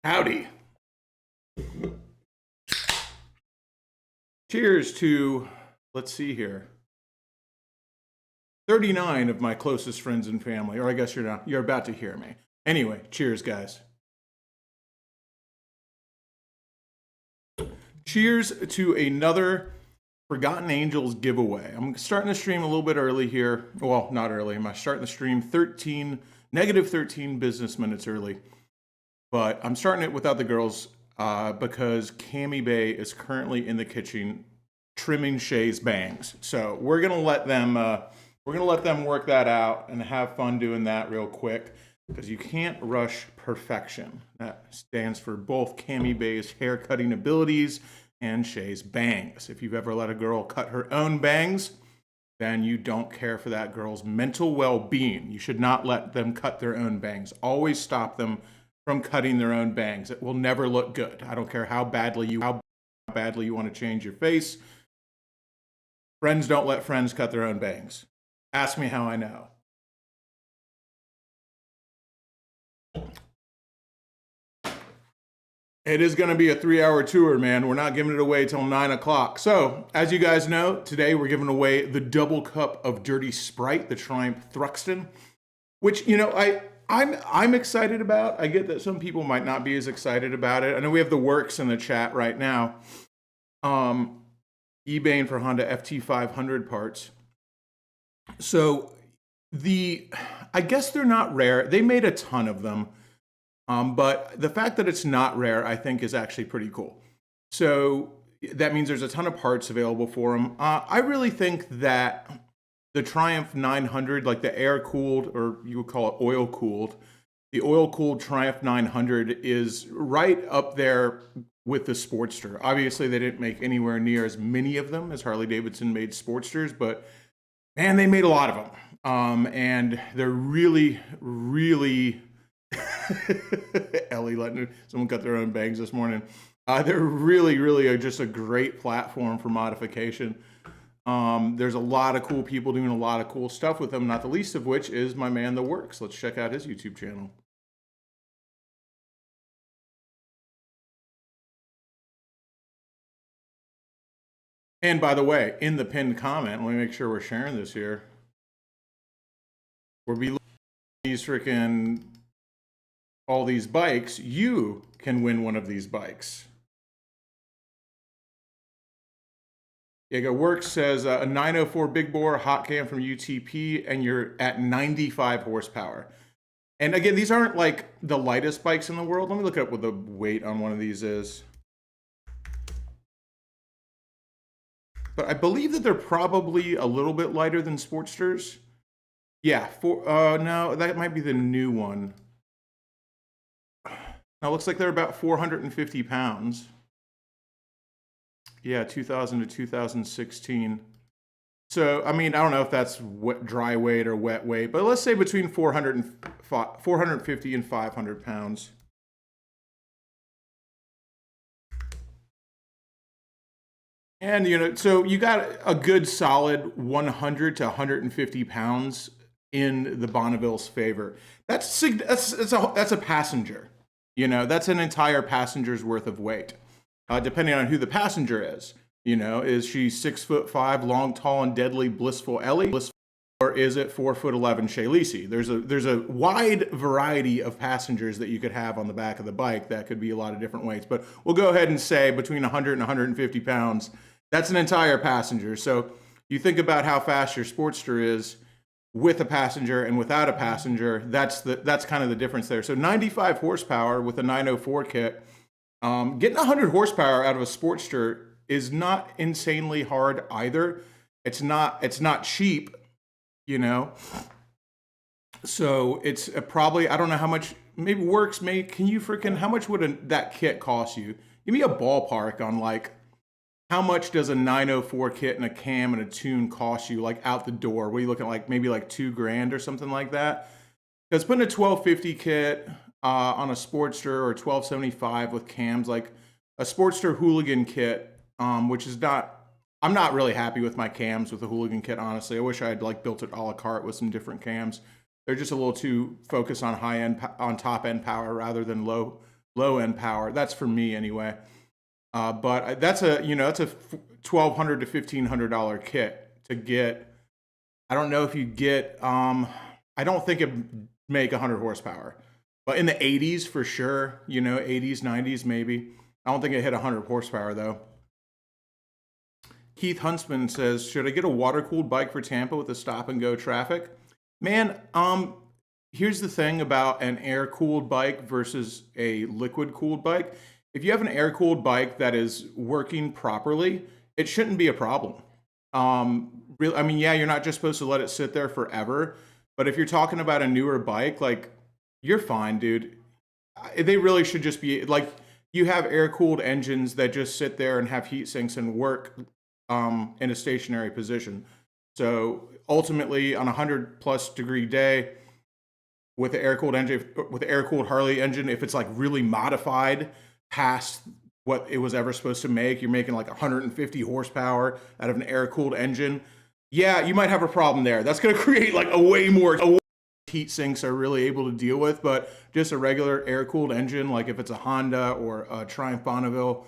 Howdy. Cheers to, let's see here, 39 of my closest friends and family, or I guess you're not, you're about to hear me. Anyway, cheers, guys. Cheers to another Forgotten Angels giveaway. I'm starting the stream a little bit early here. Well, not early. I'm starting the stream negative 13 business minutes early. But I'm starting it without the girls because Cammy Bay is currently in the kitchen trimming Shay's bangs. So we're gonna let them work that out and have fun doing that real quick, because you can't rush perfection. That stands for both Cammy Bay's hair cutting abilities and Shay's bangs. If you've ever let a girl cut her own bangs, then you don't care for that girl's mental well-being. You should not let them cut their own bangs. Always stop them from cutting their own bangs. It will never look good. I don't care how badly you want to change your face. Friends don't let friends cut their own bangs. Ask me how I know. It is going to be a 3-hour tour, man. We're not giving it away till 9 o'clock. So, as you guys know, today we're giving away the double cup of Dirty Sprite, the Triumph Thruxton, which, you know, I'm excited about. I get that some people might not be as excited about it. I know we have the works in the chat right now. eBaying for Honda FT500 parts. So I guess they're not rare. They made a ton of them. But the fact that it's not rare, I think, is actually pretty cool. So that means there's a ton of parts available for them. I really think that the Triumph 900, like the air-cooled, or you would call it oil-cooled, the oil-cooled Triumph 900 is right up there with the Sportster. Obviously, they didn't make anywhere near as many of them as Harley-Davidson made Sportsters, but man, they made a lot of them. And they're really, really... Ellie letting someone cut their own bangs this morning. They're really, really just a great platform for modification. There's a lot of cool people doing a lot of cool stuff with them, not the least of which is my man, The Works. Let's check out his YouTube channel. And by the way, in the pinned comment, let me make sure we're sharing this here. We'll be looking at these freaking all these bikes. You can win one of these bikes. Yeah, Works says a 904 big bore hot cam from UTP, and you're at 95 horsepower. And again, these aren't like the lightest bikes in the world. Let me look up what the weight on one of these is. But I believe that they're probably a little bit lighter than Sportsters. Yeah, no, that might be the new one. Now, it looks like they're about 450 pounds. Yeah, 2000 to 2016. So, I mean, I don't know if that's dry weight or wet weight, but let's say between 450 and 500 pounds. And, you know, so you got a good solid 100 to 150 pounds in the Bonneville's favor. That's a passenger. You know, that's an entire passenger's worth of weight, depending on who the passenger is. You know, is she 6'5", long, tall, and deadly BlissfulEllie, or is it 4'11" Shaylisi? There's a wide variety of passengers that you could have on the back of the bike that could be a lot of different weights. But we'll go ahead and say between 100 and 150 pounds, that's an entire passenger. So you think about how fast your Sportster is with a passenger and without a passenger, that's kind of the difference there. So 95 horsepower with a 904 kit, getting 100 horsepower out of a Sportster is not insanely hard either. It's not cheap, you know. So it's probably, I don't know how much, maybe Works, can you freaking, how much would that kit cost you? Give me a ballpark on like, how much does a 904 kit and a cam and a tune cost you, like out the door? What are you looking at, like maybe like $2,000 or something like that? Because putting a 1250 kit on a Sportster or 1275 with cams, like a Sportster Hooligan kit, which is not, I'm not really happy with my cams with the Hooligan kit, honestly. I wish I had like built it a la carte with some different cams. They're just a little too focused on high end, on top end power rather than low low end power. That's for me anyway. But that's a that's a $1,200 to $1,500 kit to get. I don't know if you get. I don't think it make 100 horsepower, but in the 80s for sure. 80s, 90s maybe. I don't think it hit 100 horsepower though. Keith Huntsman says, should I get a water-cooled bike for Tampa with the stop-and-go traffic? Man, here's the thing about an air-cooled bike versus a liquid-cooled bike. If you have an air-cooled bike that is working properly, it shouldn't be a problem. Really, I mean, yeah, you're not just supposed to let it sit there forever, but if you're talking about a newer bike, like, you're fine, dude. They really should just be, like, you have air-cooled engines that just sit there and have heat sinks and work in a stationary position. So ultimately, on a 100+ degree day with the air-cooled engine, with the air-cooled Harley engine, if it's like really modified past what it was ever supposed to make, you're making like 150 horsepower out of an air-cooled engine. Yeah, you might have a problem there. That's going to create like a way more heat sinks are really able to deal with. But just a regular air-cooled engine, like if it's a Honda or a Triumph Bonneville,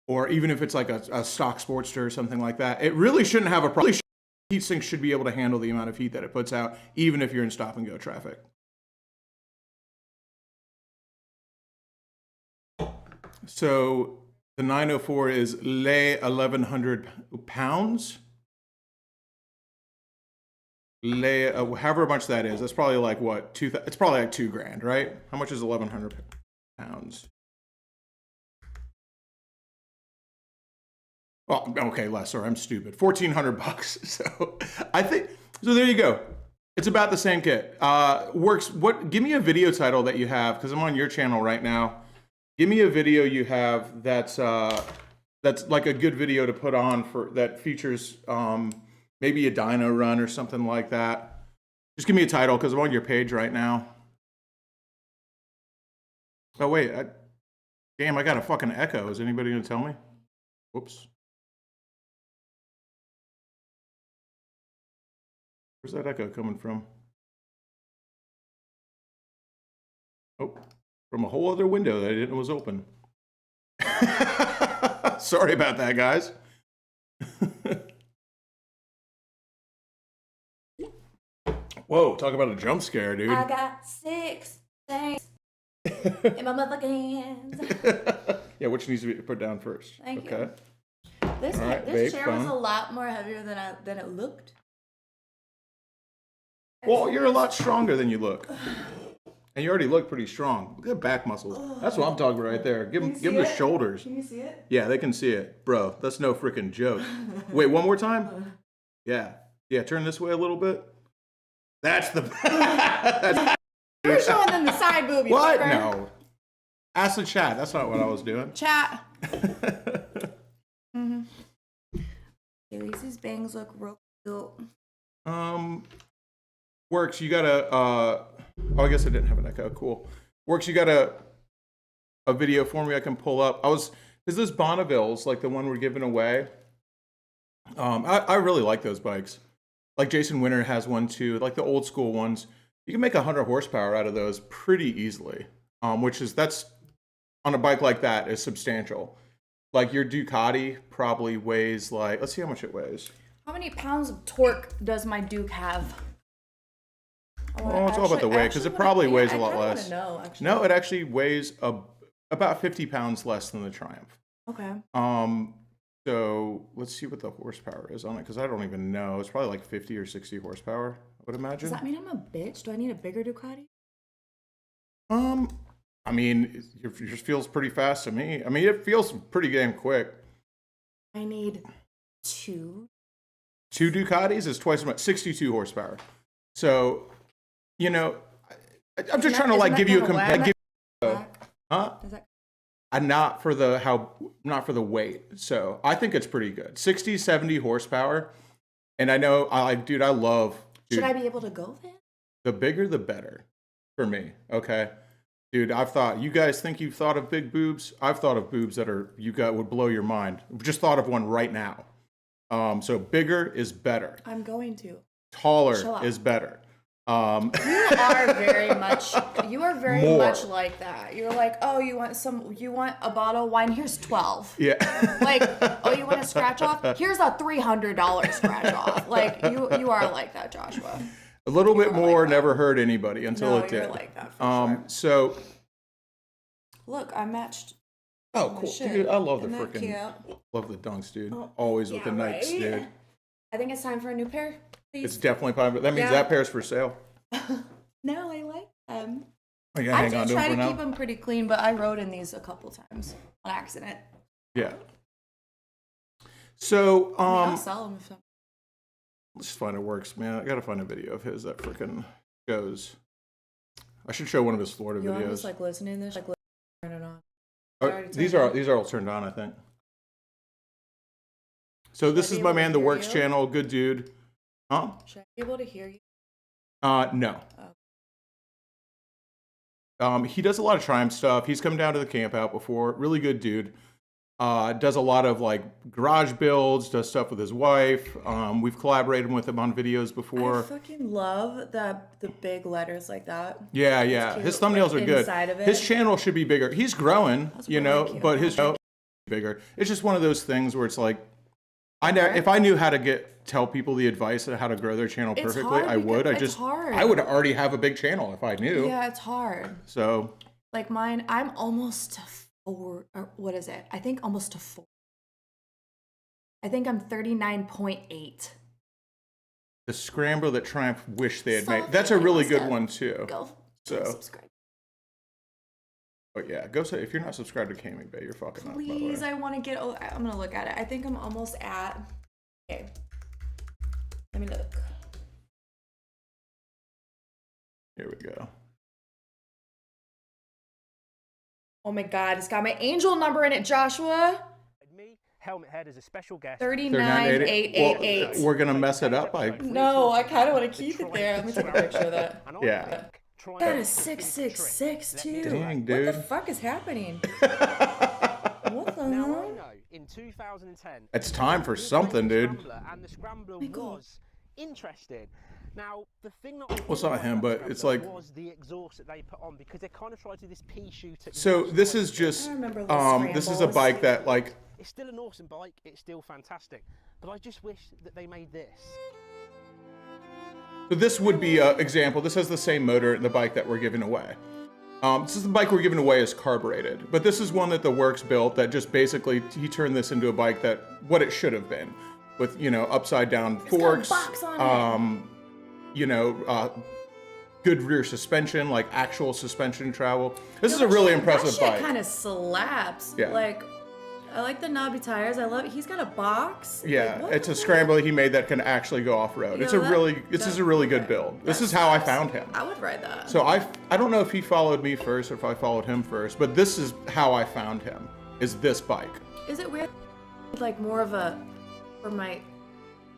or even if it's like a stock Sportster or something like that, it really shouldn't have a problem. Heat sinks should be able to handle the amount of heat that it puts out, even if you're in stop-and-go traffic. So the 904 is lay 1,100 pounds. Lay, however much that is. That's probably like what? It's probably like $2,000, right? How much is 1,100 pounds? Well, okay, less. Sorry, I'm stupid. $1,400. So I think so. There you go. It's about the same kit. Works. What? Give me a video title that you have, because I'm on your channel right now. Give me a video you have that's like a good video to put on for that features maybe a dyno run or something like that. Just give me a title because I'm on your page right now. Oh wait, damn! I got a fucking echo. Is anybody gonna tell me? Whoops. Where's that echo coming from? Oh, from a whole other window that I didn't know was open. Sorry about that, guys. Whoa, talk about a jump scare, dude. I got 6 things in my motherfucking hands. Yeah, which needs to be put down first? Thank you. This chair was a lot more heavier than it looked. Well, you're a lot stronger than you look. And you already look pretty strong. Look at back muscles. That's what I'm talking about right there. Give them the shoulders. Can you see it? Yeah, they can see it. Bro, that's no freaking joke. Wait, one more time? Yeah. Yeah, turn this way a little bit. That's the... You're showing them the side boob, you What? fucker. No. Ask the chat. That's not what I was doing. Chat. Lisa's bangs look real cute. Works, you got a, oh, I guess I didn't have an echo. Cool. Works, you got a video for me I can pull up. Because those Bonnevilles, like the one we're giving away, I really like those bikes. Like Jason Winter has one too, like the old school ones. You can make 100 horsepower out of those pretty easily, that's, on a bike like that, is substantial. Like your Ducati probably weighs like, let's see how much it weighs. How many pounds of torque does my Duke have? Oh, it's all about the weight, because it probably weighs a lot less. Know, actually. No, it actually weighs about 50 pounds less than the Triumph. Okay. So let's see what the horsepower is on it, because I don't even know. It's probably like 50 or 60 horsepower, I would imagine. Does that mean I'm a bitch? Do I need a bigger Ducati? I mean, it just feels pretty fast to me. I mean, it feels pretty damn quick. I need 2. 2 Ducatis is twice as much, 62 horsepower. So, I'm just trying to like give you a comparison. Huh? Not for the weight. So I think it's pretty good. 60, 70 horsepower. And I know, dude, I love. Dude, should I be able to go then? The bigger, the better for me. Okay. Dude, you guys think you've thought of big boobs? I've thought of boobs that would blow your mind. Just thought of one right now. So bigger is better. I'm going to. Taller is better. You are very much. You are very More. much like that. You're like, oh, you want a bottle of wine? Here's 12. Yeah. Like, oh, you want a scratch off? Here's a $300 scratch off. Like, you are like that, Joshua. A little bit more like that. never hurt anybody until No, it did. you're like that for sure. So. Look, I matched. Oh, cool, shit. dude! I love the Isn't that freaking, cute? love the dunks, dude. Oh, Always with yeah, the Nikes, right? dude. I think it's time for a new pair. Please. It's definitely possible. That means Yeah. that pair's for sale. No, I like them. Oh, yeah, I hang do on to try them to for keep now. them pretty clean, but I rode in these a couple times on accident. Yeah. So, I'll sell them if I'm... let's find it works, man. I gotta find a video of his that freaking goes. I should show one of his Florida You videos. almost like listening to this, like turn it on. Oh, these are all turned on, I think. So this is my man, the Works channel, good dude. Huh? Should I be able to hear you? No. He does a lot of Triumph stuff. He's come down to the camp out before. Really good dude. Does a lot of like garage builds, does stuff with his wife. We've collaborated with him on videos before. I fucking love the big letters like that. Yeah, yeah. cute, His thumbnails like, are good. inside of it. His channel should be bigger. He's growing, you really know, cute. but his channel should be bigger. It's just one of those things where it's like, if I knew how to tell people the advice on how to grow their channel It's perfectly, hard I would. it's hard. I would already have a big channel if I knew. Yeah, it's hard. So Like mine, I'm almost to 4, or what is it? I think almost to 4. I think I'm 39.8. the scrambler that Triumph wish they had made. Soft That's a really good stuff. one too. Go So, subscribe. but yeah, go say if you're not subscribed to Gaming Bay, you're fucking up. Please, I want to get. Oh, I'm gonna look at it. I think I'm almost at. Okay, let me look. Here we go. Oh my God, it's got my angel number in it, Joshua. Me, Helmet Head is a special guest. 39888. Well, we're gonna mess it up. No, I kind of want to keep it there. Let me take a picture of that. Yeah. That is 666 too. Dang, What dude. the fuck is happening? What the Now I hell? know in 2010 It's time for something, dude. And the Scrambler My God. was interesting. Now the thing that Well, it's not him, but it's like. was the exhaust that they put on because they kind of tried to do this pea shoot. So this is just. I remember those This is a scrambles. bike that like. It's still an awesome bike. It's still fantastic, but I just wish that they made this. So this would be an example. This has the same motor, the bike that we're giving away. This is the bike we're giving away is carbureted, but this is one that the Works built that just basically he turned this into a bike that what it should have been, with upside down forks, box on good rear suspension, like actual suspension travel. This is a really impressive That bike. shit kind of slaps. Yeah. Like, I like the knobby tires. I love it. He's got a box. Yeah, Like, what it's the a fuck? scrambler he made that can actually go off road. You It's know, a really, that- this is that- a really good okay. build. This That is how I slaps. found him. I would ride that. So I don't know if he followed me first or if I followed him first, but this is how I found him. Is this bike? Is it weird? Like more of a for my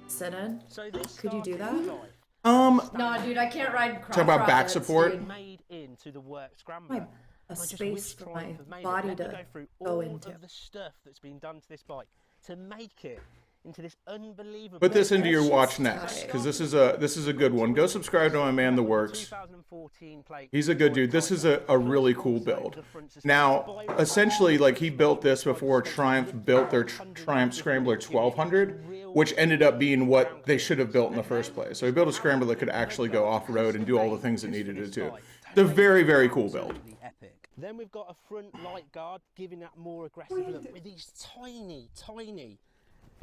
sit-in? So this Could you do started that? life No, dude, I can't ride. Talk about back support. Dude. made into the Works Scrambler. My- a I just space wish for Triumph my had made it. body Let me to go through go all into. of the stuff that's been done to this bike to make it into this unbelievable. Put this into your shit's watch tight. next, because this is a good one. Go subscribe to my man, The Works. 2014 plate. He's a good dude. This is a really cool build. Now, essentially, like he built this before Triumph built their Triumph Scrambler 1200, which ended up being what they should have built in the first place. So he built a Scrambler that could actually go off road and do all the things it needed to do. It's a very, very cool build. Absolutely epic. Then we've got a front light guard giving that more aggressive look with these tiny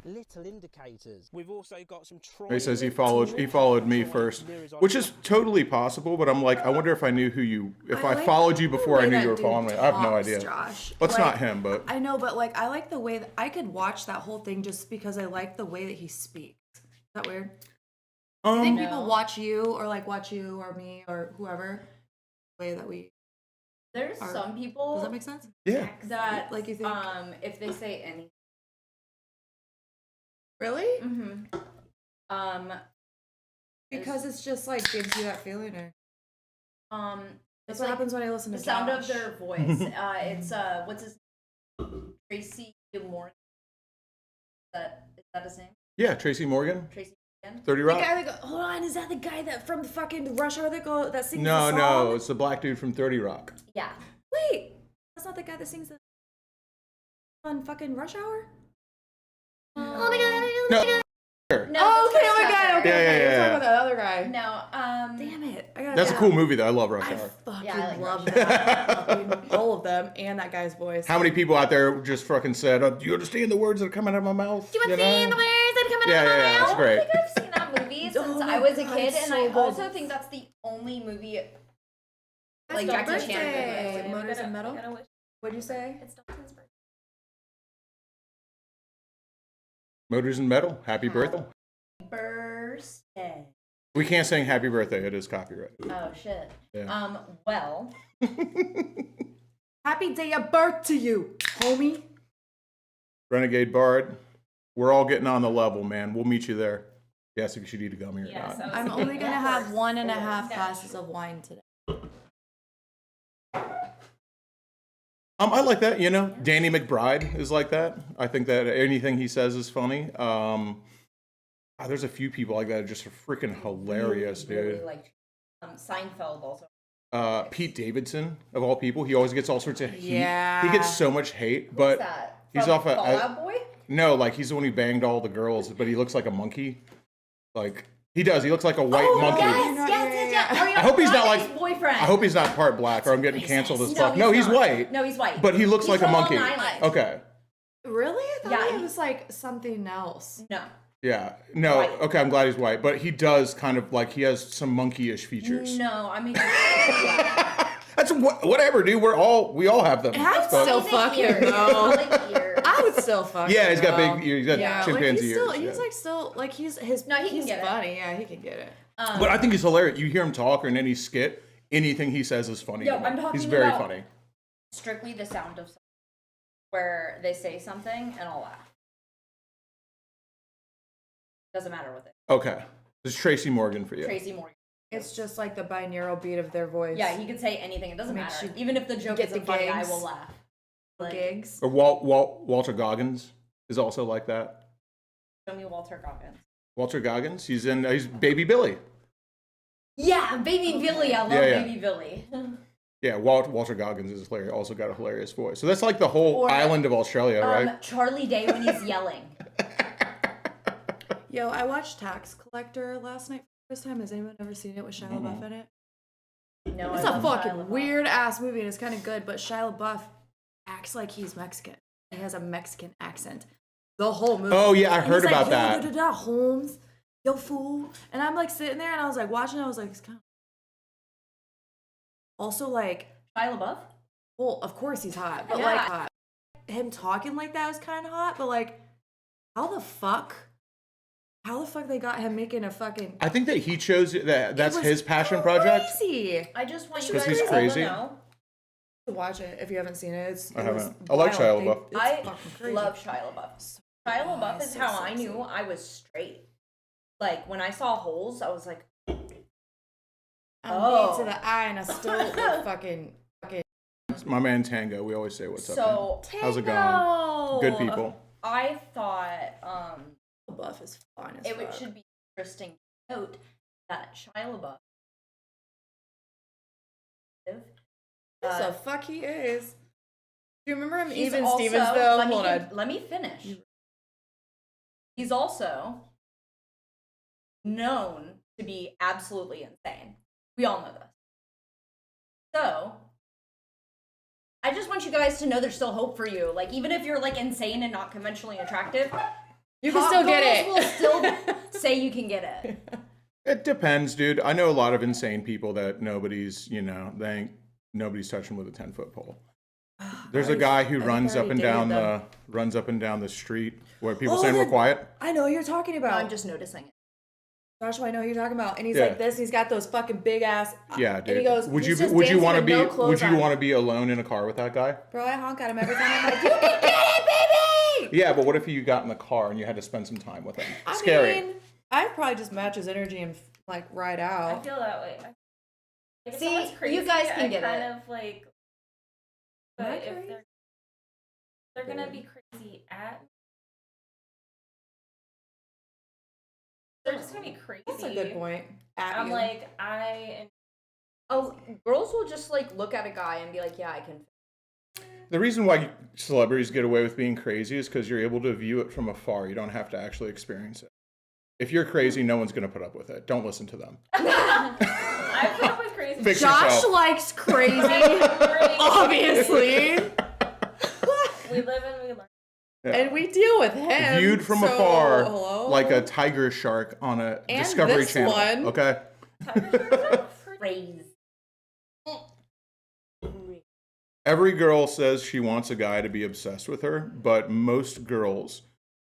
little indicators. We've also got some He says he followed me first, which is totally possible. But I'm like, I wonder if I knew if I like followed you before I the knew way you were that following me. dude I have no talks, idea. Josh. Well, it's Like, not him, but I know, but like I like the way that I could watch that whole thing just because I like the way that he speaks. Is that weird? I think people watch you or me or whoever the way that we. There's Are- some people Does that make sense? yeah. that Like you think? if they say anything, Really? Because it's it's just like gives you that feeling, or that's that's like what happens when I listen the to sound Josh. of their voice. It's what's his Tracy Morgan. Is that his name? Yeah, Tracy Morgan. Tracy. 30 The Rock? guy that hold on, is that the guy that from fucking Rush Hour that sings the No, song? no, it's the black dude from 30 Rock. Yeah. Wait, that's not the guy that sings the on fucking Rush Hour? Oh my god. No. No, Oh, okay, that's oh my god, okay, Yeah, okay. yeah, You're yeah. talking about that other guy. No, Damn it. I gotta That's a go. cool movie, though. I love Rush I Hour. fucking Yeah, I like love Rush that. Fucking all of them and that guy's voice. How many people out there just fucking said, oh, do you understand the words that are coming out of my mouth? Do you understand the words that are coming out of my Yeah, mouth? it's great. I think I've seen that movie since Oh my I was a God, kid, it's and so I good. also think that's the only movie like That's Jackie Chan birthday. movie. Motors and Metal? What'd you say? It's Dalton's birthday. Motors and Metal. Happy birthday. Birthday. We can't sing happy birthday. It is copyrighted. Oh shit. Yeah. Well, Happy day of birth to you, homie. Renegade Bard. We're all getting on the level, man. We'll meet you there. Yes, if you should eat a gummy or Yes, not. I'm only gonna have 1.5 glasses of wine today. I like that, you know. Danny McBride is like that. I think that anything he says is funny. There's a few people like that are just freaking hilarious, really dude. like Seinfeld also. Pete Davidson, of all people, he always gets all sorts of heat. Yeah. He gets so much hate, but What's that? he's From off a- Fall Out Boy. no, like he's the one who banged all the girls, but he looks like a monkey. Like he does. He looks like a white monkey. Yes. I hope he's not Friday's like. boyfriend. I hope he's not part black, or I'm getting canceled as fuck. No, No, he's not. white. No, he's white. But he looks He's like a from monkey. Long Island. Okay. Really? I thought Yeah, it was like something else. No. Yeah. No. White. Okay. I'm glad he's white, but he does kind of like he has some monkey-ish features. No, I mean. That's whatever, dude. We all have them. I would But- still fuck him, though. Ears. I would still fuck him. Yeah, he's got though. big ears. He's got Yeah, like chimpanzee he's still, ears. he's yeah. like still like he's his. No, he can he's get it. funny. Yeah, he can get it. But I think he's hilarious. You hear him talk or in any skit, anything he says is funny. Yo, to me. I'm talking He's very about- funny. Strictly the sound of something, where they say something and I'll laugh. Doesn't matter with it. Okay. This is Tracy Morgan for you. Tracy Morgan. It's just like the binaural beat of their voice. Yeah, he could say anything. It doesn't Makes matter. you Even if the joke get isn't the funny, I gigs. will laugh. Like, gigs. Or Walter Goggins is also like that. show me Walter Goggins. Walter Goggins, he's Baby Billy. Yeah, Baby Billy. I love Yeah. Baby Billy. Yeah, Walter Goggins is hilarious. Also got a hilarious voice. So that's like the whole Or, island of Australia, right? Charlie Day when he's yelling. Yo, I watched Tax Collector last night for the first time. Has anyone ever seen it with Shia LaBeouf in it? No, It's I a love fucking Shia LaBeouf. weird ass movie and it's kind of good, but Shia LaBeouf acts like he's Mexican. He has a Mexican accent. The whole movie. Oh, yeah, I And heard he's about like, that. "Yo, da, da, da, Holmes, yo fool," and I'm like sitting there and I was like watching. I was like, it's kind of. Also, like, Shia LaBeouf? well, of course he's hot, but Yeah. like him talking like that was kind of hot. But like, how the fuck they got him making a fucking? I think that he chose that's It was his passion project. Crazy. I just want you Because guys he's to crazy. know. Watch it if you haven't seen it. It's, I it was haven't. I like wild. Shia LaBeouf. It's I fucking crazy. love Shia LaBeouf. Shia LaBeouf is so how I sexy. knew I was straight. Like, when I saw holes, I was like, I'm Oh. to the eye and I still like fucking. It's my man Tango. We always say what's up. so man. How's it going? Good people. I thought Buff is fun as it fuck. should be interesting to note that Shia LaBeouf Yes, the fuck he is. Do you remember him? he's Even also- Stevens though. let me Hold on. let me finish. He's also known to be absolutely insane. We all know this. So I just want you guys to know there's still hope for you. Like, even if you're like insane and not conventionally attractive, You can hot still get girls it. will still say you can get it. It depends, dude. I know a lot of insane people that nobody's touching with a 10-foot pole. There's a guy who runs up and down the street where people saying we're quiet. I know who you're talking about. I'm just noticing it. Joshua, I know who you're talking about. And he's Yeah. like this. And he's got those fucking big ass. Yeah, dude. And he goes, would he's you just would you dancing want to with be no clothes would you on. want to be alone in a car with that guy? Bro, I honk at him every time. I'm like, you can get it, baby. Yeah, but what if you got in the car and you had to spend some time with him? I Scary. mean, I'd probably just match his energy and like ride I out. feel that way. Like, if See, someone's you crazy, guys can I get kind it. of like. Am I But if crazy? they're gonna be crazy at They're just gonna be crazy. That's a good point. I'm You. like, Oh, girls will just like look at a guy and be like, yeah, I can. The reason why celebrities get away with being crazy is because you're able to view it from afar. You don't have to actually experience it. If you're crazy, no one's going to put up with it. Don't listen to them. I put up with crazy. Fix Josh yourself. likes crazy, obviously. We live and we learn. Yeah. And we deal with him. Viewed from so, afar, hello? like a tiger shark on a And Discovery this Channel. one. Okay. Crazy. Every girl says she wants a guy to be obsessed with her, but most girls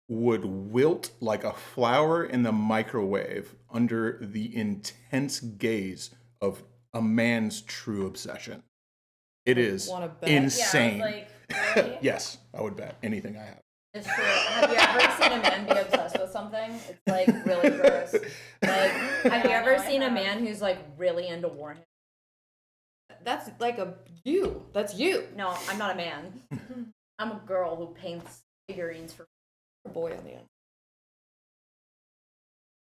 would wilt like a flower in the microwave under the intense gaze of a man's true obsession. It is Wanna bet? insane. Yeah, I was like, really? Yes, I would bet anything I have. It's true. Have you ever seen a man be obsessed with something? It's like really gross. Like, have you ever seen a man who's like really into Warhammer? That's like you. That's you. No, I'm not a man. I'm a girl who paints figurines for. A boy on the end.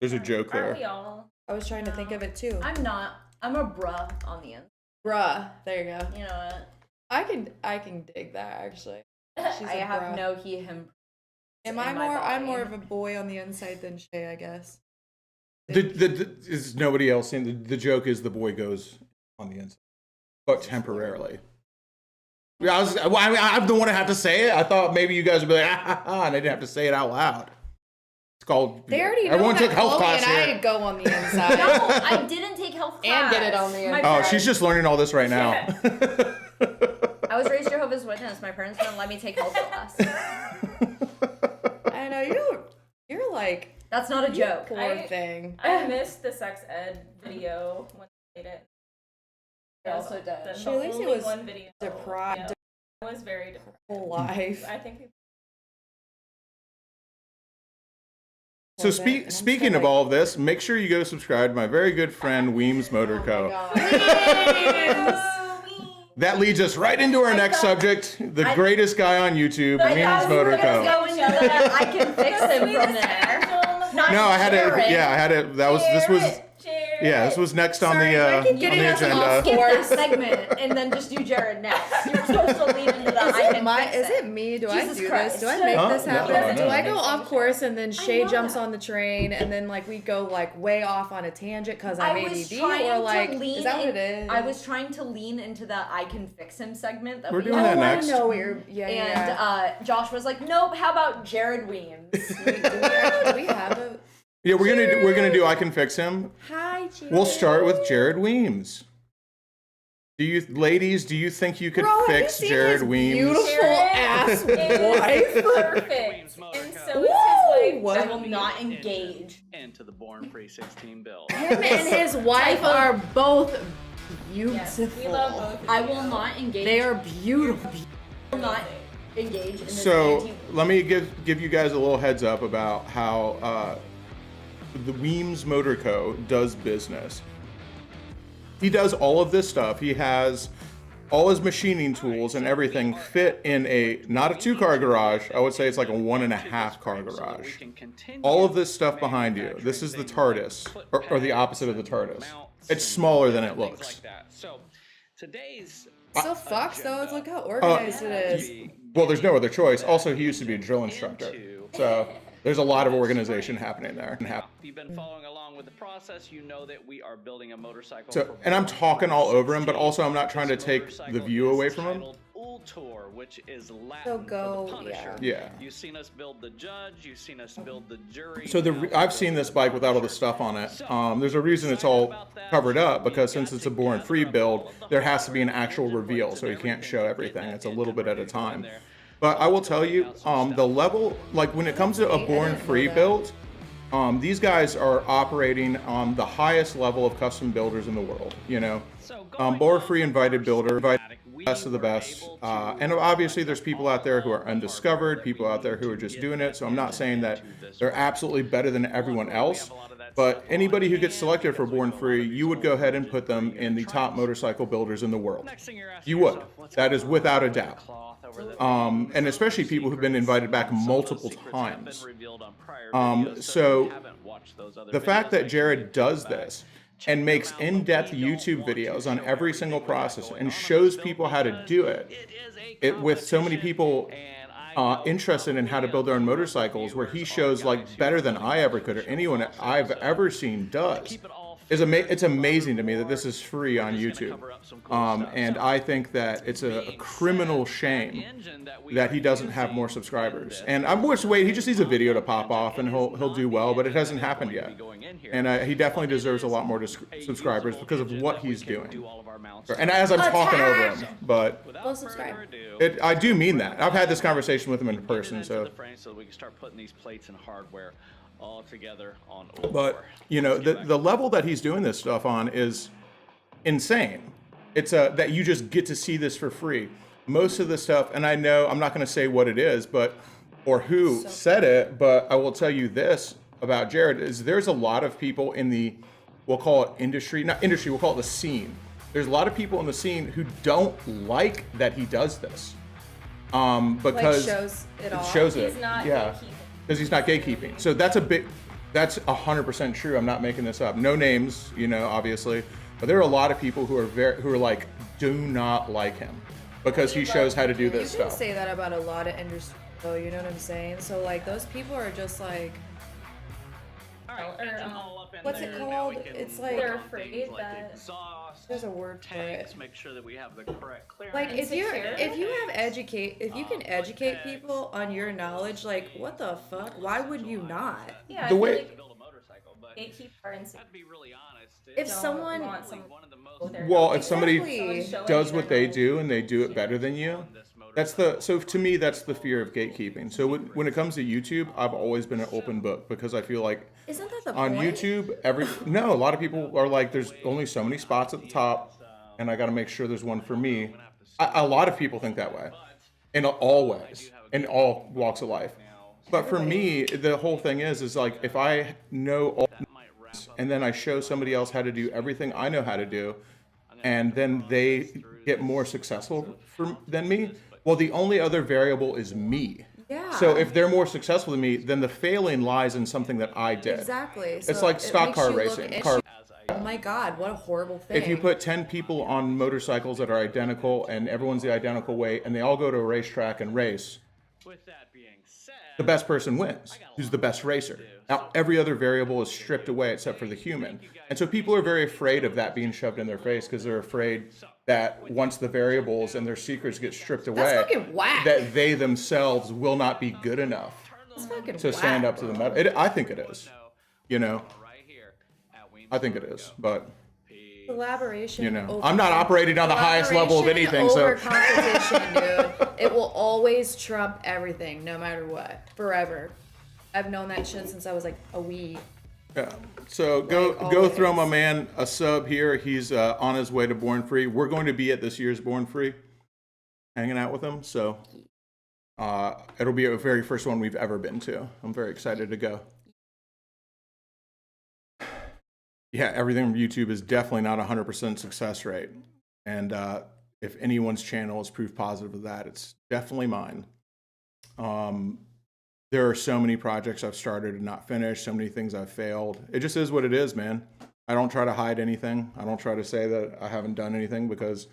There's a joke Aren't we there. all? I was trying to think of it too. I'm not. I'm a bruh on the end. Bruh. There you go. You know what? I can dig that actually. She's I a have bruh. no he, him. Am in I my more? I'm body. more of a boy on the inside than Shay, I guess. Is nobody else saying the joke is the boy goes on the inside, but temporarily. Yeah, I'm the one to have to say it. I thought maybe you guys would be like, and I didn't have to say it out loud. It's called. They already know everyone that took health Chloe class and here. I go on the inside. No, I didn't take health class. And get it on the My end. Oh, parents- she's just learning all this right now. I was raised Jehovah's Witness. My parents didn't let me take health class. I know you're like That's not a joke. poor thing. I missed the sex ed video when they made it. I also did. The She at least it only was one video. deprived Yeah, it was very deprived. whole life. I think people So Love it. And I'm speaking still of like, all of this, make sure you go subscribe to my very good friend Weems Motor oh Co. my God. That leads us right into our next subject, the greatest guy on YouTube, Weems Motor Co. Go into that. I can fix him from there. Not No, I had Jared. it. Yeah, I had it. That was this was. Yeah, this was next on the I keep on getting the us agenda. off Skip course. that segment and then just do Jared next. You're supposed to lead into that. Is it me? Do I Jesus do Christ. this? Do I make Huh? this No, happen? no. Do I go off course and then Shay know jumps that. on the train and then like we go like way off on a tangent because I'm I was ADD trying or like to lean is that what in, it is? I was trying to lean into the I can fix him segment that We're we doing had. that next. I know what you're. Yeah, And yeah. Josh was like, "Nope. How about Jared Weems?" Do we have a? Yeah, we're gonna do I Can Fix Him. Hi, Jared. We'll start with Jared Weems. Do you think you could Bro, have you fix seen Jared his Weems? beautiful ass wife? Perfect. And so is his Whoa. wife. I will not engage. into the Born Free 16 bill. Him and his wife are both Yes, beautiful. we love both of I you. will not engage. They are beautiful. I will not engage in this So anti- let me give you guys a little heads up about how the Weems Motor Co. does business. He does all of this stuff. He has all his machining tools and everything fit in not a 2-car garage. I would say it's like a 1.5-car garage. All of this stuff behind you. This is the TARDIS, or the opposite of the TARDIS. It's smaller than it looks. So today's So fucks though. Look how organized it is. Well, there's no other choice. Also, he used to be a drill instructor, so there's a lot of organization happening there. If you've been following along with the process, you know that we are building a motorcycle. So, and I'm talking all over him, but also I'm not trying to take the view away from him. Ultor, which is Latin So for go, the Punisher. Yeah. You've seen us build the judge. You've seen us build the jury. So I've seen this bike without all the stuff on it. There's a reason it's all covered up, because since it's a Born Free build, there has to be an actual reveal, so you can't show everything. It's a little bit at a time. But I will tell you, the level, like when it comes to a Born Free build, these guys are operating on the highest level of custom builders in the world. You know, Born Free invited builder, invite best of the best, and obviously there's people out there who are undiscovered, people out there who are just doing it. So I'm not saying that they're absolutely better than everyone else. But anybody who gets selected for Born Free, you would go ahead and put them in the top motorcycle builders in the world. You would. That is without a doubt. And especially people who've been invited back multiple times. So watch those other The fact videos, that make sure Jared you does check back. this Check and them makes out, but in-depth we don't YouTube want to videos on show every single everything we got process going and on shows this people build how to because do it, is a with so many competition, people and I know interested in how to build their own probably motorcycles, where he viewers are shows guys like who better are than building I ever something could, or to show anyone off, I've so ever seen does. keep it all It's fair, amazing to me that love this and is free war. on We're just gonna YouTube. cover up some cool stuff. And So, I think that it's a being criminal said, shame that engine that we that are he doesn't have more using subscribers. in And this I'm just waiting. He just needs a video to engine, pop off, and it he'll is do not well. the But it engine hasn't that is happened going to yet. be going in here. And he definitely But it deserves a is lot more a subscribers usable because of engine what that we he's can doing. do all of our mounts And as I'm talking over him, but Without Go subscribe. further ado, I do mean that. I've had this conversation with him in get it person, into so. the frame so that we can start putting these plates and hardware all together on But you know, the level that he's doing this stuff on is insane. It's that you just get to see this for free. Most of the stuff, and I know I'm not going to say what it is, but or who said it, but I will tell you this about Jared is there's a lot of people in the, we'll call it industry, not industry, we'll call it the scene. There's a lot of people in the scene who don't like that he does this, because shows it all. shows it, He's not yeah, gatekeeping. because he's not gatekeeping. So that's 100% true. I'm not making this up. No names, you know, obviously, but there are a lot of people who are like, do not like him because he shows how to do You this can stuff. say that about a lot of industry, though. You know what I'm saying? So like those people are just like, what's it called? It's like They're afraid that there's a word for it. Make sure that we have the correct clearance. Like if you Insecure? can educate people on your knowledge, like what the fuck? Why would you not? Yeah, The I way- feel like build a motorcycle, but gatekeep are insecure. to be really honest, If it's someone want some one of the most Well, if somebody Exactly. does what they do and they do it better than you, so to me that's the fear of gatekeeping. So when it comes to YouTube, I've always been an open book because I feel like Isn't that the on point? YouTube, a lot of people are like, there's only so many spots at the top, and I got to make sure there's one for me. A lot of people think that way, in all ways, in all walks of life. But for me, the whole thing is like if I know all, and then I show somebody else how to do everything I know how to do, and then they get more successful than me. Well, the only other variable is me. Yeah. So if they're more successful than me, then the failing lies in something that I did. Exactly. It's So like it stock makes car you look racing. itchy. Oh my god, what a horrible thing. If you put 10 people on motorcycles that are identical and everyone's the identical weight and they all go to a racetrack and race, With that being said, the best person wins, who's the best racer. Now, every other variable is stripped away except for the human. And so people are very afraid of that being shoved in their face because they're afraid that once the variables and their secrets get stripped away, That's fucking whack. that they themselves will not be good enough It's fucking to stand whack, up to the bro. metal. I think it is. You know, right here at Weems I think it is. But, Collaboration. you know, over I'm not operating on the highest level of collaboration anything, so. over competition, dude. It will always trump everything, no matter what, forever. I've known that shit since I was like a wee. Yeah. So go always. throw my man a sub here. He's on his way to Born Free. We're going to be at this year's Born Free, hanging out with him. So it'll be a very first one we've ever been to. I'm very excited to go. Yeah, everything from YouTube is definitely not 100% success rate. And if anyone's channel is proof positive of that, it's definitely mine. There are so many projects I've started and not finished, so many things I've failed. It just is what it is, man. I don't try to hide anything. I don't try to say that I haven't done anything because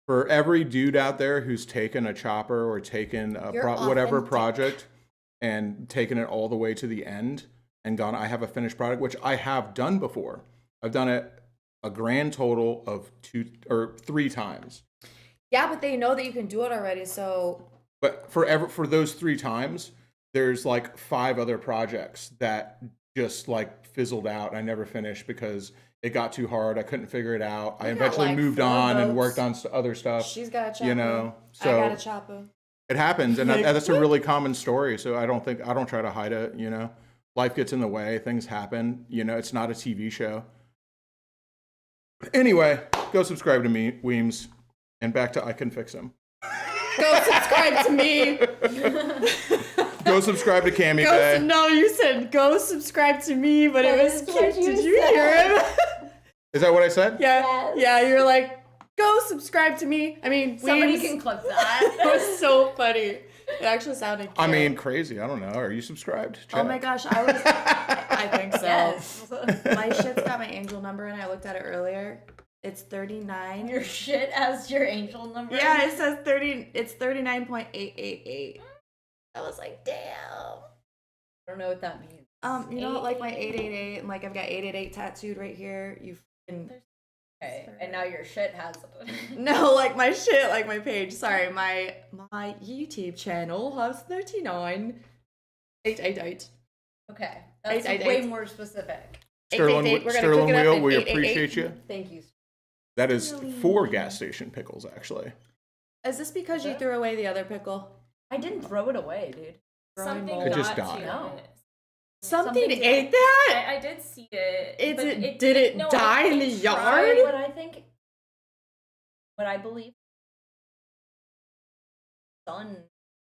for every dude out there who's taken a chopper or taken a You're whatever authentic. project and taken it all the way to the end and gone, I have a finished product, which I have done before. I've done it a grand total of 2 or 3 times. Yeah, but they know that you can do it already, so But for those 3 times, there's like 5 other projects that just like fizzled out. I never finished because it got too hard. I couldn't figure it out. I got, eventually like, moved 4 on and votes. worked on other stuff. she's got a chopper. You know, I so got a chopper. it happens, and that's a really common story. So I don't try to hide it. You know, life gets in the way. Things happen. You know, it's not a TV show. Anyway, go subscribe to me, Weems, and back to I Can Fix Him. Go subscribe to me. Go subscribe to Cammy Go Bay. no, you said go subscribe to me, but it was That is what cute. Did you you said. hear him? Is that what I said? Yeah, Yes. yeah. You were like, go subscribe to me. I mean, Somebody Weems. can clip that. That was so funny. It actually sounded cute. I mean, crazy. I don't know. Are you subscribed? Oh my gosh, I think so. Yes. My shit's got my angel number and I looked at it earlier. It's 39. Your shit has your angel number. Yeah, it says 30. It's 39.888. I was like, damn. I don't know what that means. You know, like my 888, and like I've got 888 tattooed right here. You fucking. Okay, and now your shit has. No, like my shit, like my page. Sorry, my YouTube channel has 39.888. Okay, that's 888. way more specific. Sterling, 888. We're gonna Sterling cook it up Wheel, in we 888. appreciate you. Thank you. That is 4 gas station pickles, actually. Is this because you threw away the other pickle? I didn't throw it away, dude. Something It just got died. to No. it. Something did. ate that? I did see it. Did but it no, die in the it yard? tried. What I believe, sun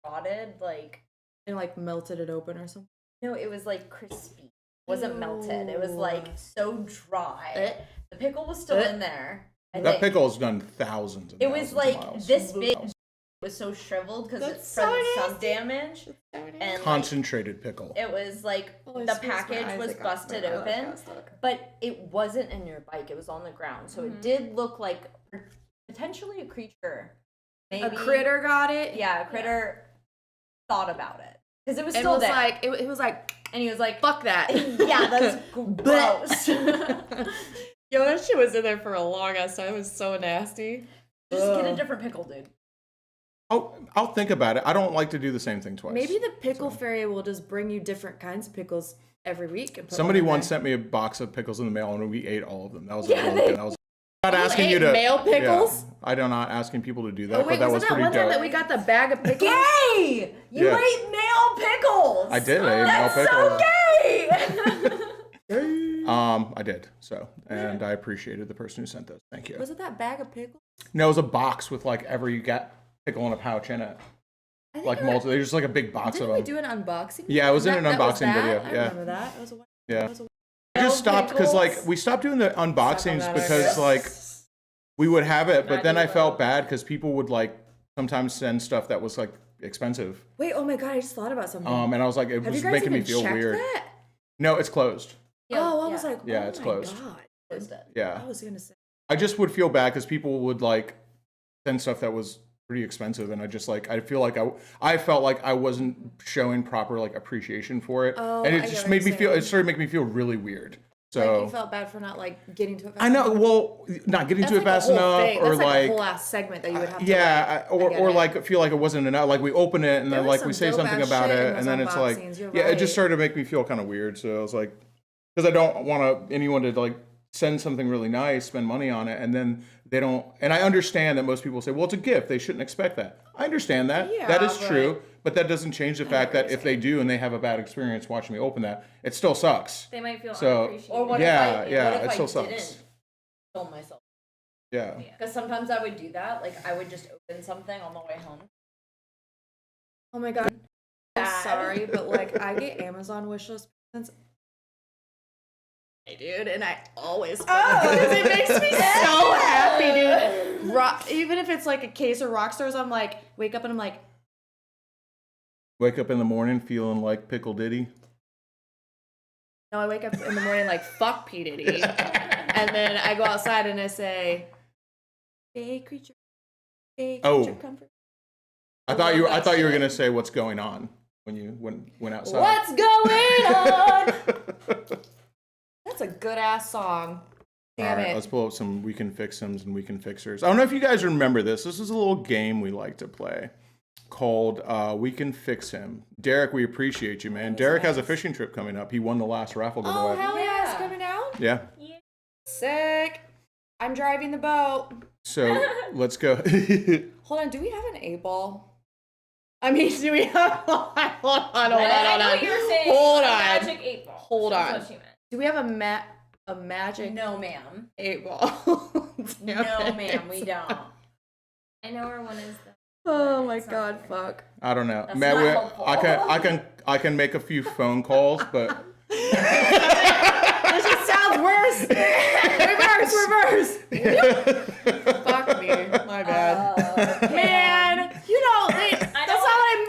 rotted, like, And like melted it open or something. no, it was like crispy. It wasn't melted. It was like so dry. The pickle was still in there. That pickle has done thousands and It thousands was like of miles. this big. It was so shriveled because That's it's so from sun nasty. damage. And like, Concentrated pickle. it was like Oh, I the squeezed my package eyes, was it got busted my eyelash open, got stuck. but it wasn't in your bike. It was on the ground, so it did look like potentially a creature. Maybe A critter got it. Yeah, a critter thought about it because it was And still was there, like, it was like, and he was like, fuck that. "Yeah, that's gross." Yo, that shit was in there for a long ass time. It was so nasty. Just get a Ugh. different pickle, dude. I'll think about it. I don't like to do the same thing twice. Maybe the pickle fairy will just bring you different kinds of pickles every week. And put Somebody one in once there. sent me a box of pickles in the mail, and we ate all of them. That was I was not asking ate you to male pickles? Yeah, I'm not asking people to do that, Oh wait, but that was wasn't that pretty one time dope. that we got the bag of pickles? Gay! You Yeah. ate male pickles. I did. I ate That's male so pickles. gay. I did. So, and I appreciated the person who sent those. Thank you. Was it that bag of pickles? No, it was a box with like every pickle in a pouch in it. I think Like multi. There's just like a big box Didn't of we them. do an unboxing? Yeah, it was in an That was unboxing that? video. I Yeah. remember that. It was a while. Yeah. It was a I just stopped because like pickles? we stopped doing the unboxings Stop on that, because I like we would have it, but then I do felt bad because people would like sometimes send stuff that was like expensive. Wait, oh my god, I just thought about something. And I was like, it Have you was guys making me even feel checked weird. that? No, it's closed. Oh, I was like, Yeah, oh it's my closed. God. Closed it. Yeah. I was gonna say. I just would feel bad because people would like send stuff that was pretty expensive, and I just like I feel like I felt like I wasn't showing proper like appreciation for it, Oh, and I it get just what made you're me feel. saying. It started making me feel really weird. Like So you felt bad for not like getting to it. Fast I know. enough? Well, not getting That's to like it fast a whole enough, thing. or That's like like a whole ass segment that you would have to. yeah, like, I get or it. like feel like it wasn't enough. Like we open it and There then was like we some say something dope-ass about shit in it, those and then it's like unboxings, you're yeah, it just right. started to make me feel kind of weird. So I was like, because I don't want anyone to like send something really nice, spend money on it, and then they don't. And I understand that most people say, well, it's a gift. They shouldn't expect that. I understand that. Yeah, that is but- true. But that doesn't change the fact that if they do and they have a bad experience watching me open that, it still sucks. They might feel So- unappreciated. Or what Yeah, if I, yeah, what if it I still didn't sucks. film myself? Yeah. Because sometimes I would do that. Like I would just open something on the way home. Oh my god. I'm Bad. sorry, but like I get Amazon wishlist since. Hey, dude, and I always because it makes me so happy, dude. Even if it's like a case of rock stars, I'm like wake up and I'm like, Wake up in the morning feeling like Pickle Diddy. no, I wake up in the morning like fuck P Diddy, and then I go outside and I say, hey creature, Oh. comfort. I thought you were gonna say what's going on when you went outside. What's going on? That's a good ass song. All Damn right, it. let's pull up some We Can Fix Hims and We Can Fixers. I don't know if you guys remember this. This is a little game we like to play called We Can Fix Him. Derek, we appreciate you, man. Derek has a fishing trip coming up. He won the last raffle Oh, giveaway. hell yeah, it's coming out? Yeah. Sick. I'm driving the boat. So let's go. Hold on, do we have an 8-ball? I mean, do we have... Hold on. I know what you were saying. Hold a on. Magic 8 ball. Hold That's on. what she meant. Do we have a magic No, ma'am. 8-ball? No, ma'am. We don't. I know where one is though. Oh my It's not god, there. fuck. I don't know. That's Matt, not we- helpful. I can make a few phone calls, but This just sounds worse. Reverse. Fuck me. My bad. Man, you know, that's not what I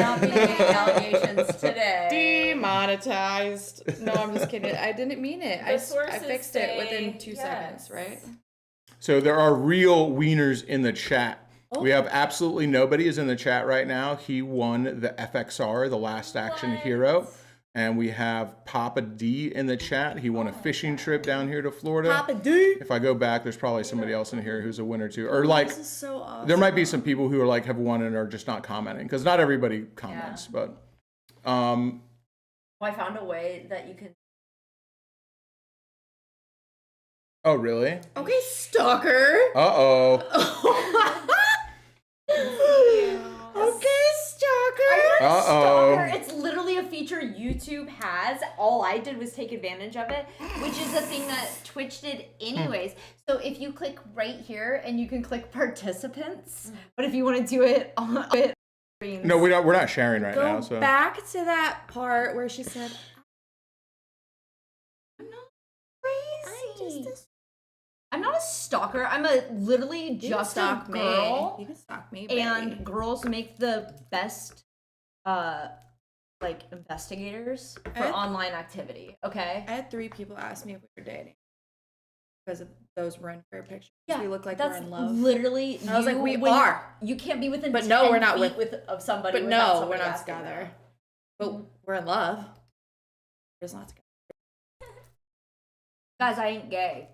cannot be making allegations today. Demonetized. No, I'm just kidding. I didn't mean it. I sources fixed it within say 2 yes. seconds, right? So there are real wieners in the chat. We have absolutely nobody is in the chat right now. He won the FXR, the Last Action Hero. And we have Papa D in the chat. He won a fishing trip down here to Florida. Papa D. If I go back, there's probably somebody else in here who's a winner too. Or like, This is so awesome. there might be some people who are like have won and are just not commenting because not everybody comments. But I found a way that you can. oh really? Okay, stalker. Uh-oh. Okay, stalker. Uh-oh. Stalker. It's literally a feature YouTube has. All I did was take advantage of it, which is a thing that Twitch did anyways. So if you click right here and you can click participants, but if you want to do it on it, No, we're not sharing right Go now. So back to that part where she said, "I'm not crazy. I'm not a stalker. I'm a literally just a girl. You can stalk me, baby. And girls make the best like investigators for online activity, okay? I had 3 people ask me if we were dating because of those run fair pictures. Yeah, We look like that's we're in love. literally And I was like, we when are. You can't be within But 10 no, we're not feet of somebody. But without no, we're somebody not asking together. them. But we're in love. We're just not together. Guys, I ain't gay.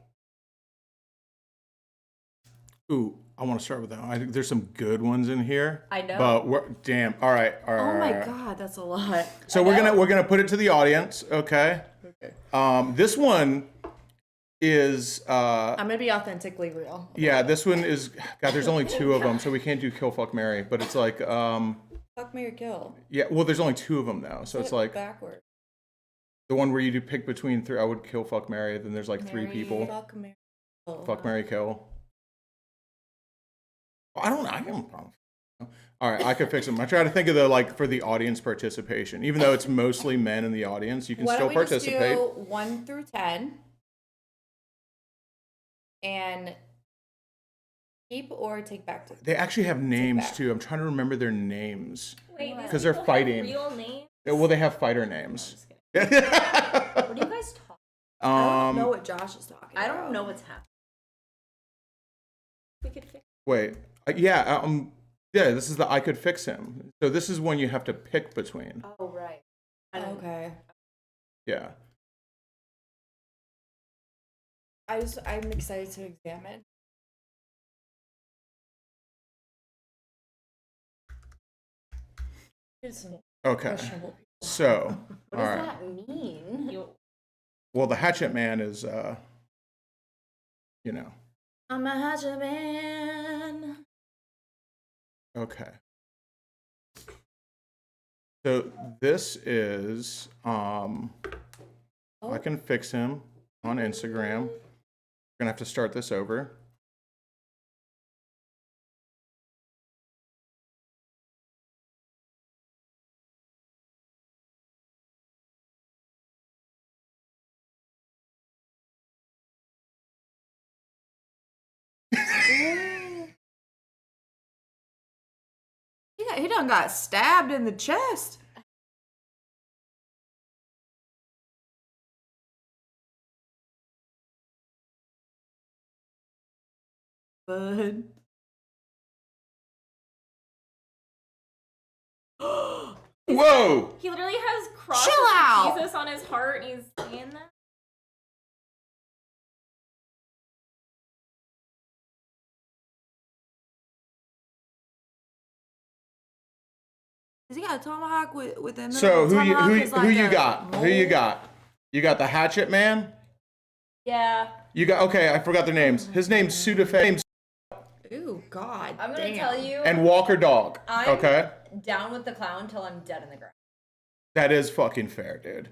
ooh, I want to start with that one. I think there's some good ones in here. I know. But damn. All right. Oh my right. god, that's a lot. So we're gonna put it to the audience, okay? Okay. This one is I'm gonna be authentically real. yeah. This one is God. There's only 2 of them, so we can't do kill, fuck, marry. But it's like Fuck, marry, kill. yeah. Well, there's only 2 of them now, so it's like backward. the one where you do pick between 3. I would kill, fuck, marry. Then there's like 3 Marry, people. Fuck, marry, kill. Fuck, marry, kill. I don't know. I don't. All right, I could fix them. I try to think of the like for the audience participation. Even though it's mostly men in the audience, you can Why still don't we participate. just do 1 through 10 and keep or take back to. They actually have names back. too. I'm trying to remember their names. Wait, because they're fighting. Real names? Well, they have fighter names. What are you guys talking? I don't know what Josh is talking I about. don't know what's happening. We could fix. Wait. Yeah. Yeah. This is the I could fix him. So this is one you have to pick between. Oh right. Okay. Yeah. I'm excited to examine. Here's some Okay. questionable people. So. What all does right. that mean? Well, the Hatchet Man is, you know. I'm a Hatchet Man. Okay. So this is I can fix him on Instagram. We're gonna have to start this over. He done got stabbed in the chest. Bud. Whoa! He literally has crosses Chill out. of Jesus on his heart, and he's saying that. Does he got a tomahawk within the So who you like got? Who you got? You got the Hatchet Man? Yeah. You got okay, I forgot their names. His name's Sudafed Ooh, God. I'm gonna damn. tell you. and Walker Dog. I'm Okay? down with the clown till I'm dead in the ground. That is fucking fair, dude.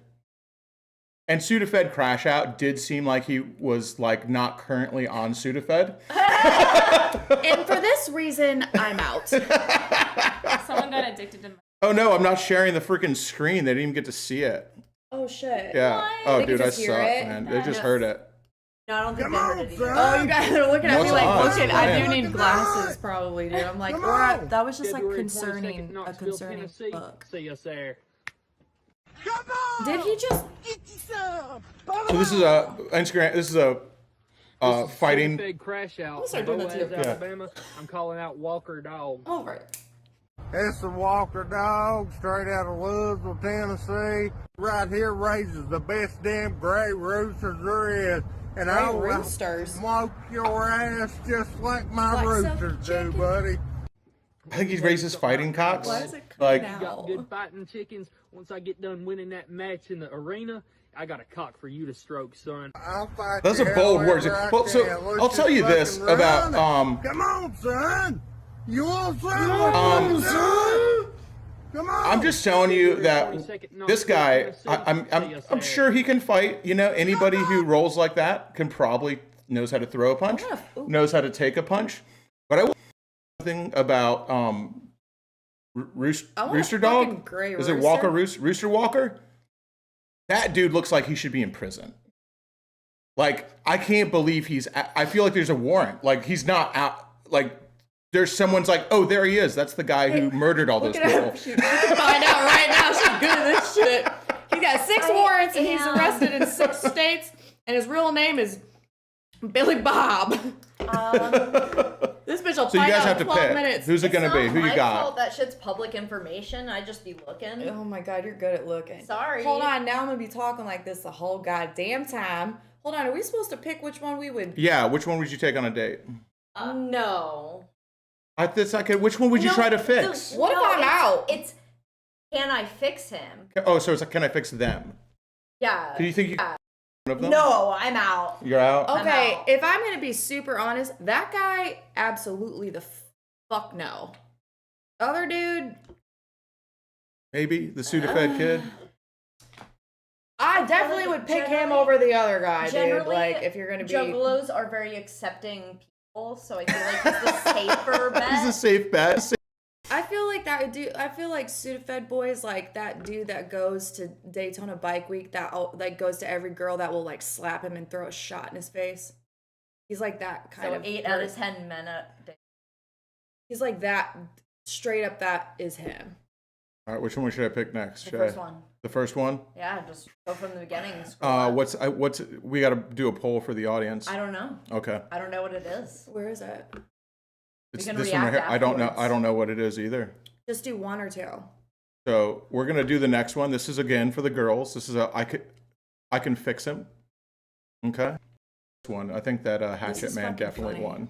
And Sudafed Crash Out did seem like he was like not currently on Sudafed. And for this reason, I'm out. Someone got addicted to. Oh no, I'm not sharing the freaking screen. They didn't even get to see it. Oh shit. Yeah. What? Oh They could dude, I just suck, hear it? man. They just heard it. No, I don't think Bender did either. Oh, you guys are looking at me What's like, odds? look, I do Man. need glasses probably, dude. I'm like, that was just like February concerning, 22nd, a Knoxville, concerning Tennessee. book. See us there. Come on! Did he just? Get you some! So this is a Instagram. This is a fighting. Big crash out. I'll start doing that too. Boaz, Alabama. I'm calling out Walker Dog. Over. It's a Walker dog straight out of Louisville, Tennessee. Right here raises the best damn gray roosters there is. And Gray I'll roosters? smoke your ass just like my Like some roosters do, chicken? buddy. I think he's racist fighting cocks. Why is it Like, coming Got out? good fighting chickens. Once I get done winning that match in the arena, I got a cock for you to stroke, son. I'll fight those you are bold words. however I Well, so can. Let's I'll tell just you this fucking about run it. Come on, son. You want some? Son? Come on. I'm just telling you that this guy, I'm sure he can fight. You know, anybody who rolls like that can probably knows how to throw a punch, knows how to take a punch. But I will say something about Rooster Dog. Gray Is it Walker Rooster Walker? That dude looks like he should be in prison. Like, I can't believe I feel like there's a warrant. Like, he's not out. Like, there's someone's like, oh, there he is. That's the guy who murdered all those people. You can find out right now. She's good at this shit. He's got 6 warrants and he's arrested in 6 states. And his real name is Billy Bob. This bitch will So you find guys out have in to 12 pick. minutes. Who's it gonna be? Who you My got? fault. That shit's public information. I'd just be looking. Oh my god, you're good at looking. Sorry. Hold on, now I'm gonna be talking like this the whole goddamn time. Hold on, are we supposed to pick which one we would? Yeah, which one would you take on a date? No. Which one would you No, try to fix? What if I'm out? It's can I fix him? Oh, so it's like, can I fix them? Yeah. Do you think you can one of them? No, I'm out. You're out? Okay, out. if I'm gonna be super honest, that guy absolutely the fuck no. Other dude, Maybe the Sudafed kid? I definitely would pick him over the other guy, dude. Like, if you're gonna be. Juggalos are very accepting people, so I feel like it's the safer bet. This is a safe bet. I feel like that dude. I feel like Sudafed boys, like that dude that goes to Daytona Bike Week, that like goes to every girl that will like slap him and throw a shot in his face. He's like that kind So of. 8 out of 10 men a day. He's like that. Straight up, that is him. All right, which one should I pick next? The Should first I- one. The first one? Yeah, just go from the beginning. And scroll up. What's we got to do a poll for the audience. I don't know. Okay. I don't know what it is. Where is it? It's can this one right here. react I don't know. afterwards. I don't know what it is either. Just do 1 or 2. So we're gonna do the next one. This is again for the girls. This is I can fix him. Okay. This one. I think that Hatchet is Man fucking definitely funny. won.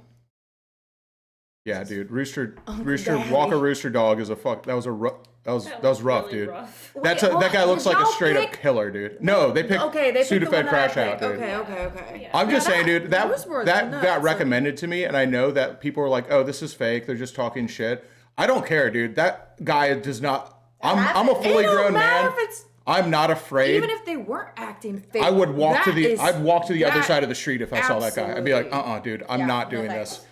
Yeah, dude. Rooster Daddy. Walker Rooster Dog is a fuck. That was rough, really dude. rough. That Wait, guy looks did like a y'all straight up pick- killer, dude. No, they picked Okay, they picked the one Sudafed that Crash I Out, picked. dude. Okay. Yeah. I'm just saying, dude, that was worth that nuts. got recommended to me, and I know that people are like, "Oh, this is fake. They're just talking shit." I don't care, dude. That guy does not. I'm a fully It don't grown matter man. if it's- I'm not afraid. Even if they weren't acting fake, I would walk to that the. is- I'd walk to the other that- side of the street if I saw that guy. I'd be like, absolutely. dude, I'm Yeah, not no doing thanks. this.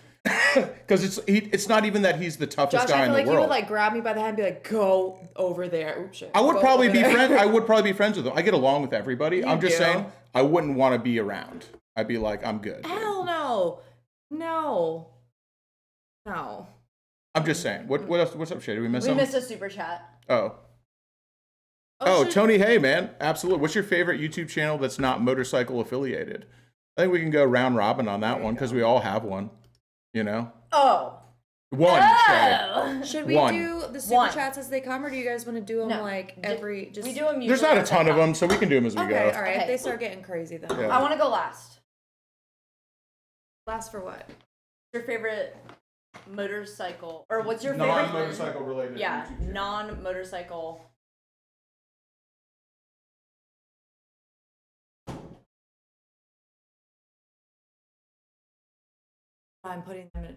Because it's not even that he's the toughest Josh, guy I in feel the like you world. would like grab me by the hand and be like, "Go over there." Oops, shit. I would Go probably over be there. friends. I would probably be friends with him. I get along with everybody. You I'm just do. saying, I wouldn't want to be around. I'd be like, I'm good. Hell no, no. I'm just saying. What else? What's up, Shady? Did we miss We something? missed a super chat. Oh, shit. Tony, hey, man. Absolutely. What's your favorite YouTube channel that's not motorcycle affiliated? I think we can go round robin on that one because we all have one. You know? Oh. One, Shay. Oh. Should we One. do the super One. chats as they come, or do you guys want to do them No. like every? Just We do them usually. There's not a as ton they of come. them, so we can do them as we Okay, go. all right. If Okay. they start getting crazy, then Yeah. I want to go last. last for what? Your favorite motorcycle, or what's your favorite? Non-motorcycle related. Yeah, YouTube channel. non-motorcycle. I'm putting them in.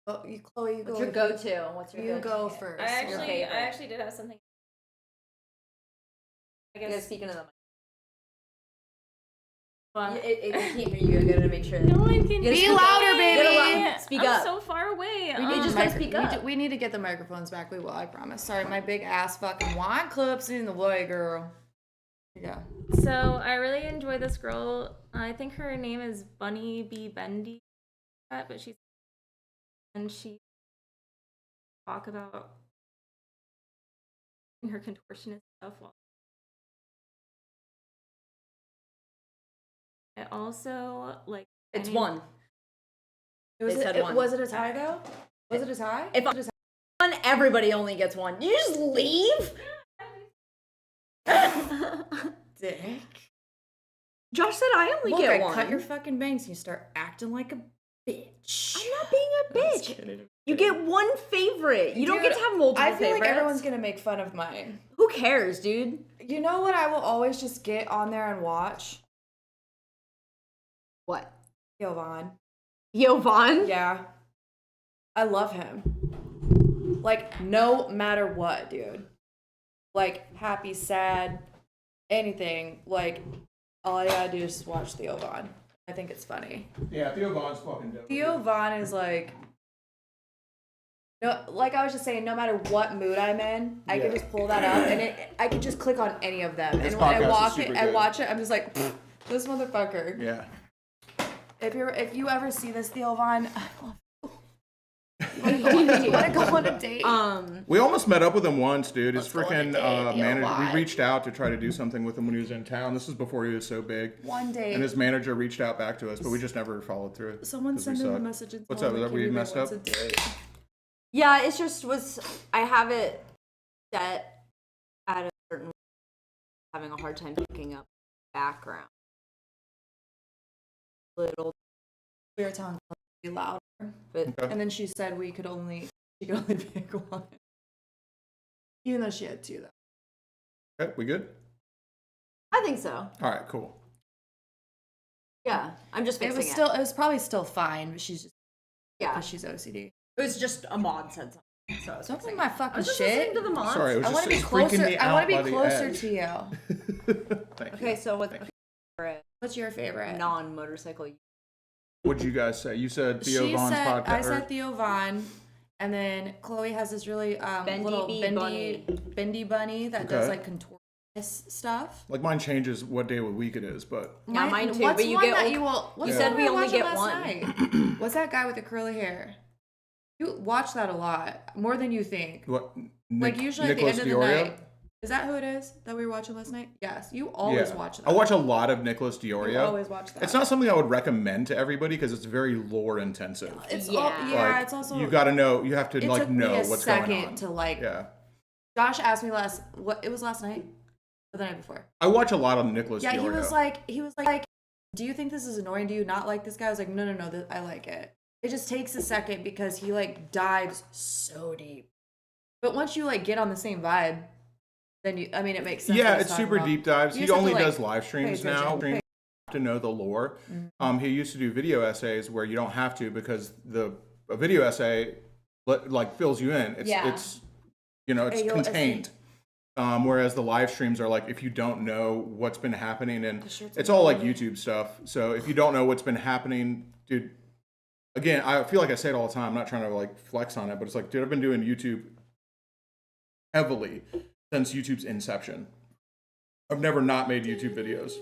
Oh, you, Chloe, you go. What's your with go-to? What's your You go-to? go first. I Your actually favorite. did have something. I You guys guess. speaking to them. Well, It can't hear you. I gotta make sure. no one can You gotta Be speak louder, up. baby. Get loud. Speak I'm up. so far away. You just gotta speak up. We need to get the microphones back. We will, I promise. Sorry, my big ass fucking wine clips in the way, girl. Yeah. So I really enjoy this girl. I think her name is Bunny B Bendy, but she talk about her contortionist stuff. I also like. It's one. Was They said one. Was it a tie though? Was it a tie? If one, everybody only gets one. You just leave? Dick. Josh said I only Look, get I one. cut your fucking bangs and you start acting like a bitch. I'm not being a bitch. You get one favorite. You don't get to have multiple I feel favorites. like everyone's gonna make fun of mine. Who cares, dude? You know what I will always just get on there and watch? What? Yovan. Yovan? Yeah. I love him. Like, no matter what, dude. Like, happy, sad, anything. Like, all I gotta do is just watch Theo Von. I think it's funny. Yeah, Theo Von's fucking dope. Theo Von is like... No, like I was just saying, no matter what mood I'm in, I can just pull that up and I can just click on any of them. This And when I podcast is super good. watch it, I'm just like, this motherfucker. Yeah. If you ever see this Theo Von, you want to go on a date? We almost met up with him once, dude. His Let's go on a freaking date, manager. Theo We reached out to try to do something with him when he was in town. This was before he was so big. One day. And his manager reached out back to us, but we just never followed through. Someone 'cause we sent him a suck. message and What's told up? him Is that where you Kimmy messed wants up? a date. Yeah, it's just I have it set at a certain having a hard time picking up background. Little We were telling her to be louder, but Okay. and then she said she could only pick one, even though she had two though. Okay, we good? I think so. All right, cool. Yeah, I'm just fixing it. It was probably still fine, but she's just she's OCD. It was just a mod said something. So I was Don't fixing put my it. I fucking was just shit. listening to the mods. Sorry, it was I just want to be it's freaking closer. me I out want to by be the closer edge. to you. Thank you. Okay, so what's Thank my you. favorite What's your favorite? non-motorcycle? What'd you guys say? You said Theo Von's podcast. I said Theo Von, and then Chloe has this really little bendy bunny that does Okay. like contortionist stuff. Like mine changes what day of the week it is, but Yeah, mine too. What's But you one get that one- you will? What's you the said one we I only watched get last one. night? What's that guy with the curly hair? You watch that a lot, more than you think. what? Like usually Nicholas at the end Diorio? of the night. Is that who it is that we were watching last night? Yes, you always watch that. I watch a lot of Nicholas You Diorio. always watch that. It's not something I would recommend to everybody because it's very lore intensive. It's Yeah. Like, it's also you got to know. You have to it like took know me a what's second going on. to like. Yeah, Josh asked me it was last night or the night before. I watch a lot of Nicholas Yeah, Diorio. he was like, do you think this is annoying? Do you not like this guy? I was like, no, I like it. It just takes a second because he like dives so deep. But once you like get on the same vibe, then it makes sense. Yeah, what he's it's talking super about. deep dives. You He just have only to, like, does live streams pay now. attention. You have to know the lore. He used to do video essays where you don't have to because a video essay like fills you in. It's Yeah. it's it's Hey, contained. Whereas the live streams are like if you don't know what's been happening, and shirt's it's all like YouTube stuff. So if you don't know what's been happening, dude. Again, I feel like I say it all the time. I'm not trying to like flex on it, but it's like, dude, I've been doing YouTube heavily since YouTube's inception. I've never not made YouTube videos.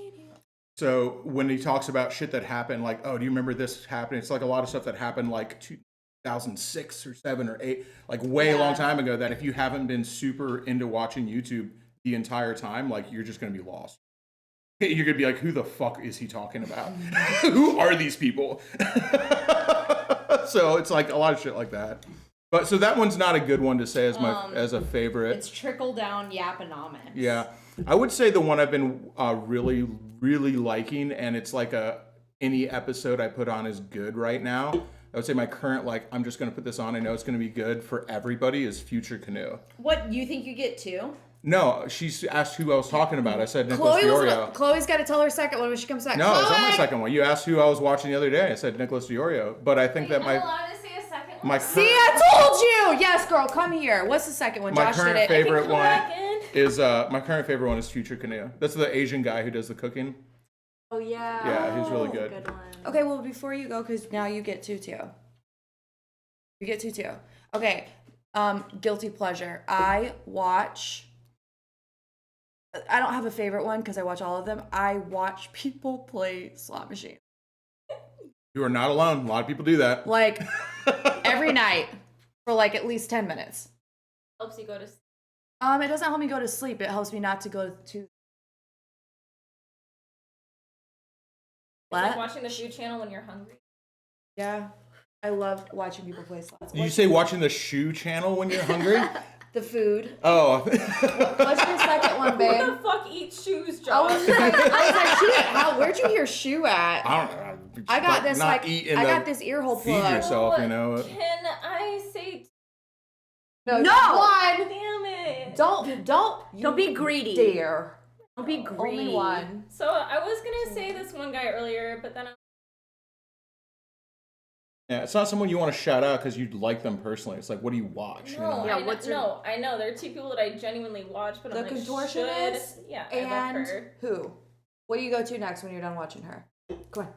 So when he talks about shit that happened, like, oh, do you remember this happening? It's like a lot of stuff that happened like 2006 or 7 or 8, like way a long time ago, that if you haven't been super into watching YouTube the entire time, like you're just going to be lost. You're going to be like, who the fuck is he talking about? Who are these people? So it's like a lot of shit like that. But so that one's not a good one to say as as a favorite. It's trickle down yaponomics. Yeah. I would say the one I've been really, really liking, and it's like any episode I put on is good right now. I would say my current, like, I'm just going to put this on, I know it's going to be good for everybody, is Future Canoe. What, you think you get two? No, she's asked who I was talking about. I said Nicholas Diorio. Chloe's got to tell her second one when she comes back. No, it's on my second one. You asked who I was watching the other day. I said Nicholas Diorio. But I think that allowed to say a second one? my See, I told you. Yes, girl, come here. What's the second one? my Josh did current it. favorite one back in. is my current favorite one is Future Canoe. That's the Asian guy who does the cooking. Oh, yeah. Yeah, he's really good. Good one. Okay, well, before you go, because now you get two too. You get two too. Okay, guilty pleasure. I watch I don't have a favorite one because I watch all of them. I watch people play slot machines. You are not alone. A lot of people do that. Like every night for like at least 10 minutes. Helps you go to sleep. It doesn't help me go to sleep. It helps me not to go to. It's like What? watching the food channel when you're hungry. Yeah, I love watching people play slots. Did you say watching the shoe channel when you're hungry? The food. Oh. What's your second one, Who babe? the fuck eats shoes, I Josh? was like, shit, where'd you hear shoe at? I don't know. I got this not like eat in I the- got this ear hole Feed plug. yourself, you know. Can I say? No, No! one. Damn it! Don't be greedy. Dare. Don't be greedy. Only one. So I was gonna say this one guy earlier, but then Yeah, it's not someone you want to shout out because you like them personally. It's like, what do you watch? You know? Yeah, what's your- no, I know there are two people that I genuinely watch, but The I'm like, contortionist yeah, I love and her. who? What do you go to next when you're done watching her? Come on.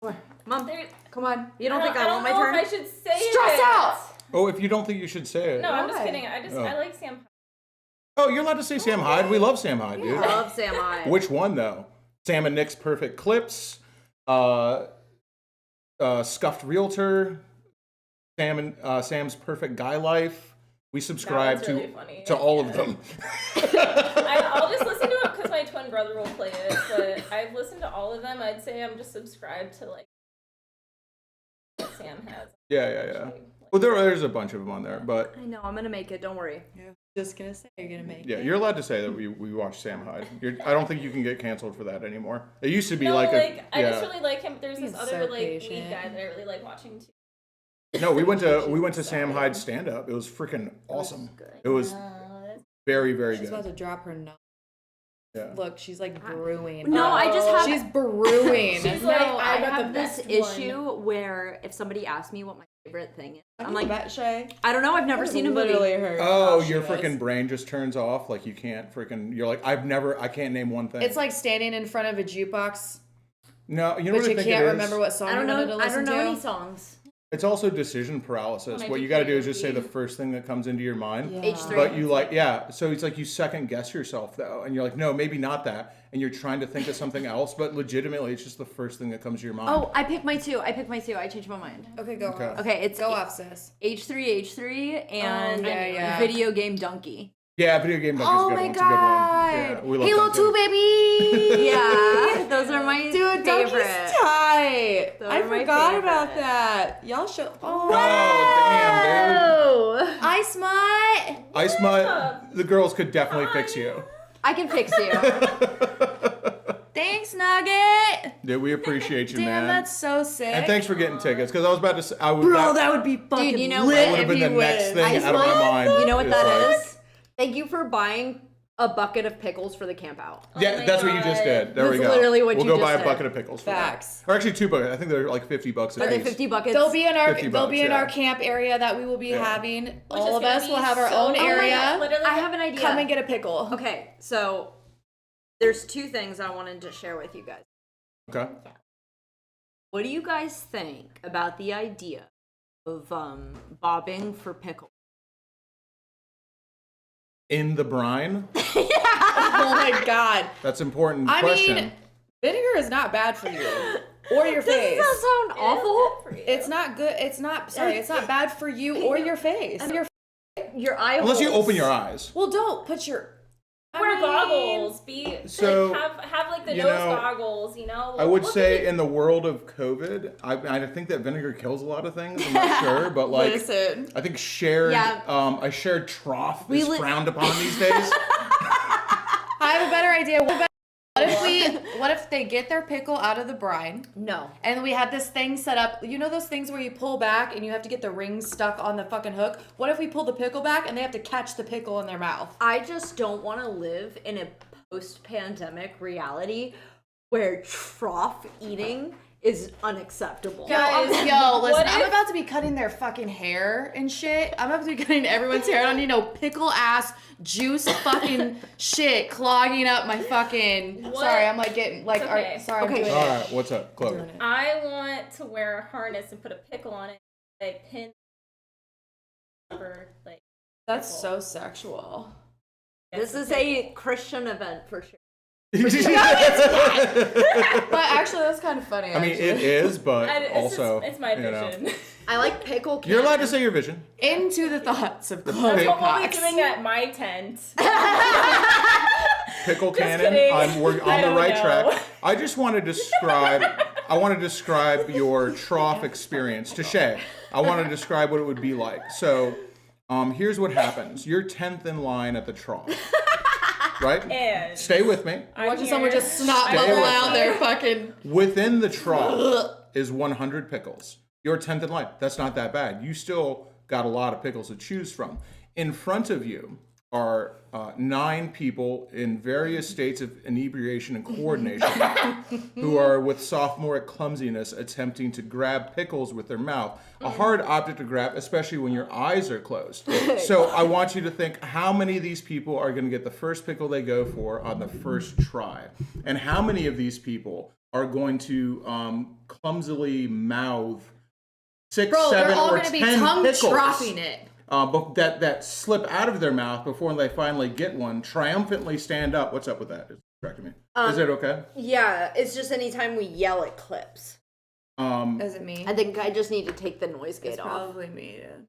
Come on. Mom, There- Come on. you don't think I want my don't know turn? if I should say Stress it. out! Oh, if you don't think you should say it. No, I'm just Why? kidding. I Oh. like Sam. Oh, you're allowed to say Sam Hyde. We love Sam Hyde, dude. Love Sam I. Which one, though? Sam and Nick's Perfect Clips, Scuffed Realtor, Sam's Perfect Guy Life. We subscribe That one's really funny. to all of them. I'll just listen to it because my twin brother will play it. But I've listened to all of them. I'd say I'm just subscribed to like what Sam has. Yeah. Well, there's a bunch of them on there, but I know, I'm gonna make it, don't worry. Just gonna say you're gonna make yeah, it. you're allowed to say that we watch Sam Hyde. I don't think you can get canceled for that anymore. It used to be No, like I just really like him. There's this He's other so like patient. lead guy that I really like watching too. No, we went to Sam Hyde's stand up. It was freaking awesome. It was very, very She's good. about to drop her nose. Yeah. Look, she's like brewing. No, I just have. She's brewing. She's no, like, I got have the this best issue where if somebody asks me what my favorite thing is, I'm like, bet Shay. I don't know, I've never seen a movie. Literally her. Oh, how your she was. freaking brain just turns off. Like you can't freaking. You're like, I can't name one thing. It's like standing in front of a jukebox, no, you know but what I you think can't it is? remember what song I don't you wanted know. to I listen don't know to. any songs. It's also decision paralysis. When I What do you got to do is play just say the movie. first thing that comes into your mind. Yeah. H3. But you like, yeah. So it's like you second guess yourself though, and you're like, no, maybe not that, and you're trying to think of something else, but legitimately, it's just the first thing that comes to your mind. Oh, I picked my two. I changed my mind. Okay, go Okay. off. Okay, it's Go off, sis. H3 and yeah. video game donkey. Yeah, video game donkey's Oh a good my one. It's god! a good one. Yeah, we love Halo that 2, too. baby! Yeah, those are my Dude, favorite. Donkey's tight. Those I are my forgot about favorite. that. Y'all should. Oh, Oh, damn, dude. Ice Mutt. Ice Mutt, the girls could definitely fix you. I can fix you. Thanks, Nugget. Dude, we appreciate you, Damn, man. that's so sick. And thanks for getting tickets, because I was about to say, Bro, that would be fucking you know lit what? would have if been the you next would. thing Ice out of my Mutt? mind. You know what It's that like- is? Thank you for buying a bucket of pickles for the camp out. Yeah, my that's what you just God. did. There we That's go. literally what we'll you go just buy a did. bucket of pickles. For that. Facts. Or actually 2 buckets. I think they're like $50 a Are they piece. 50 buckets? They'll be in our 50 they'll be bucks, in yeah. our camp area that we will be having. All is of gonna us be will have our so- own Oh my God, area. literally- I have an idea. Come and get a pickle. Okay, so there's two things I wanted to share with you guys. Okay. What do you guys think about the idea of bobbing for pickles? In the brine? Oh my god. That's an important I question. mean, vinegar is not bad for you or your face. Doesn't that sound awful? It's not good. It's not. Sorry, it's not bad for you or your face. Your eye Unless you holes. open your eyes. Well, don't put your. Wear goggles. So, have like the you nose know, goggles. You know. I would Look say at in the world of COVID, I think that vinegar kills a lot of things. I'm not sure, but like, Listen. I think shared, Yeah. a shared trough is li- frowned upon these days. I have a better idea. What if they get their pickle out of the brine? No. And we have this thing set up. You know those things where you pull back and you have to get the rings stuck on the fucking hook? What if we pull the pickle back and they have to catch the pickle in their mouth? I just don't want to live in a post-pandemic reality where trough eating is unacceptable. Guys, listen, what I'm if- about to be cutting their fucking hair and shit. I'm about to be cutting everyone's hair. I don't need no pickle ass juice fucking shit clogging up my fucking. What? Sorry, I'm like getting like. It's okay. Sorry, Okay. I'm doing All it. right, what's up, Chloe? Doing it. I want to wear a harness and put a pickle on it, like pin for like. That's so sexual. This is a Christian event for sure. But actually, that's kind of funny. I mean, it is, but also, it's my vision. I like pickle cannon. You're allowed to say your vision. Into the thoughts of That's what we'll be Cox. doing at my tent. Pickle cannon. kidding. We're on I the don't right know. track. I just want to describe. I want to describe your trough experience to Shay. I want to describe what it would be like. So, here's what happens. You're 10th in line at the trough. Right? And stay with me. Watching someone just snot Stay bubble with out me. their fucking. Within the trough is 100 pickles. You're 10th in line. That's not that bad. You still got a lot of pickles to choose from. In front of you are 9 people in various states of inebriation and coordination who are with sophomoric clumsiness attempting to grab pickles with their mouth. A hard object to grab, especially when your eyes are closed. So I want you to think how many of these people are going to get the first pickle they go for on the first try. And how many of these people are going to clumsily mouth 6, Bro, 7, they're all or gonna 10 be tongue pickles. troughing it. But that slip out of their mouth before they finally get one, triumphantly stand up. What's up with that? It's distracting me. Is it okay? Yeah, it's just anytime we yell at clips. Is it me? I think I just need to take the noise gate It's off. probably me. Dude.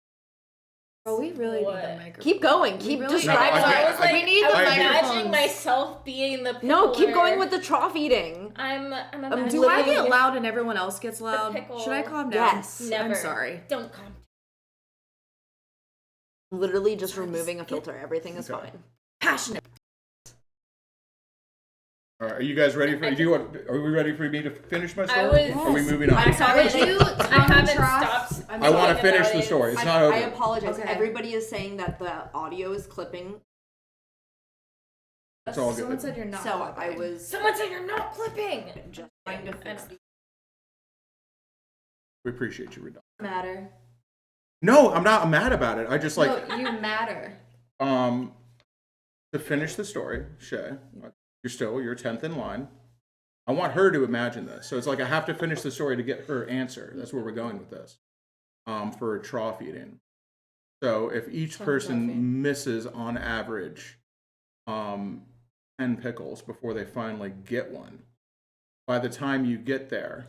Bro, we really need the microphone. Keep going. Keep really describing. No, I I was like, we need I the was microphones. imagining myself being the pickler. No, keep going with the trough eating. I'm imagining. Do I get loud and everyone else gets loud? pickle. Should I calm down? Yes. Never. I'm sorry. Don't come. Literally just removing a filter. Everything is fine. Passionate. All right, are you guys ready for? Are we ready for me to finish my story? I was- Are we moving on? I haven't stopped. I want to finish the story. It's not over. I apologize. Okay. Everybody is saying that the audio is clipping. It's all Someone good. said you're not. So clipping. I was Someone said you're not clipping. just trying to fix the We appreciate you, Redon. matter. No, I'm not mad about it. I just like No, you matter. to finish the story, Shay. You're 10th in line. I want her to imagine this. So it's like I have to finish the story to get her answer. That's where we're going with this. For trough eating. So if each person misses on average 10 pickles before they finally get one, by the time you get there,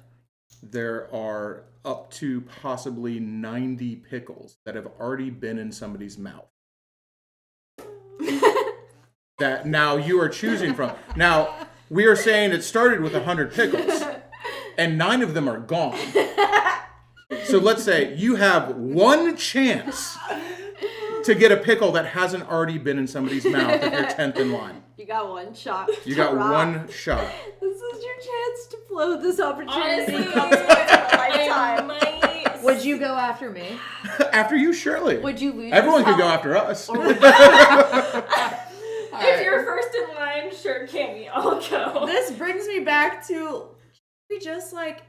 there are up to possibly 90 pickles that have already been in somebody's mouth. That now you are choosing from. Now, we are saying it started with 100 pickles, and 9 of them are gone. So let's say you have one chance to get a pickle that hasn't already been in somebody's mouth if you're 10th in line. You got one shot. You got one shot. This is your chance to blow this opportunity. Honestly, comes once in a I lifetime. might. Would you go after me? After you, surely. Would you lose? Everyone could yourself? go after us. If you're first in line, sure, Cammy, I'll go. This brings me back to we just like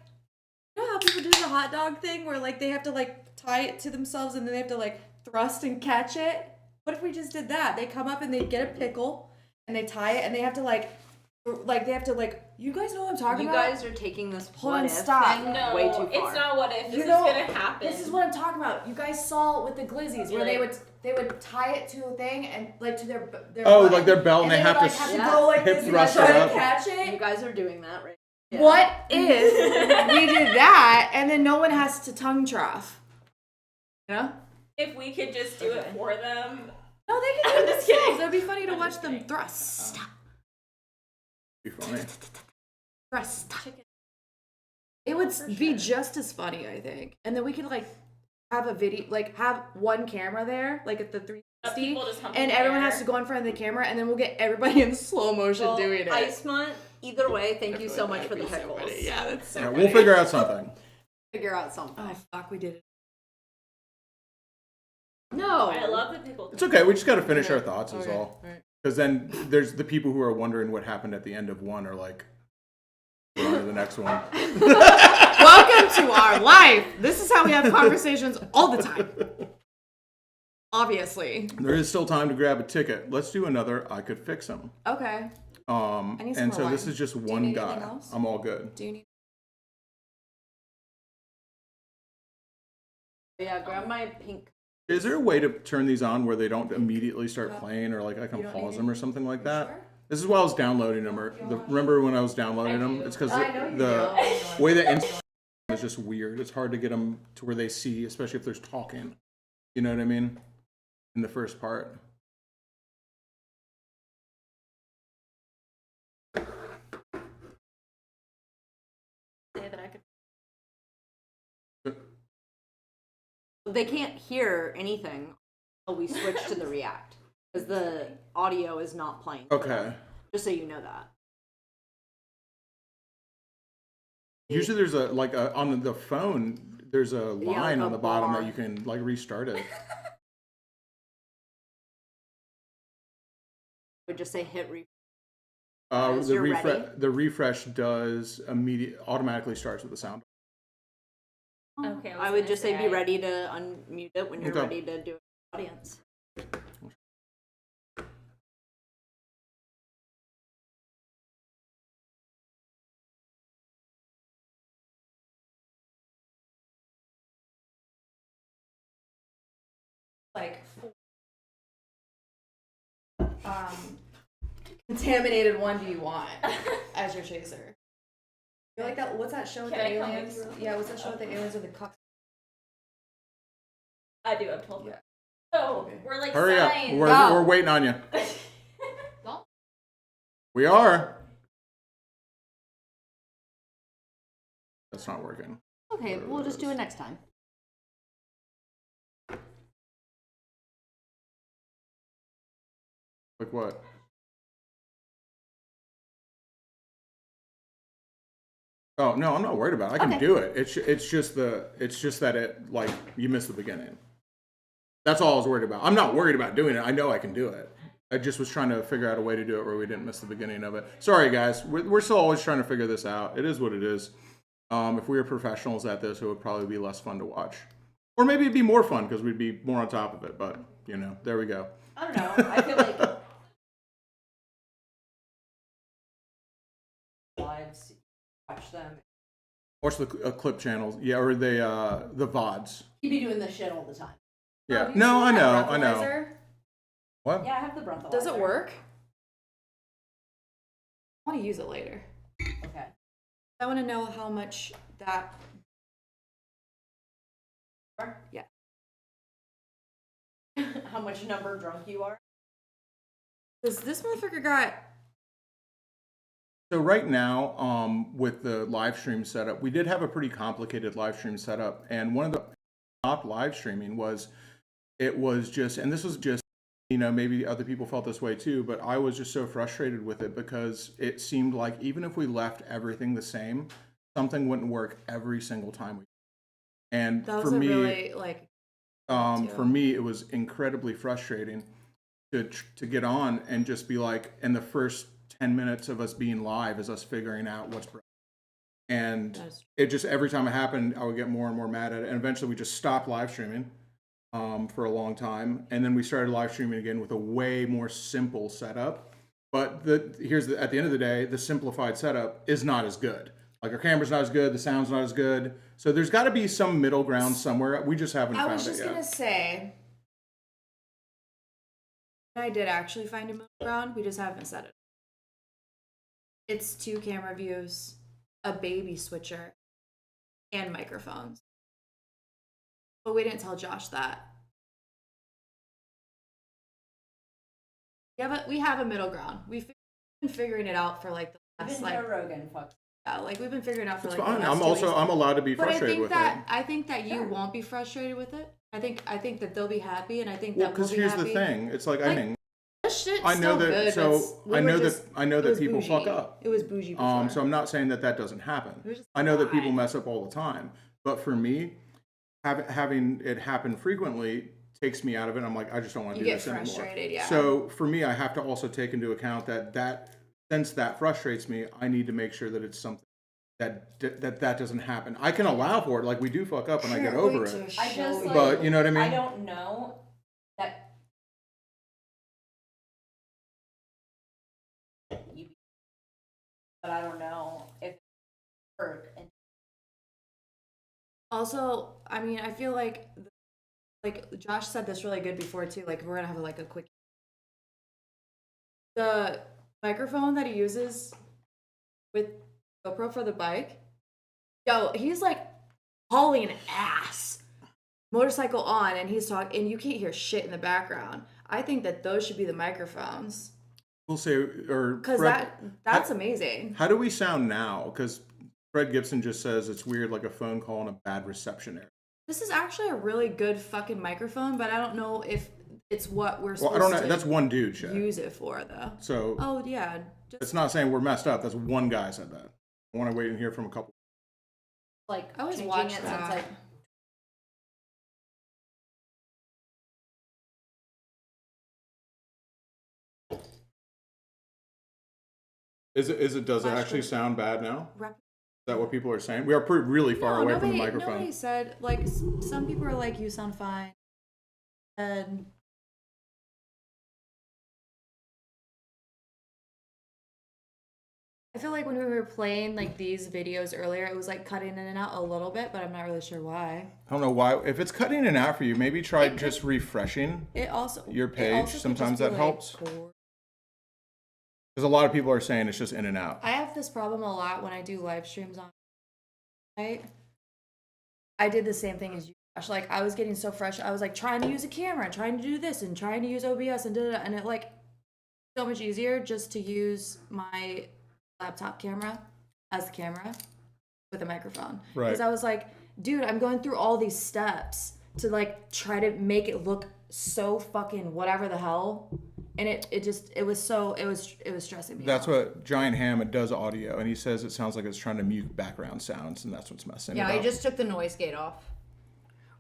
you know how people do the hot dog thing where like they have to like tie it to themselves and then they have to like thrust and catch it. What if we just did that? They come up and they get a pickle and they tie it and they have to like you guys know what I'm talking You about? guys are taking this Hold what on, if stop. thing No, way too far. it's not what if. This is know, gonna happen. This is what I'm talking about. You guys saw it with the glizzies where they would tie it to a thing and like to their Oh, butt, like their belt, and they have would, to like, Yeah. go like hip this and thrust try it to up. catch You it. guys are doing that right. Yeah. What if we did that and then no one has to tongue trough? You know? If we could just do it for them. No, they can do it just kidding. themselves. It'd be funny to watch them thrust. Be funny. Thrust. It would be just as funny, I think. And then we could like have a video, like have one camera there, like at the 360, People just humping and the everyone air. has to go in front of the camera, and then we'll get everybody in slow motion Well, doing it. Ice month. Either way, thank you so much for the pickles. Yeah, that's so Yeah, funny. we'll figure out something. Figure out something. Oh fuck, we did it. No. I love the pickle. It's okay. We just got to finish our thoughts, is Okay, all. alright. Because then there's the people who are wondering what happened at the end of one are like, we're on to the next one. Welcome to our life. This is how we have conversations all the time. Obviously. There is still time to grab a ticket. Let's do another I Could Fix Them. Okay. need some And more so this wine. is just Do you one need guy. anything else? I'm all good. Do you need? Yeah, grab my pink. Is there a way to turn these on where they don't immediately start playing, or like I can pause them or something like that? Sure? This is while I was downloading them. Remember when I was downloading them? It's because the way that Instagram is just weird. It's hard to get them to where they see, especially if there's talking. You know what I mean? In the first part. They can't hear anything until we switch to the React because the audio is not playing. Okay. Just so you know that. Usually there's on the phone, there's a line like on a the bottom bar. that you can like restart it. I would just say hit refresh. The refresh does automatically starts with the sound. Okay, I would just say be ready to unmute it when you're Okay. ready to do it with the audience. Like, contaminated one do you want as your chaser? You're like that. What's that show with Can the I come with aliens? you? Yeah, what's that show with the aliens with the cup? I do. I've told you. Yeah. So Okay. we're like Hurry up. signs. We're waiting on you. We are. That's not working. Okay, we'll just do it next time. Like what? Oh no, I'm not worried about it. I can do it. It's just that it like you missed the beginning. That's all I was worried about. I'm not worried about doing it. I know I can do it. I just was trying to figure out a way to do it where we didn't miss the beginning of it. Sorry guys, we're still always trying to figure this out. It is what it is. If we were professionals at this, it would probably be less fun to watch, or maybe it'd be more fun because we'd be more on top of it. But you know, there we go. I don't know. I feel like lives, watch them. Watch the clip channels, yeah, or the VODs. You be doing this shit all the time. Yeah, Do you no, still I know, have I know. breathalyzer? What? Yeah, I have the breathalyzer. Does it work? I want to use it later. Okay. I want to know how much that. Yeah. How much number drunk you are? Because this motherfucker got. So right now, with the live stream setup, we did have a pretty complicated live stream setup, and one of the top live streaming was, it was just, and this was just, you know, maybe other people felt this way too, but I was just so frustrated with it because it seemed like even if we left everything the same, something wouldn't work every single time. And That for was a me, really like. for me, it was incredibly frustrating to get on and just be like, in the first 10 minutes of us being live is us figuring out what's broken. And it just, every time it happened, I would get more and more mad at it. And eventually we just stopped live streaming for a long time. And then we started live streaming again with a way more simple setup. But at the end of the day, the simplified setup is not as good. Like our camera's not as good, the sound's not as good. So there's got to be some middle ground somewhere. We just haven't found it yet. I was just gonna say, I did actually find a middle ground. We just haven't set it. It's 2 camera views, a baby switcher, and microphones. But we didn't tell Josh that. We have a middle ground. We've been figuring it out for like the last Joe Rogan, fuck. Yeah, like we've been figuring it out for It's like fine. the last 2 weeks. I'm allowed to be frustrated with it. I think that you won't be frustrated with it. I think that they'll be happy, and I think Well, that we'll because be here's happy. the thing. It's like, I think This shit's I know still that. good, So but I know that it was people bougie. fuck up. It was bougie before. So I'm not saying that doesn't happen. was just I know that people fine. mess up all the time. But for me, having it happen frequently takes me out of it. I'm like, I just don't want to You do get this anymore. frustrated, yeah. So for me, I have to also take into account that since that frustrates me, I need to make sure that it's something that doesn't happen. I can allow for it, like we do fuck up and I get over it. I just, like, But you know what I mean? I don't know that you, but I don't know if it worked. And Also, I mean, I feel like like Josh said this really good before too. Like we're gonna have like a quick. The microphone that he uses with GoPro for the bike, yo, he's like hauling ass, motorcycle on, and he's talking, and you can't hear shit in the background. I think that those should be the microphones. We'll say, or because that's amazing. How do we sound now? Because Fred Gibson just says it's weird, like a phone call and a bad reception area. This is actually a really good fucking microphone, but I don't know if it's what we're supposed I don't know. to That's one dude, Shay. use it for, though. So. Oh, yeah. It's not saying we're messed up. That's one guy said that. I want to wait and hear from a couple. Like, I always changing watch it that. since Does it actually sound bad now? Is that what people are saying? We are really far away from the microphone. Nobody said, like, some people are like, you sound fine. And I feel like when we were playing like these videos earlier, it was like cutting in and out a little bit, but I'm not really sure why. I don't know why. If it's cutting in and out for you, maybe try just refreshing your page. Sometimes that helps. Because a lot of people are saying it's just in and out. I have this problem a lot when I do live streams on right? I did the same thing as you, Josh. Like I was getting so fresh. I was like trying to use a camera and trying to do this and trying to use OBS and and it like so much easier just to use my laptop camera as the camera with a microphone. Right. Because I was like, dude, I'm going through all these steps to like try to make it look so fucking whatever the hell. And it was stressing me out. That's what Giant Ham does audio, and he says it sounds like it's trying to mute background sounds, and that's what's messing it up. Yeah, I just took the noise gate off.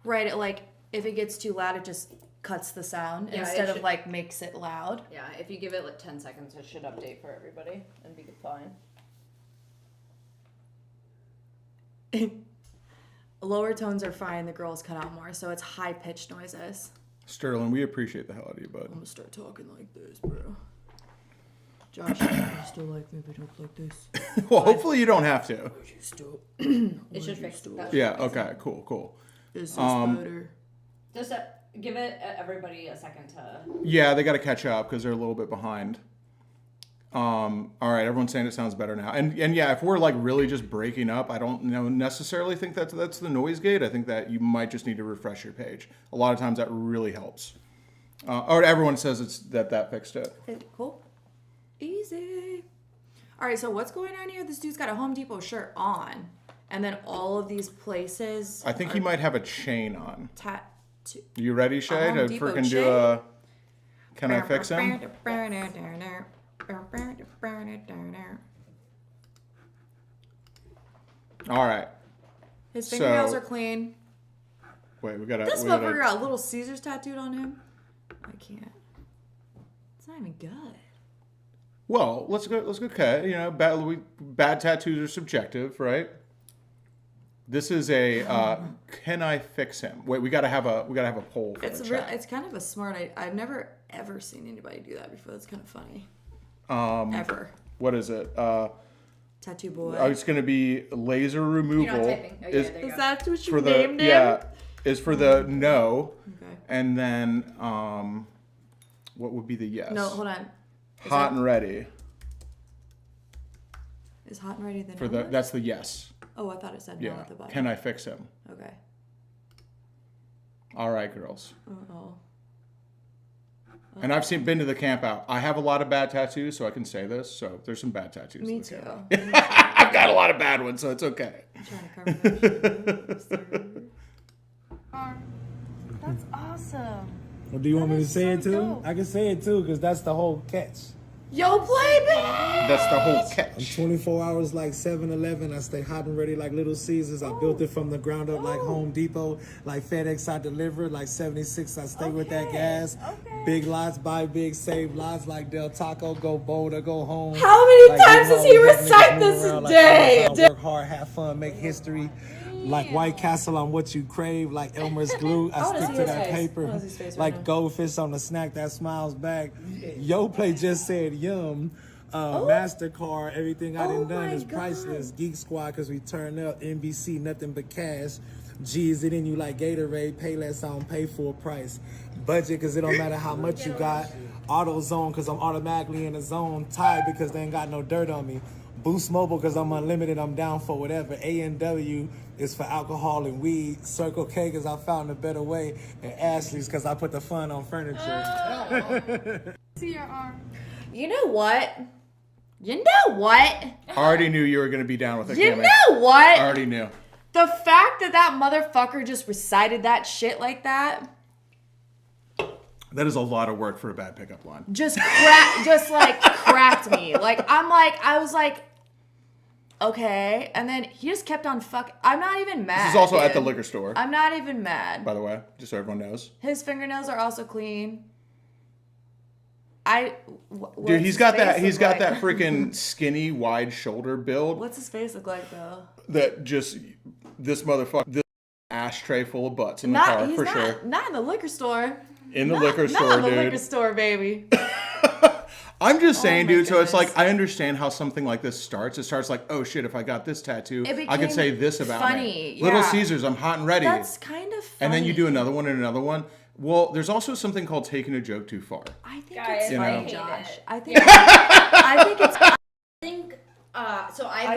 Right, like if it gets too loud, it just cuts the sound instead of like makes it loud. Yeah, if you give it like 10 seconds, it should update for everybody and be fine. Lower tones are fine. The girls cut out more, so it's high pitched noises. Sterling, we appreciate the hell out of you, bud. I'm gonna start talking like this, bro. Josh, you still like me, but don't like this. Well, hopefully you don't have to. It should fix that. Yeah. Okay. Cool. Is this better? Just give it everybody a second to. Yeah, they got to catch up because they're a little bit behind. All right, everyone's saying it sounds better now, and yeah, if we're like really just breaking up, I don't necessarily think that's the noise gate. I think that you might just need to refresh your page. A lot of times that really helps. Or everyone says it's that fixed it. Cool. Easy. All right, so what's going on here? This dude's got a Home Depot shirt on, and then all of these places. I think he might have a chain on. Tattoo. You ready, Shay, to freaking do a? Can I fix him? All right. His fingernails are clean. Wait, we gotta. This motherfucker got Little Caesars tattooed on him. I can't. It's not even good. Well, let's go. Okay, you know, bad tattoos are subjective, right? This is a. Can I fix him? Wait, we gotta have a poll. For it's kind of a smart. I've never ever seen anybody do that before. That's kind of funny. Ever. What is it? Tattoo boy. It's going to be laser removal. You're not typing. Oh, is that what you named him? Yeah, is for the no. Okay. And then what would be the yes? No, hold on. Hot and ready. Is hot and ready the for no? That's the yes. Oh, I thought it said no at the bottom. Can I fix him? Okay. All right, girls. Uh-oh. And I've been to the camp out. I have a lot of bad tattoos, so I can say this. So there's some bad tattoos. Me too. I've got a lot of bad ones, so it's okay. I'm trying to cover that shit. That's awesome. Well, do you want me to say so it too? dope. I can say it too, because that's the whole catch. Yo, play bitch! That's the whole catch. I'm 24 hours like 7-Eleven. I stay hot and ready like Little Caesars. I built it from the ground up like Home Depot. Like FedEx, I deliver. Like 76, I stay with that gas. Big lots, buy big, save lots. Like Del Taco, go bold or go home. How many times does he recite this a day? Work hard, have fun, make history. Like White Castle on what you crave, like Elmer's glue, I stick to that paper. Like goldfish on the snack that smiles back. Yo Play just said yum. MasterCard, everything I done is priceless. Geek Squad, because we turn up. NBC, nothing but cash. G's it in you like Gatorade. Pay less, I don't pay full price. Budget, cause it don't matter how much you got. Auto zone, cause I'm automatically in the zone. Tired because they ain't got no dirt on me. Boost Mobile, cause I'm unlimited, I'm down for whatever. A&W is for alcohol and weed. Circle K, cause I found a better way. And Ashley's, cause I put the fun on furniture. See your arm. You know what? You know what? I already knew you were going to be down with it, You Cammy. know what? I already knew. The fact that that motherfucker just recited that shit like that That is a lot of work for a bad pickup line. just cracked me. I was like, okay. And then he just kept on I'm not even mad. This is also dude. at the liquor store, I'm not even mad. by the way, just so everyone knows. His fingernails are also clean. Dude, he's got that freaking skinny, wide shoulder build. What's his face look like though? That just this ashtray full of butts in the car for sure. Not in the liquor store. In the liquor store, Not in the dude. liquor store, baby. I'm just saying, my dude. So it's goodness. like I understand how something like this starts. It starts like, oh shit, if I got this tattoo, It I could say became this about funny, me. yeah. Little Caesars, I'm hot and ready. That's kind of funny. And then you do another one and another one. Well, there's also something called taking a joke too far. I think Guys, it's You funny, know. Josh. I think it's I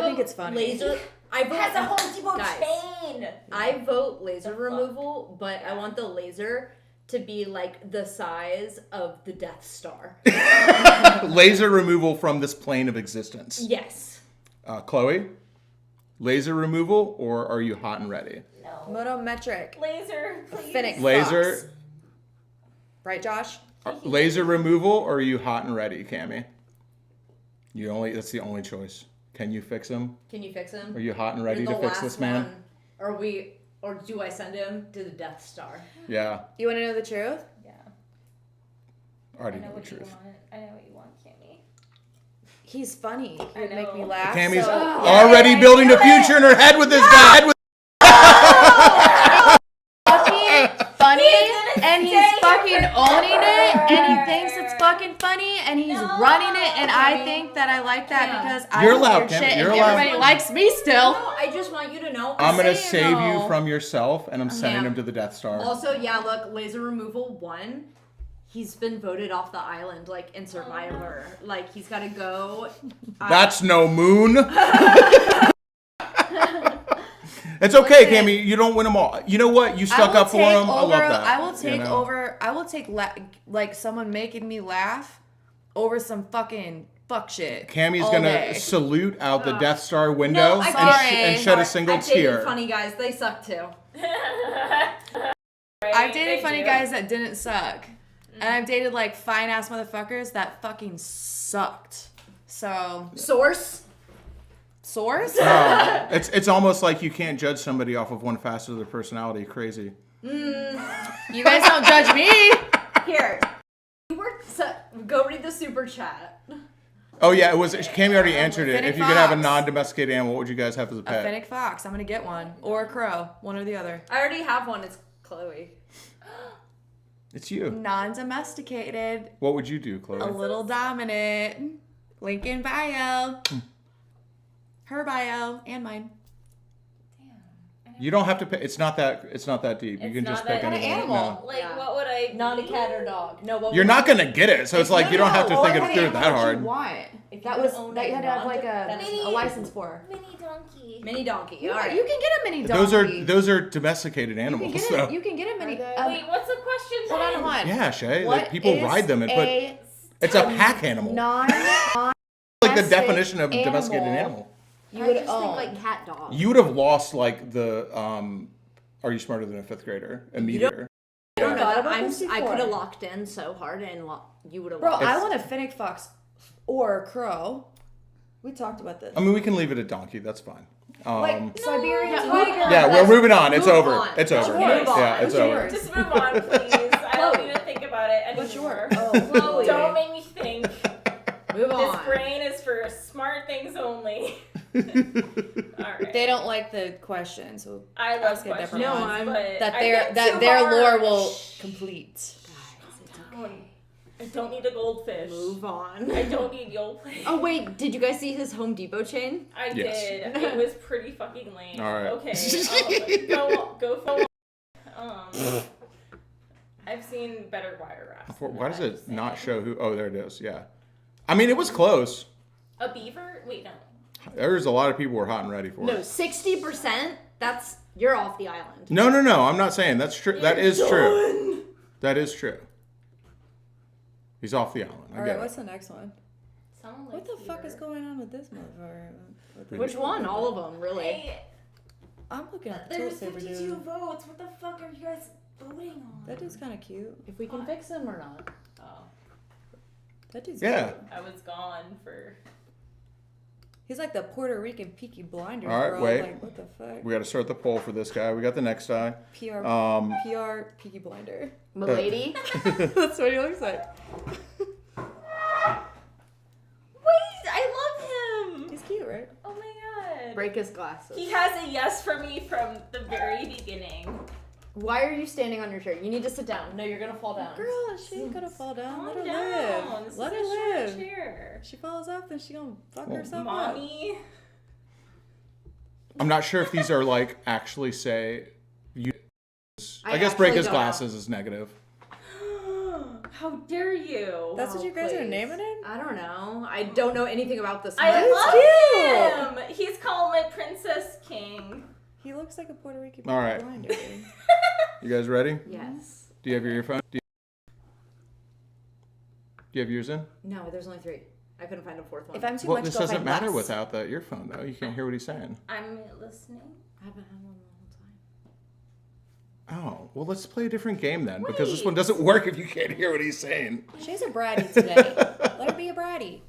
think it's funny. Laser. I vote Has a Home Depot guys, chain. I vote laser removal, but I want the laser to be like the size of the Death Star. Laser removal from this plane of existence. Yes. Chloe, laser removal, or are you hot and ready? motometric. Laser, please. Phoenix Laser. Fox. Right, Josh? Laser removal, or are you hot and ready, Cammy? That's the only choice. Can you fix him? Can you fix him? Are you hot and ready You're to the fix this last man? one. Or do I send him to the Death Star? Yeah. You want to know the truth? Yeah. I already I know know the what you truth. want. I know what you want, Cammy. He's funny. He I would make me know. laugh. Cammy's so- already building the future in her head with this guy. funny, and he's fucking owning it, and he thinks it's fucking funny, and he's running it, and I think that I like that because I You're do allowed, weird Kim. shit, You're and allowed. everybody likes me still. No, I just want you to know. I'm going to say save no. you from yourself, and I'm sending Yeah. him to the Death Star. Also, yeah, look, laser removal 1. He's been voted off the island. Like, insert my alert. Like, he's got to go. That's no moon. It's okay, Cammy. You don't win them all. You know what? You stuck up for him. I love that. I will take you know? over. I will take like someone making me laugh over some fucking fuck shit. Cammy's all gonna day. salute out the Death Star window I and shed a single I dated tear. funny guys. They suck too. I've dated They funny do. guys that didn't suck. And I've dated like fine ass motherfuckers that fucking sucked. So Source. It's almost like you can't judge somebody off of one facet of their personality. Crazy. You guys don't judge me. Here. Go read the super chat. Oh yeah, it was. Cammy already answered it. Fennec If you could have a fox. non-domesticated animal, what would you guys have as a A pet? fennec fox. I'm gonna get one. Or a crow. One or the other. I already have one. It's Chloe. It's you. Non-domesticated. What would you do, Chloe? A little dominant. Link in bio. Her bio and mine. You don't have to pick. It's not that deep. You can not just that pick deep. anyone. Animal. No. Like, Yeah. what would I Not a be? cat or dog. No, what You're would not you- gonna get it, so it's like you don't have to think it through it that hard. Want. If That you was own that a you had to have like non- a license for. Mini donkey. Mini donkey. You, All right. you can get a mini donkey. Those are domesticated you animals. can get So. it. You can get a mini. Wait, what's the question? hold on, hold on. Yeah, Shay. What Like, people is ride them and put. a It's a pack animal. non Like the definition of domesticated animal. you I would just own. think like cat dog. You would have lost like the. Are you smarter than a fifth grader? A meteor. I don't know. thought about I this could before. have locked in so hard and you would have Bro, lost. I want a fennec fox or a crow. We talked about this. I mean, we can leave it at donkey. That's fine. Like Siberian Yeah, tiger. Yeah, we're moving on. It's Move over. on. It's over. Move on. Yeah, it's What's over. yours? Just move on, please. I don't need to think about it anymore. What's yours? Chloe. Don't make me think. Move on. This brain is for smart things only. Alright. They don't like the question, so I love ask a questions. different one. but that I their think that too their hard. lore will complete. Okay. I don't need a goldfish. Move on. I don't need Yoplait. Oh wait, did you guys see his Home Depot chain? I did. It was pretty fucking lame. All right. Okay. Go for I've seen better wire wraps. Why does it not show who? Oh, there it is. Yeah. I mean, it was close. A beaver? Wait, no. There's a lot of people who are hot and ready for No, it. 60%. That's you're off the island. No. I'm not saying that's true. That is true. That is true. He's off the island. I All get right, it. what's the next one? Someone What the fuck is going on with this motherfucker? Which one? All of them, really. Hey, I'm looking at the there's tool saver 52 dude. votes. What the fuck are you guys voting on? That dude's kind of cute. If we can fix him or not. Oh, That dude's Yeah. cute. I was gone for. He's like the Puerto Rican Peaky Blinders, All right, bro. wait. Like, what the fuck? We got to start the poll for this guy. We got the next guy. PR Peaky Blinder. Milady? That's what he looks like. Wait, I love him. He's cute, right? Oh my god. Break his glasses. He has a yes for me from the very beginning. Why are you standing on your chair? You need to sit down. No, you're gonna fall down. Girl, she ain't gonna fall down. Calm Let her down. live. This Let is her a short live. chair. She falls off, then she gonna fuck Well, herself up. Mommy. I'm not sure if these are like actually say. I guess actually break his don't know. glasses is negative. How dare you? That's what you guys are please. naming it? I don't know. I don't know anything about this. I love him. He's called my Princess King. He looks like a Puerto Rican All right. blinder. You guys ready? Yes. Do you have your earphone? Do you have yours in? No, there's only 3. I couldn't find a 4th one. If I'm too Well, much, this go doesn't find matter less. without the earphone, though. You can't hear what he's saying. I'm listening. I haven't had one the whole time. Oh, well, let's play a different game then, because this one doesn't work if you can't hear what he's saying. She's a bratty today. Let her be a bratty.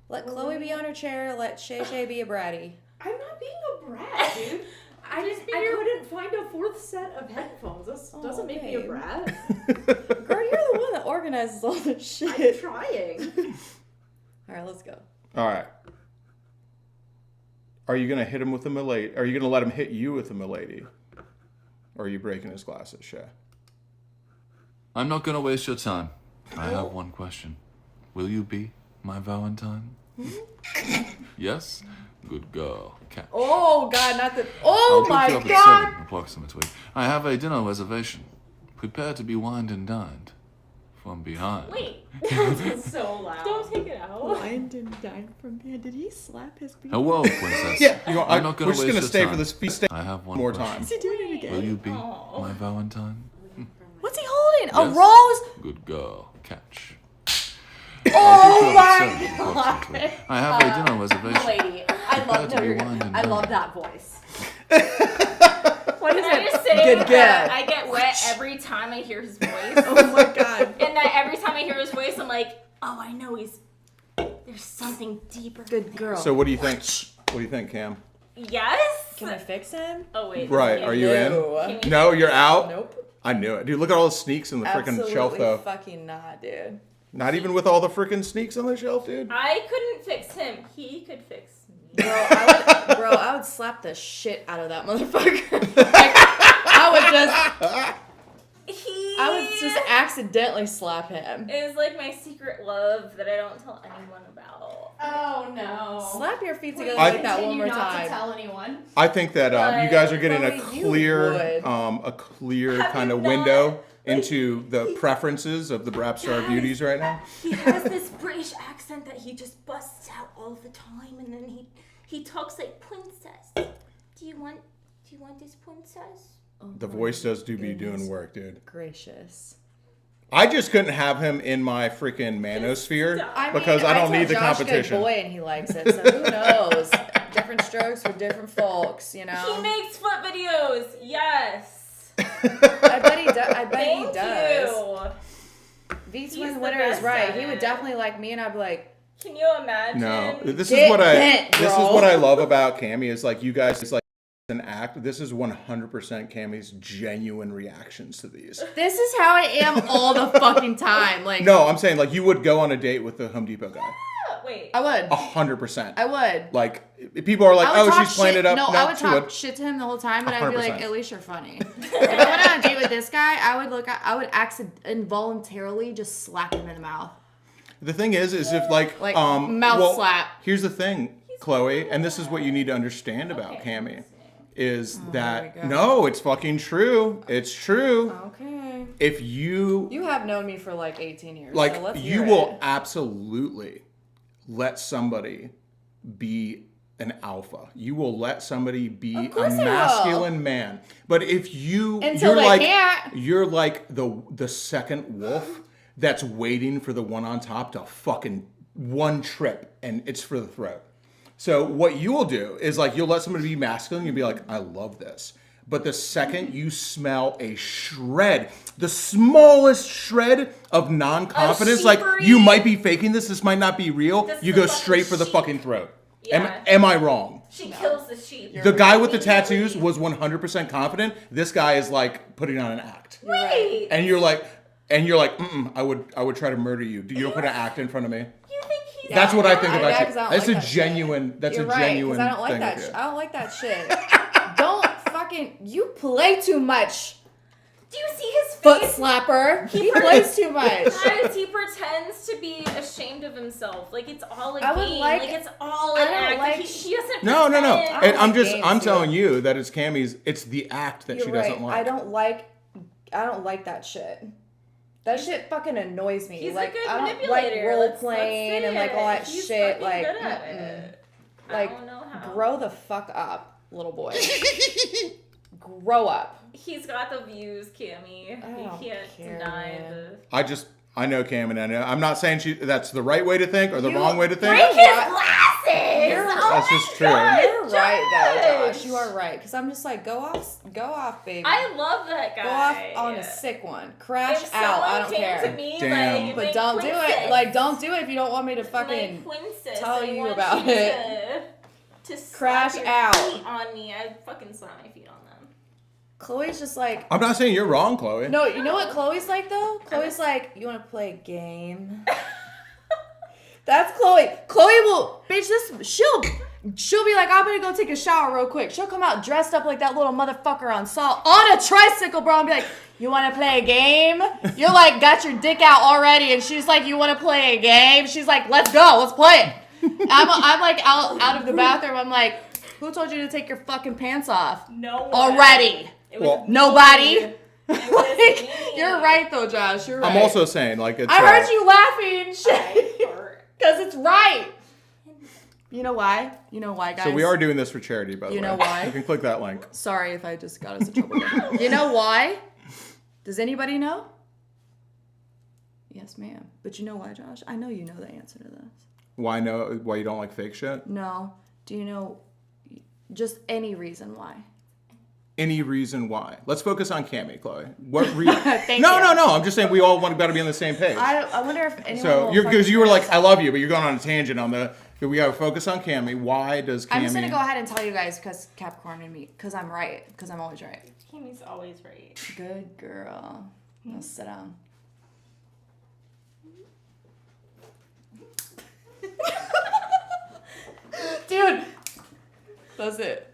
Let Chloe be on her chair. Let Shay Shay be a bratty. I'm not being a brat, dude. I couldn't find a 4th set of headphones. This doesn't make me a babe. brat. Girl, you're the one that organizes all this shit. I'm trying. All right, let's go. All right. Are you going to hit him with a milady? Are you going to let him hit you with a milady? Or are you breaking his glasses, Shay? I'm not gonna waste your time. I have one question. Will you be my Valentine? Yes? Good girl. Catch. Oh, God, not the... Oh, I'll my pick you up God! at 7, approximately. I have a dinner reservation. Prepare to be wined and dined. From behind. Wait, that's so loud. Don't take it out. Wined and dined from behind. Did he slap his beard? Hello, princess. Yeah, I'm not gonna we're just waste going to your stay time. for this feast I have one more question. time. Is he doing it again? Will you be my Valentine? What's he holding? Yes. A rose? Good girl. Catch. Oh, my God. I have a dinner reservation. Lady, I love to be no, wined and I love dined. that voice. What is Can I it? just say Good that get. I get wet every time I hear his voice? Oh, my God. And that every time I hear his voice, I'm like, oh, I know there's something deeper. Good girl. So what do you think? What do you think, Cam? Yes? Can I fix him? Oh, wait. Right, are you No. in? No, you're out? Nope. I knew it. Dude, look at all the sneaks in the freaking Absolutely shelf, though. fucking not, dude. Not even with all the freaking sneaks on the shelf, dude. I couldn't fix him. He could fix me. Bro, I would slap the shit out of that motherfucker. Like, I would just accidentally slap him. It is like my secret love that I don't tell anyone about. Oh no. Slap your feet together I- like that one more Not to time. tell anyone. I think that you guys are getting Chloe, you a clear Have kind you of not- window into the preferences of the Brapstar beauties right now. He has this British accent that he just busts out all the time, and then he talks like princess. Do you want this princess? The voice does be doing work, dude. Gracious. I just couldn't have him in my freaking manosphere I because I don't told need the Josh competition. Good boy, and he likes it. So who knows? Different strokes for different folks, you know. He makes foot videos. Yes. I bet he does. I bet Thank he does. you. Beats He's when the winner is best right. at He would it. definitely like me, and I'd be like, Can you imagine? No, this Get is what bent, this is bro. what I love about Cammy is like you guys. It's like an act. This is 100% Cammy's genuine reactions to these. this is how I am all the fucking time. Like, No, I'm saying like you would go on a date with the Home Depot guy. Wait. I would. 100%. I would. Like people are like, I would oh, talk she's playing shit. it up. No, No, I would she talk would. shit to him the whole time, but I'd be like, 100%. at least you're funny. If I went on a date with this guy, I would involuntarily just slap him in the mouth. The thing is if like mouth slap. Here's the thing, Chloe, and this is what you need to understand about Cammy, is that no, it's fucking true. It's true. Okay. If you have known me for like 18 years. like, so let's you hear will it. absolutely let somebody be an alpha. You will let somebody be a masculine man. But if you're like the second wolf that's waiting for the one on top to fucking one trip, and it's for the throat. So what you will do is like, you'll let somebody be masculine, you'll be like, I love this. But the second you smell a shred, the smallest shred of non-confidence, like you might be faking this might not be real, you go straight for the fucking throat. Yeah. Am I wrong? She kills the sheep. The guy with the tattoos was 100% confident. This guy is like putting on an act. Right. And you're like, I would try to murder you. You don't put an act in front of me. You think he's That's what I think about you. That's a genuine. That's a genuine I don't like thing that. to do. I don't like that shit. Don't fucking. You play too much. Do you see his Foot face? slapper. He plays too much. Guys, he pretends to be ashamed of himself. Like it's all a game. It's all an act. He doesn't. No. And I'm games, telling you that it's Cammy's. It's the act that she doesn't like. I don't like that shit. That shit fucking annoys me. He's like, a good I don't manipulator. like role playing and like all that He's shit. fucking Like, good at it. like, I don't know how. grow the fuck up, little boy. Grow up. He's got the views, Cammy. You can't deny the. I know Cam, and I know. I'm not saying that's the right way to think or the wrong way to think. Break his glasses! That's just true. You're right, though, Josh. You are right. Because I'm just like, go off, baby. I love that guy. Go off on a sick one. Crash if out. I don't someone came care. to me, Damn. like, But don't do it. Like, don't do it if you don't want me to fucking tell you about it. To crash slap your out feet on me. I fucking slam my feet on them. Chloe's just like. I'm not saying you're wrong, Chloe. No, you know what Chloe's like though? Chloe's like, you want to play a game? That's Chloe. Chloe will, bitch. She'll be like, I'm gonna go take a shower real quick. She'll come out dressed up like that little motherfucker on Salt on a tricycle, bro, and be like, you want to play a game? You're like, got your dick out already, and she's like, you want to play a game? She's like, let's go, let's play it. I'm like out of the bathroom. I'm like, who told you to take your fucking pants off? No one. Already. Nobody. Like, you're right though, Josh. You're right. I'm also saying like it's. I heard you laughing, shit. Because it's right. You know why? You know why, guys? So we are doing this for charity, by the way. You know why? You can click that link. Sorry if I just got us in trouble. You know why? Does anybody know? Yes, ma'am. But you know why, Josh? I know you know the answer to this. Why you don't like fake shit? No. Do you know just any reason why? Any reason why? Let's focus on Cammy, Chloe. What reason? Thank no. you. I'm just saying we all got to be on the same page. I wonder if anyone. So because you were like, I love you, but you're going on a tangent on the. We got to focus on Cammy. Why does Cammy? I'm just gonna go ahead and tell you guys because Capricorn and me, because I'm right, because I'm always right. Cammy's always right. Good girl. Now sit down. Dude, that's it.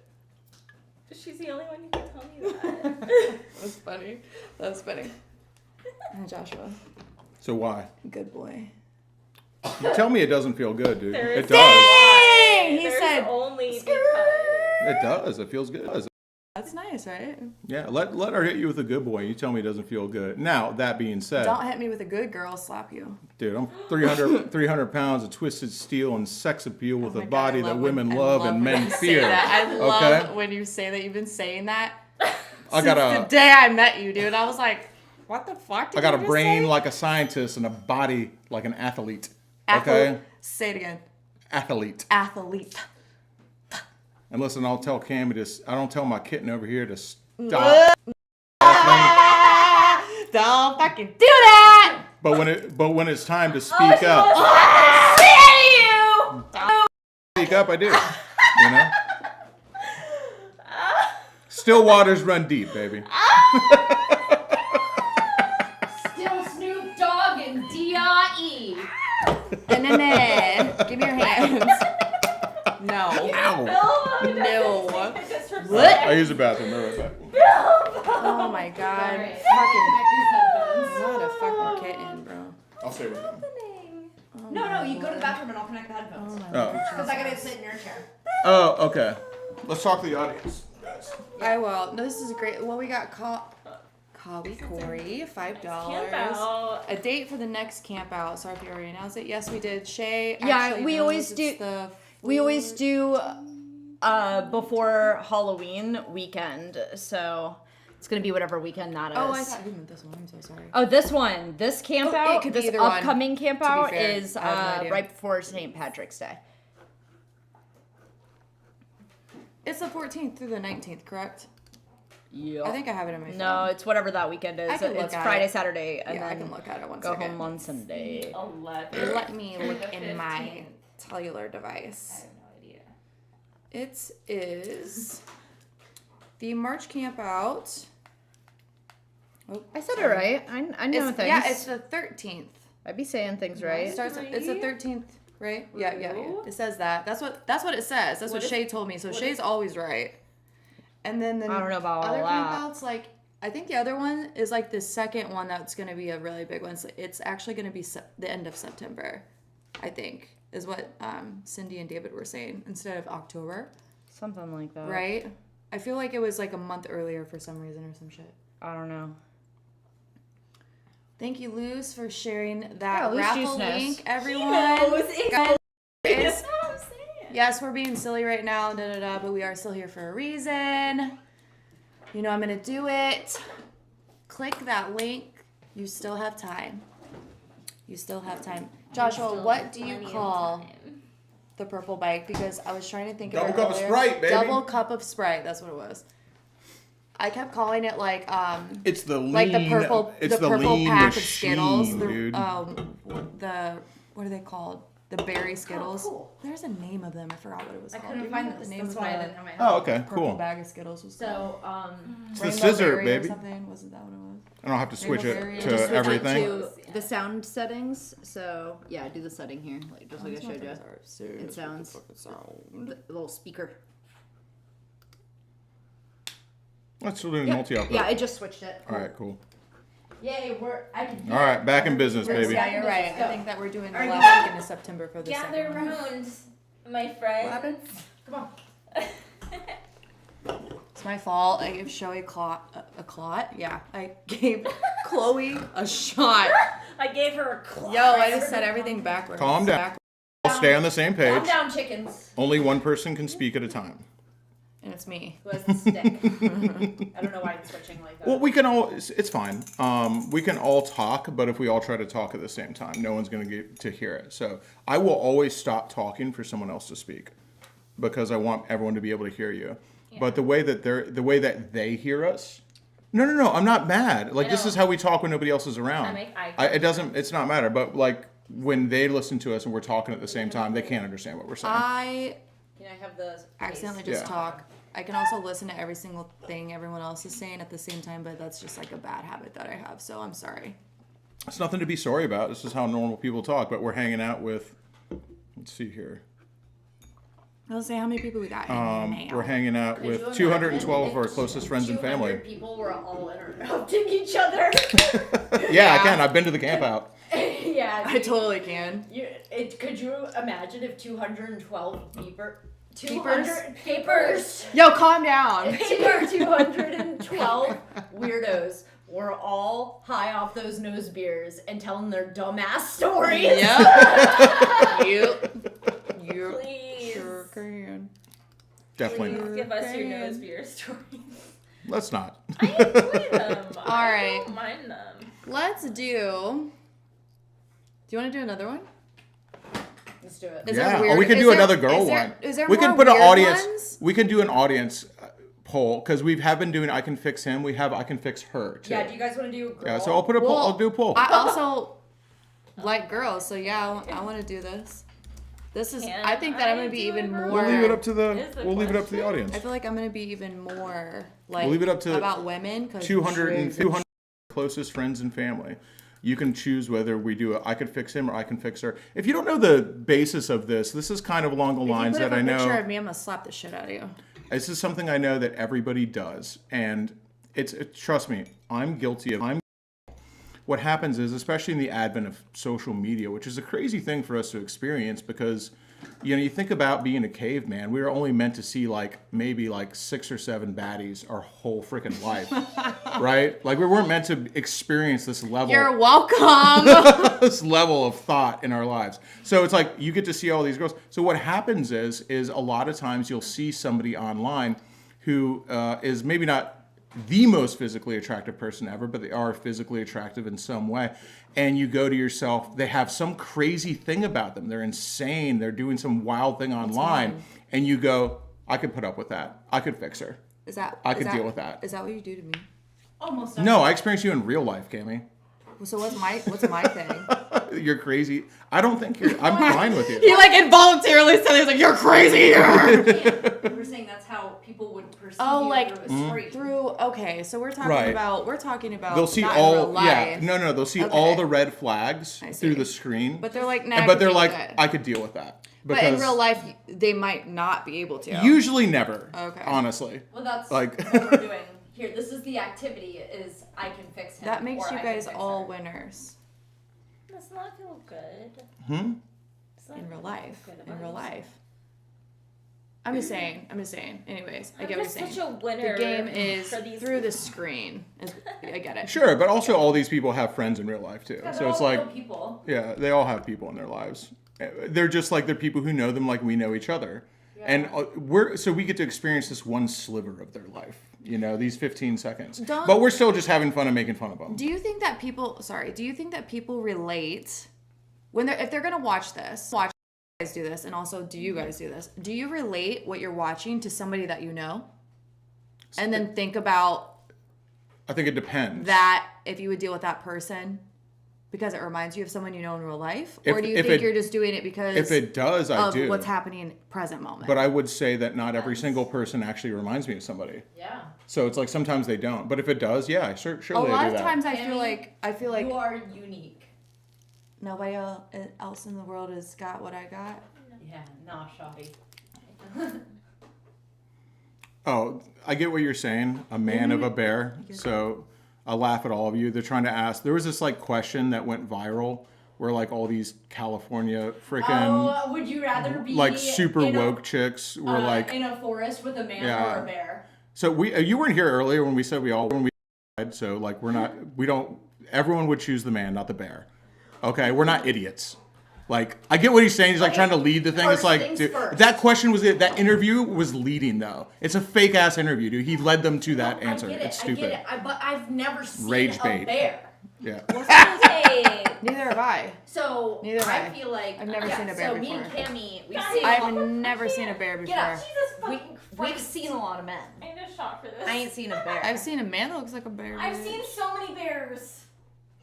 She's the only one who can tell me that. That's funny. That's funny. And Joshua. So why? Good boy. You tell me it doesn't feel good, dude. It does. Dang! He There's said only because. It does. It feels good. That's nice, right? Yeah, let her hit you with a good boy. You tell me it doesn't feel good. Now, that being said... Don't hit me with a good girl, I'll slap you. Dude, I'm 300 pounds of twisted steel and sex appeal with a body that women love and men fear. I love when you say that. You've been saying that I since got the day I met you, dude. I was like, what the fuck did I got a you just brain say? like a scientist and a body like an athlete. Athlete. Okay? Say it again. Athlete. Athlete. And listen, I'll tell Cammy I don't tell my kitten over here to stop. Don't fucking do that. But when it's time to speak up. Speak up, I do. You know? Still waters run deep, baby. Still Snoop Dogg and D.I.E. And then give me your hands. No. Ow. No. What? I use the bathroom. Right back. Oh my god. Fucking. Not a fucking kitten, bro. I'll stay with him. No, you go to the bathroom and I'll connect the headphones. Because I gotta sit in your chair. Oh, okay. Let's talk to the audience, guys. I will. No, this is great. Well, we got Cowie Corey, $5. Camp out. A date for the next camp out. Sorry if you already announced it. Yes, we did. Shay. Yeah, actually we knows always it's do- the We always do before Halloween weekend, so it's gonna be whatever weekend that is. Oh, I thought you meant this one. I'm so sorry. Oh, this one, this camp Oh, it out, could be this either one, upcoming camp to be out fair. is I have no idea. right before St. Patrick's Day. It's the 14th through the 19th, correct? Yeah. I think I have it in my phone. No, it's whatever that weekend is. I can look It's at Friday, it. Saturday, and Yeah, I then can look at it one go second. home on Sunday. 11. Let me look The in my 15th. cellular I device. have no idea. It is the March camp out. Oh, I said it right. I know things. Yeah, it's the 13th. I'd be saying things right. It's the 13th, right? Yeah. It says that. That's what it says. That's what Shay told me. So Shay's always right. And then the I don't know about all other camp that. outs, like I think the other one is like the second one that's going to be a really big one. So it's actually going to be the end of September, I think, is what Cindy and David were saying instead of October. Something like that. Right? I feel like it was like a month earlier for some reason or some shit. I don't know. Thank you, Luz, for sharing that Yeah, Luz raffle Juice knows. link, everyone. Guys, Guys, that's what I'm saying. yes, we're being silly right now, but we are still here for a reason. You know I'm gonna do it. Click that link. You still have time. You still have time. Joshua, what do you call the purple bike? Because I was trying to think of Double it cup of earlier. Sprite, baby. Double cup of Sprite. That's what it was. I kept calling it like It's the lean. like the purple It's the purple lean pack machine, of Skittles. dude. The what are they called? The berry Skittles. Oh, cool. There's a name of them. I forgot what it was I called. couldn't Do you find remember this. the name That's of why I the didn't have my Oh, okay, purple cool. bag of Skittles was called? So, It's the Rainbow scissor, berry or baby. something. Wasn't that what it was? I don't have to switch Rainbow it berry. to Just switch it everything. to the sound settings. So yeah, do the setting here, like just like I showed you. It sounds the little speaker. Let's do multi-output. Yeah, I just switched it. All right, cool. Yay, I can. All right, back in business, baby. Yeah, you're right. Go. I think that we're doing the Are you last back? weekend of September for the Gather second one. round, my friends. What happened? Come on. It's my fault. I gave Shelly a clot. Yeah, I gave Chloe a shot. I gave her a claw. Yo, I just said everything backwards. Calm down. I'll stay on the same Calm page. down, chickens. Only one person can speak at a time. And it's me. Who has the stick? I don't know why it's switching like that. Well, we can all. It's fine. We can all talk, but if we all try to talk at the same time, no one's going to get to hear it. So I will always stop talking for someone else to speak, because I want everyone to be able to hear you. Yeah. But the way that they hear us. No. I'm not mad. Like, this is how we talk when nobody else is around. I make eye contact. It's not matter. But like when they listen to us and we're talking at the same time, they can't understand what we're saying. Can I have the Accidentally just Yeah. talk. I can also listen to every single thing everyone else is saying at the same time, but that's just like a bad habit that I have. So I'm sorry. It's nothing to be sorry about. This is how normal people talk. But we're hanging out with. Let's see here. I'll say how many people we got. We're hanging out with 212 of our closest friends and family. People were all interrupting each other. Yeah, I can. I've been to the camp out. Yeah, I totally can. Could you imagine if 212 Papers? Yo, calm down. 212 weirdos were all high off those nose beers and telling their dumbass stories. Yep. Please. Sure can. Definitely Please not. give us your nose beer stories. Let's not. I enjoy them. All right. I don't mind them. Let's do you want to do another one? Let's do it. Is there Yeah, weird- or we could is do there- another girl is there- one. is there we more could put an weird audience. ones? We could do an audience poll because we have been doing I can fix him. We have I can fix her too. Yeah, do you guys want to do a girl? Yeah, so I'll put a poll. I'll do a poll. I also like girls, so yeah, I want to do this. This is. I think that I'm gonna be even more. We'll leave it up to Is the We'll leave it up to the audience. I feel like I'm gonna be even more like. We'll leave it up to about women. 'Cause 200 closest friends and family. You can choose whether we do I could fix him or I can fix her. If you don't know the basis of this is kind of along the lines if you that put I up a picture know. of me, I'm gonna slap the shit out of you. This is something I know that everybody does, and trust me, I'm guilty of. what happens is, especially in the advent of social media, which is a crazy thing for us to experience because, you know, you think about being a caveman, we were only meant to see like maybe like 6 or 7 baddies our whole freaking life, right? Like we weren't meant to experience this level. You're welcome. This level of thought in our lives. So it's like you get to see all these girls. So what happens is a lot of times you'll see somebody online who is maybe not the most physically attractive person ever, but they are physically attractive in some way. And you go to yourself, they have some crazy thing about them. They're insane. They're doing some wild thing online. And you go, I could put up with that. I could fix her. I could deal with that. Is that what you do to me? Almost. No, I experienced you in real life, Cammie. So what's my thing? You're crazy. I don't think you're. I'm fine with you. He like involuntarily said, "He's like you're crazy." We're saying that's how people would perceive you like through a screen. Okay, so we're talking Right. about They'll see not all. in real life. Yeah, no. They'll see all the red flags through the screen. But they're like, I could deal with that. But in real life, they might not be able to. Usually, never. Okay. Honestly. Well, that's like what we're doing here. This is the activity. Is I can fix him. That makes or you I can guys fix all her. winners. Does not feel good. In real life. In real life. I'm just saying. Anyways, I get what you're saying. Such a winner. The game is for these through the screen. I get it. Sure, but also all these people have friends in real life too. Yeah, So it's all like, real people. yeah, they all have people in their lives. They're just like they're people who know them like we know each other, and we get to experience this one sliver of their life. You know, these 15 seconds. But we're still just having fun and making fun of them. Do you think that people relate if they're gonna watch you guys do this, and also do you guys do this? Do you relate what you're watching to somebody that you know? And then think about I think it depends. that if you would deal with that person because it reminds you of someone you know in real life? Or do you think you're just doing it because if it does, I do. what's happening in present moment? But I would say that not every single person actually reminds me of somebody. Yeah. So it's like sometimes they don't. But if it does, yeah, surely a lot I do of times that. I feel like you are unique. nobody else in the world has got what I got. Yeah, nah, shoddy. Oh, I get what you're saying. A man of a bear. So I laugh at all of you. They're trying to ask. There was this like question that went viral where like all these California freaking would you rather be like super in woke chicks were like in a forest with a man or a bear? So you weren't here earlier when we said we died. So like everyone would choose the man, not the bear. Okay, we're not idiots. Like, I get what he's saying. He's like trying to lead the thing. It's like, dude, that question was that interview was leading though. It's a fake ass interview, dude. He led them to that answer. It's stupid. I get it. But I've never seen Rage a bait. bear. Yeah. Neither have I. So Neither have I. feel like I've never seen a bear so before. me and Cammy, I've never seen a bear before. Get out. We've seen a lot of men. I need a shot for this. I ain't seen a bear. I've seen a man that looks like a bear. I've seen so many bears.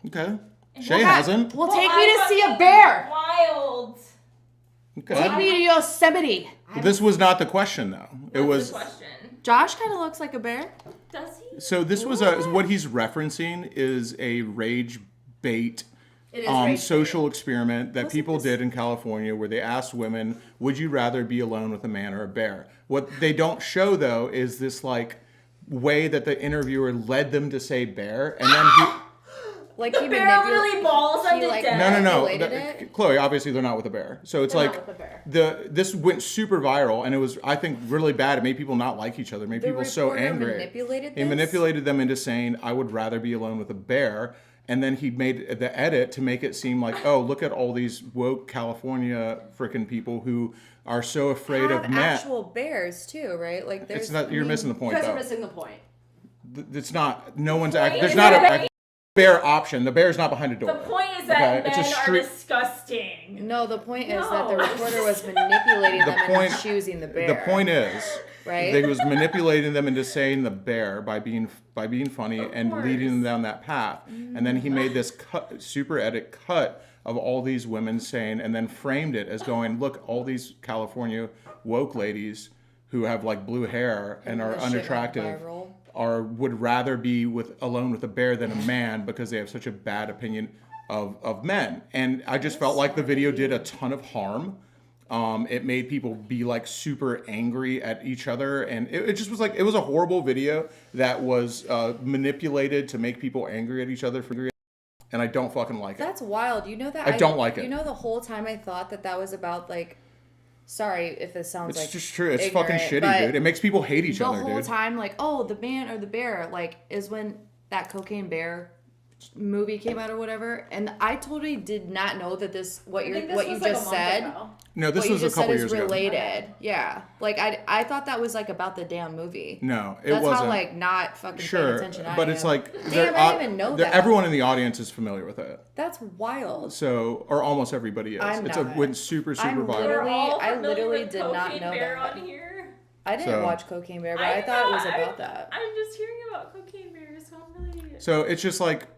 Okay. Shay hasn't. Well, take me to see a bear. Wild. Okay. Take me to Yosemite. This was not the question though. It was. Josh kind of looks like a bear. Does he? So this was what he's referencing is a rage bait social experiment that people did in California where they asked women, would you rather be alone with a man or a bear? What they don't show though is this like way that the interviewer led them to say bear, and then he like the bear really balls them to death. No. Chloe, obviously they're not with a bear. So it's They're like not with a bear. this went super viral, and it was, I think, really bad. It made people not like each other. It made people so angry. He manipulated them into saying, I would rather be alone with a bear. And then he made the edit to make it seem like, oh, look at all these woke California freaking people who are so afraid of men. Actual bears too, right? Like there's. It's not. You're missing the point, You guys though. are missing the point. It's not. No one's. There's not a bear option. The bear's not behind a door. The point is that It's a men are street. disgusting. No, the point is that the reporter was manipulating them into choosing the bear. The point is, right? They was manipulating them into saying the bear by being funny and leading them down that path. And then he made this super edit cut of all these women saying, and then framed it as going, look, all these California woke ladies who have like blue hair and are unattractive would rather be alone with a bear than a man because they have such a bad opinion of men. And I just felt like the video did a ton of harm. It made people be like super angry at each other, and it just was like, it was a horrible video that was manipulated to make people angry at each other. and I don't fucking like it. That's wild. You know that I don't like it. You know, the whole time I thought that was about like. Sorry if this sounds It's like just true. It's ignorant, fucking shitty, but dude. It makes people hate each other, dude. The whole time, like, oh, the man or the bear, like, is when that Cocaine Bear movie came out or whatever, and I totally did not know that what you just said. No, this was a couple years ago. Related. Yeah, like I thought that was like about the damn movie. No, it That's wasn't. how like not fucking paying attention. But it's like damn, I didn't even know that. Everyone in the audience is familiar with it. That's wild. So, or almost everybody is. It went super viral. I literally did not know Bear that. on here. I didn't watch Cocaine Bear, but I thought it was about that. I'm just hearing about Cocaine Bear, so I'm really. So it's just like,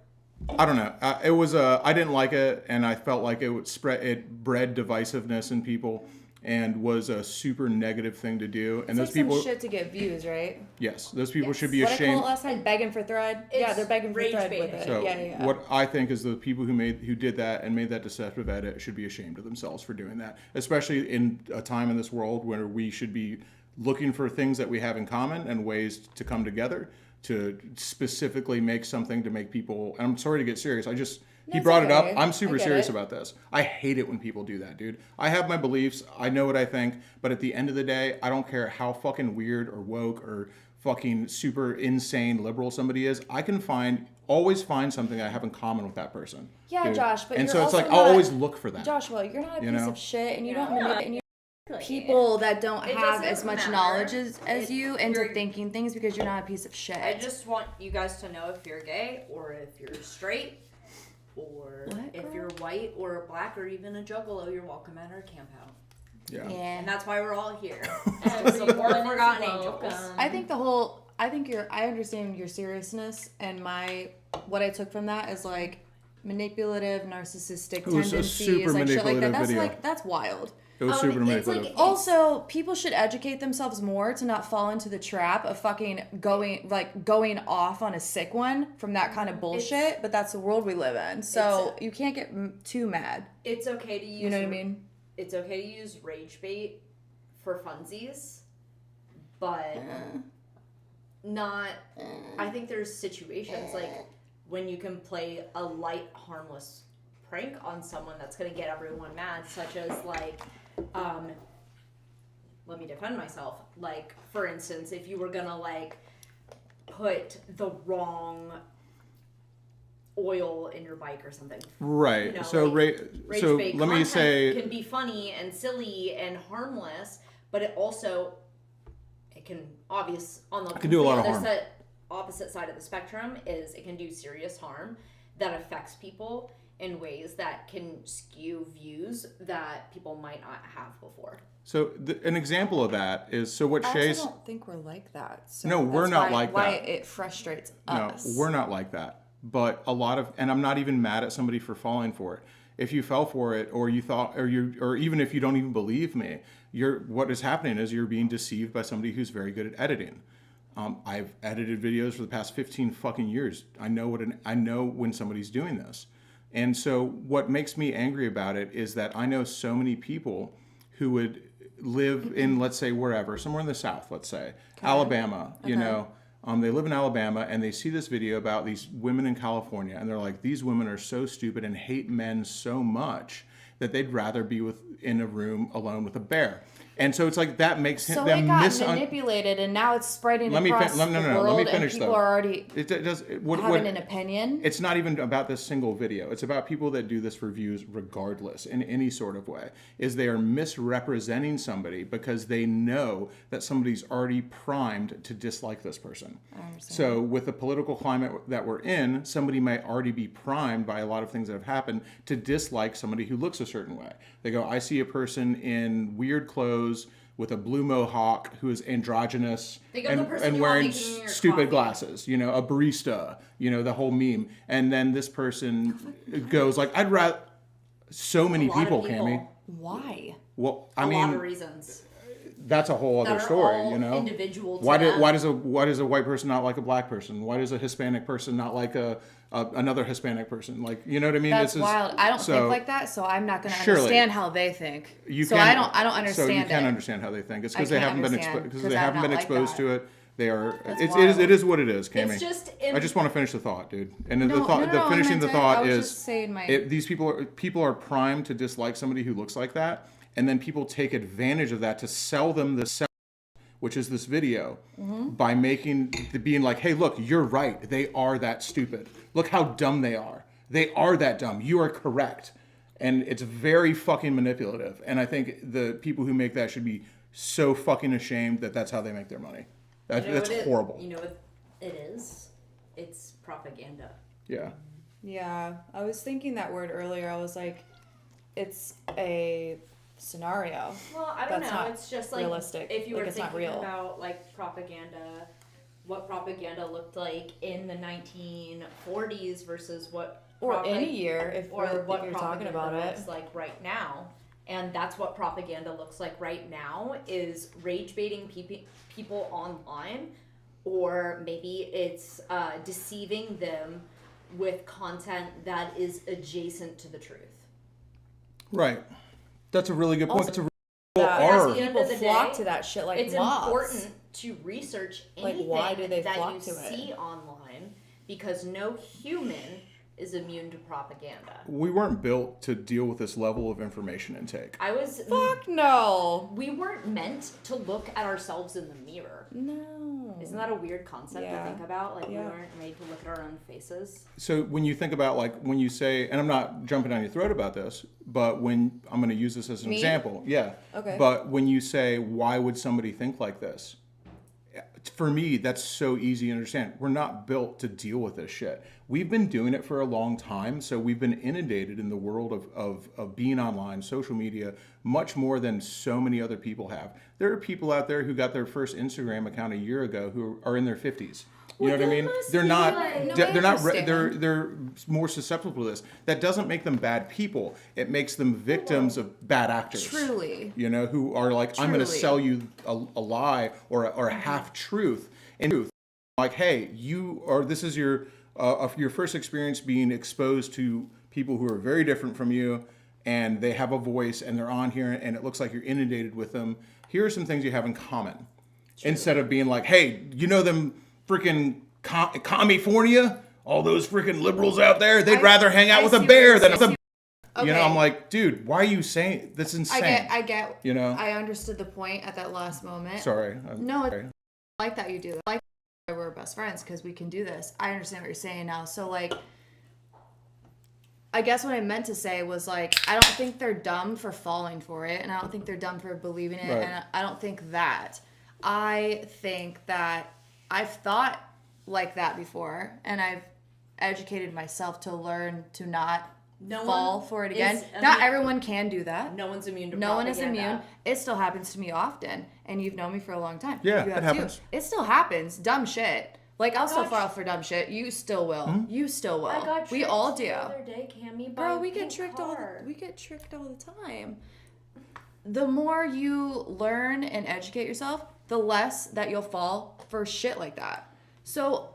I don't know. It was I didn't like it, and I felt like it bred divisiveness in people, and was a super negative thing to do. And it's those like people some shit to get views, right? Yes, those people should be What ashamed. I call it last time, begging for thread. Yeah, they're begging for thread with it. So yeah. what I think is the people who did that and made that deceptive edit should be ashamed of themselves for doing that, especially in a time in this world where we should be looking for things that we have in common and ways to come together to specifically make something to make people. And I'm sorry to get serious. He brought it up. I'm super serious about this. I hate it when people do that, dude. I have my beliefs. I know what I think. But at the end of the day, I don't care how fucking weird or woke or fucking super insane liberal somebody is. I can always find something I have in common with that person. Yeah, dude. Josh, but and you're so it's also like I'll always look for that. Joshua, you're not a piece of shit, and you don't Yeah. manipulate people that don't have doesn't as much matter. knowledge as you into thinking things because you're not a piece of shit. I just want you guys to know if you're gay or if you're straight or if you're white or black or even a juggalo, you're welcome at our camp out. Yeah. And that's why we're all here. Support Forgotten Angels. I understand your seriousness, and what I took from that is like manipulative, narcissistic tendencies, like shit like that. That's wild. It was super manipulative. Also, people should educate themselves more to not fall into the trap of fucking going off on a sick one from that kind of bullshit. But that's the world we live in, so you can't get too mad. It's okay to use. You know what I mean? It's okay to use rage bait for funsies, but not. I think there's situations like when you can play a light, harmless prank on someone that's going to get everyone mad, such as like, let me defend myself. Like, for instance, if you were going to like put the wrong oil in your bike or something. Right. You know, So rage bait let me say can be funny and silly and harmless, but it can do a lot of harm. The opposite side of the spectrum is it can do serious harm that affects people in ways that can skew views that people might not have before. So an example of that is what Shay's. I don't think we're like that. So No, we're not like that. Why it frustrates us. No, we're not like that. But and I'm not even mad at somebody for falling for it. If you fell for it, or you thought, or even if you don't even believe me, what is happening is you're being deceived by somebody who's very good at editing. I've edited videos for the past 15 fucking years. I know when somebody's doing this. And so what makes me angry about it is that I know so many people who would live in, let's say, wherever, somewhere in the South, let's say, Alabama, you know, they live in Alabama and they see this video about these women in California and they're like, these women are so stupid and hate men so much that they'd rather be in a room alone with a bear. And so it's like that makes them manipulated, and now it's spreading across the world. Let me finish, and people are already having an opinion. It's not even about this single video. It's about people that do this for views regardless in any sort of way. Is they are misrepresenting somebody because they know that somebody's already primed to dislike this person. I understand. So with the political climate that we're in, somebody might already be primed by a lot of things that have happened to dislike somebody who looks a certain way. They go, I see a person in weird clothes with a blue mohawk who is androgynous and wearing stupid glasses, you know, a barista, you know, the whole meme. And then this person goes like, I'd rather, so many people, Cammie. Why? Well, a lot of reasons. That's a whole other story, you know. Individual. Why does a white person not like a black person? Why does a Hispanic person not like another Hispanic person? Like, you know what I mean? That's wild. I don't think like that, so I'm not going to understand how they think. I don't understand. So you can understand how they think. It's because they haven't been exposed to it. They are. It is what it is, Cammy. It's just. I just want to finish the thought, dude. And finishing the thought I was is just saying these people are primed to dislike somebody who looks like that, and then people take advantage of that to sell them which is this video, by being like, hey, look, you're right. They are that stupid. Look how dumb they are. They are that dumb. You are correct. And it's very fucking manipulative. And I think the people who make that should be so fucking ashamed that that's how they make their money. That's horrible. You know what it is? It's propaganda. Yeah. Yeah, I was thinking that word earlier. I was like, it's a scenario. Well, I don't That's know. not It's just like realistic. if you Like, were it's not thinking real. about like propaganda, what propaganda looked like in the 1940s versus what Or any year, if or what you're talking propaganda about it. looks like right now. And that's what propaganda looks like right now, is rage baiting people online, or maybe it's deceiving them with content that is adjacent to the truth. Right. That's a really good point. That's a People flock to that shit like it's moths. important to research anything why do they that flock you to it? see online, because no human is immune to propaganda. We weren't built to deal with this level of information intake. Fuck no. We weren't meant to look at ourselves in the mirror. No. Isn't that a weird concept Yeah. to think about? Like, Yeah. we weren't made to look at our own faces. So when you think about, like, when you say, and I'm not jumping down your throat about this, but when I'm going to use this as an example. Yeah. Okay. But when you say, why would somebody think like this? For me, that's so easy to understand. We're not built to deal with this shit. We've been doing it for a long time, so we've been inundated in the world of being online, social media, much more than so many other people have. There are people out there who got their first Instagram account a year ago who are in their 50s. You know what I mean? They're not. They're more susceptible to this. That doesn't make them bad people. It makes them victims of bad actors. Truly. You know, who are like, I'm going to sell you a lie or a half truth. And truth, like, hey, this is your first experience being exposed to people who are very different from you, and they have a voice, and they're on here, and it looks like you're inundated with them. Here are some things you have in common. True. Instead of being like, hey, you know them freaking California, all those freaking liberals out there, they'd rather hang out with a bear than with a. Okay. You know, I'm like, dude, why are you saying that's insane? I get. You know, I understood the point at that last moment. Sorry. I like that you do that. I like that we're best friends because we can do this. I understand what you're saying now. So like, I guess what I meant to say was like, I don't think they're dumb for falling for it, and I don't think they're dumb for believing it, and I don't think that. I think that I've thought like that before, and I've educated myself to learn to not fall for it again. Not everyone can do that. No one's immune to No propaganda. one is immune. It still happens to me often, and you've known me for a long time. Yeah, you have it happens. Too. It still happens. Dumb shit. Like, I'll still fall for dumb shit. You still will. Mm-hmm. You still will. I got we all do. the other day, Cammy, by Bro, we a get pink tricked car. we get tricked all the time. The more you learn and educate yourself, the less that you'll fall for shit like that. So,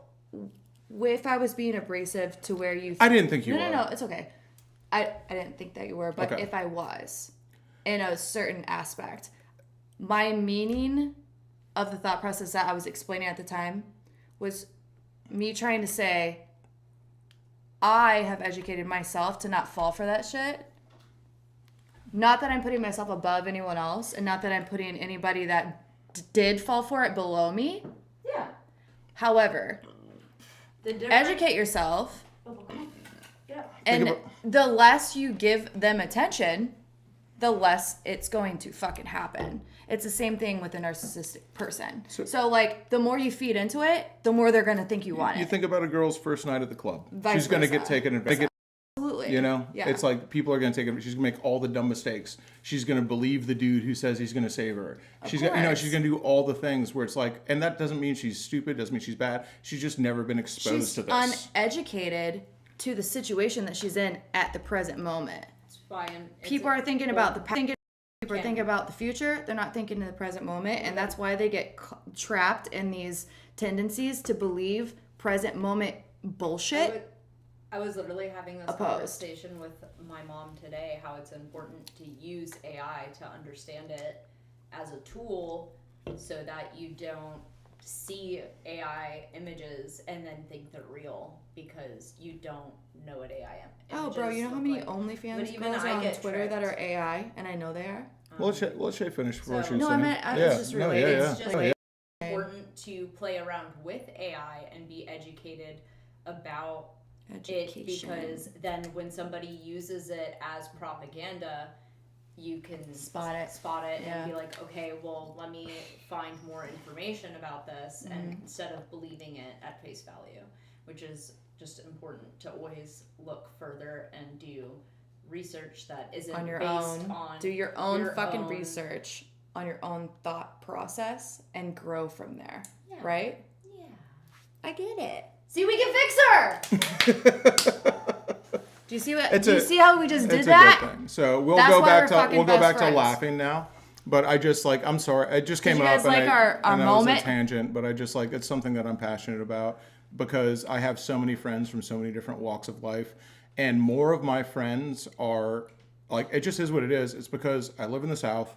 if I was being abrasive to where you... I didn't think you were. No, it's okay. I didn't think that you were, but Okay. if I was, in a certain aspect, my meaning of the thought process that I was explaining at the time was me trying to say, I have educated myself to not fall for that shit. Not that I'm putting myself above anyone else, and not that I'm putting anybody that did fall for it below me. Yeah. However, educate yourself, and the less you give them attention, the less it's going to fucking happen. It's the same thing with a narcissistic person. So like, the more you feed into it, the more they're going to think you want it. You think about a girl's first night at the club. Vice She's going to versa. get taken advantage of. Absolutely. You know? Yeah. It's like people are going to take it. She's going to make all the dumb mistakes. She's going to believe the dude who says he's going to save her. She's going to do all the things where it's like, and that doesn't mean she's stupid, doesn't mean she's bad. She's just never been exposed to this. She's uneducated to the situation that she's in at the present moment. People are thinking about the past. People are thinking about the future. They're not thinking in the present moment, and that's why they get trapped in these tendencies to believe present moment bullshit. I was literally having this conversation with my mom today, how it's important to use AI to understand it as a tool so that you don't see AI images and then think they're real because you don't know what AI images Oh, bro, you know how many look like. OnlyFans But even girls are I on get Twitter that tricked. are AI, and I know they are? Well, let's Shay finish before she was No, I saying. meant, I yeah. was just No, related. yeah, It's yeah. just Oh, yeah. important to play around with AI and be educated about Education. it, because then when somebody uses it as propaganda, you can Spot it. Yeah. and be like, okay, well, let me find more information about this, and instead of believing it at face value, which is just important to always look further and do research that isn't On your based own. on Do your own fucking research on your own thought process and grow from there. Yeah. Right? Yeah. I get it. See, we can fix her. Do you see what? It's do you a- see how we just did It's that? a good thing. So we'll That's go why back we're to fucking best friends. laughing now. But I just like, I'm sorry, it just came you up guys and like our and that was moment? a tangent. But I just like, it's something that I'm passionate about because I have so many friends from so many different walks of life, and more of my friends are like, it just is what it is. It's because I live in the South,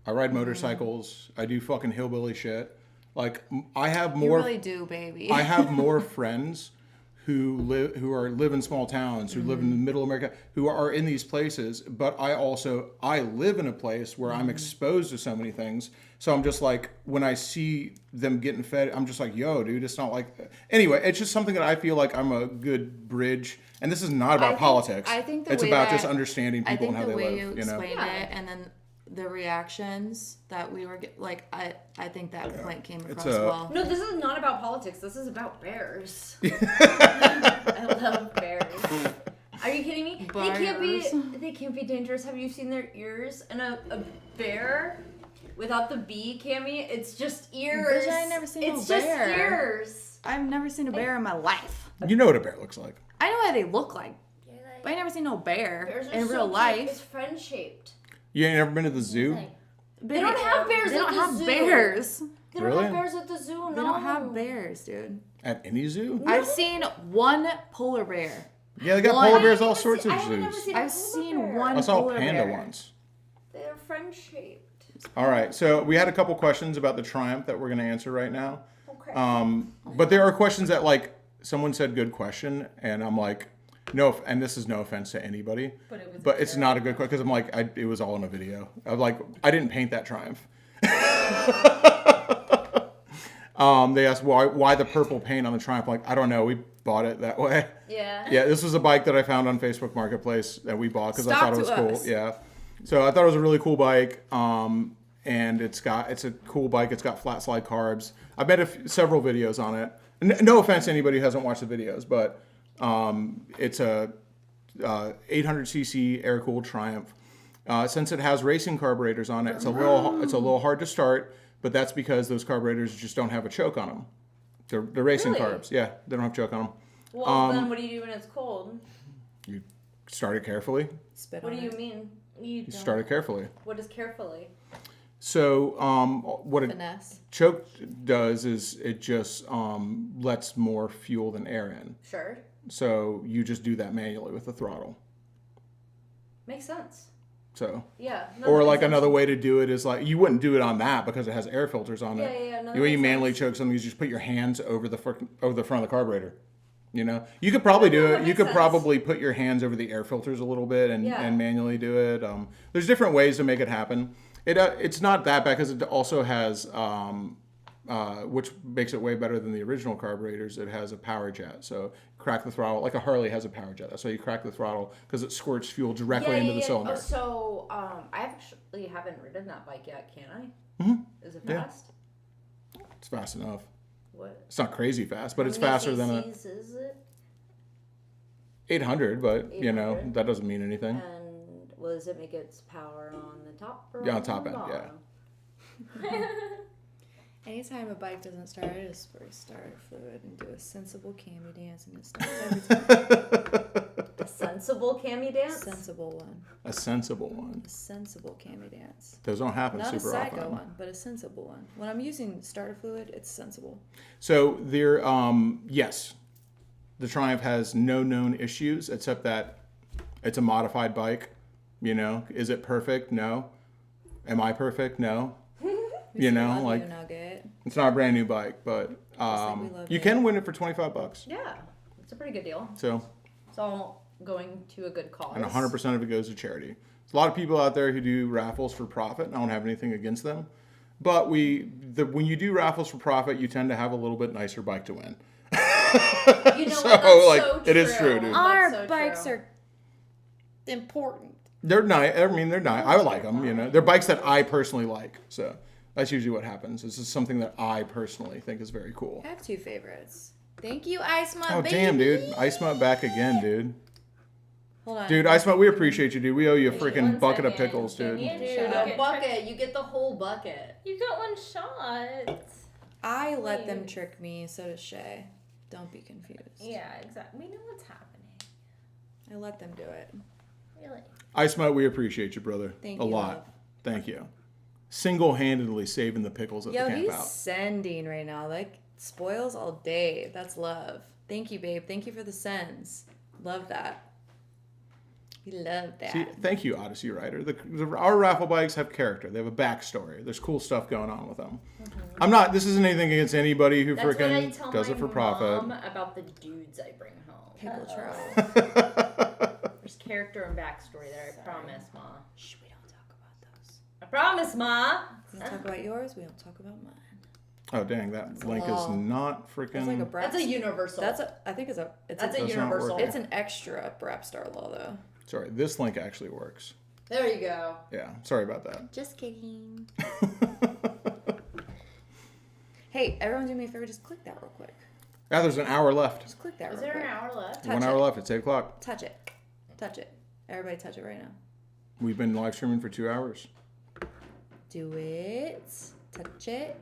I ride motorcycles, I do fucking hillbilly shit. Like I have more. You really do, baby. I have more friends who live in small towns, who live in the middle America, who are in these places. But I live in a place where I'm exposed to so many things. So I'm just like, when I see them getting fed, I'm just like, yo, dude, it's not like. Anyway, it's just something that I feel like I'm a good bridge. And this is not about politics. I think the it's way about that, just understanding people and how they I think the way live. you You know. explained it, and then the reactions that we were like, I think that point came across well. No, this is not about politics. This is about bears. I love bears. Are you kidding me? They can't be dangerous. Have you seen their ears? And a bear without the bee, Cammy, it's just ears. Bitch, I ain't never seen it's no just bear. ears. I've never seen a bear in my life. You know what a bear looks like. I know how they look like, but I never seen no bear Bears are in so real cute. life. It's friend shaped. You ain't never been to the zoo? They don't have bears They at don't the have zoo. bears. They don't Really? have bears at the zoo, no. They don't have bears, dude. At any zoo? I've seen one polar bear. Yeah, they got polar bears all sorts of zoos. I've seen one I saw a polar panda bear. once. They're friend shaped. All right, so we had a couple questions about the Triumph that we're going to answer right now. Okay. But there are questions that, like, someone said good question, and I'm like, no, and this is no offense to anybody, but it's not a good question because I'm like, it was all in a video. I'm like, I didn't paint that Triumph. They asked why the purple paint on the Triumph. I'm like, I don't know, we bought it that way. Yeah. Yeah, this was a bike that I found on Facebook Marketplace that we bought because I thought it was cool. us. Yeah. So I thought it was a really cool bike, and it's a cool bike. It's got flat slide carbs. I've made several videos on it. No offense to anybody who hasn't watched the videos, but it's a 800cc air-cooled Triumph. Since it has racing carburetors on it, it's a little hard to start, but that's because those carburetors just don't have a choke on them. They're racing Really? carbs. Yeah, they don't have a choke on them. Well, then what do you do when it's cold? You start it carefully. What do you mean? You Start it carefully. What is carefully? So what a Finesse. choke does is it just lets more fuel than air in. Sure. So you just do that manually with the throttle. Makes sense. So. Yeah. No, Or that like makes another sense. way to do it is like, you wouldn't do it on that because it has air filters on it. Yeah. No, The way you that makes manually sense. choke something is you just put your hands over the front of the carburetor. You know, you could probably do that it. You makes could sense. probably put your hands over the air filters a little bit and manually do it. There's different ways to make it happen. It's not that bad because it also has, which makes it way better than the original carburetors. It has a power jet, so crack the throttle like a Harley has a power jet. That's why you crack the throttle because it squirts fuel directly into the cylinder. Oh, so I actually haven't ridden that bike yet. Can I? Mm-hmm. Is it Yeah. fast? It's fast enough. What? It's not crazy fast, but it's How many faster than a cc's is it? 800. But you know 800. that doesn't mean anything. And does it make its power on the top or Yeah, on on top the end, yeah. bottom? Anytime a bike doesn't start, I just spray starter fluid and do a sensible cami dance, and it starts every time. A sensible cami dance? Sensible one. A sensible one. A sensible cami dance. Those don't happen Not super a psycho often. one, but a sensible one. When I'm using starter fluid, it's sensible. So there, yes, the Triumph has no known issues except that it's a modified bike. You know, is it perfect? No. Am I perfect? No. You know, like Nugget. it's not a brand new bike, but you can win it for $25. Yeah, it's a pretty good deal. So it's all going to a good cause. And 100% of it goes to charity. There's a lot of people out there who do raffles for profit. And I don't have anything against them, but when you do raffles for profit, you tend to have a little bit nicer bike to win. You know what? That's like so it is true, dude. Our bikes are important. They're nice. I mean, they're nice. I like them. You know, they're bikes that I personally like. So that's usually what happens. This is something that I personally think is very cool. I have 2 favorites. Thank you, Ice Mutt. Oh baby. damn, dude! Ice Mutt back again, dude. Hold on. Dude, Ice Mutt, we appreciate you, dude. We owe you a freaking bucket of pickles, dude. Dude, a bucket. You get the whole bucket. You got 1 shot. I let them trick me, so does Shay. Don't be confused. Yeah, exactly. We know what's happening. I let them do it. Really? Ice Mutt, we appreciate you, brother. Thank a you, lot. love. Thank you. Single-handedly saving the pickles at Yo, the camp he's out. sending right now. Like, spoils all day. That's love. Thank you, babe. Thank you for the sends. Love that. We love that. See, thank you, Odyssey Rider. Our raffle bikes have character. They have a backstory. There's cool stuff going on with them. Mm-hmm. This isn't anything against anybody who That's what I freaking tell does my it for profit. mom about the dudes I bring home. Pickle trough. There's character and backstory there. I promise, Ma. Shh, we don't talk about those. I promise, Ma. We don't talk about yours. We don't talk about mine. Oh dang, that link is not freaking. It's like a That's a universal. I think it's a. That's a universal. It's an extra Brap Star law though. Sorry, this link actually works. There you go. Yeah, sorry about that. Just kidding. Hey, everyone, do me a favor. Just click that real quick. Yeah, there's an hour left. Just click that. Is real there quick. an hour left? Touch 1 it. hour left. It's 8 o'clock. Touch it. Touch it. Everybody, touch it right now. We've been live streaming for 2 hours. Do it. Touch it.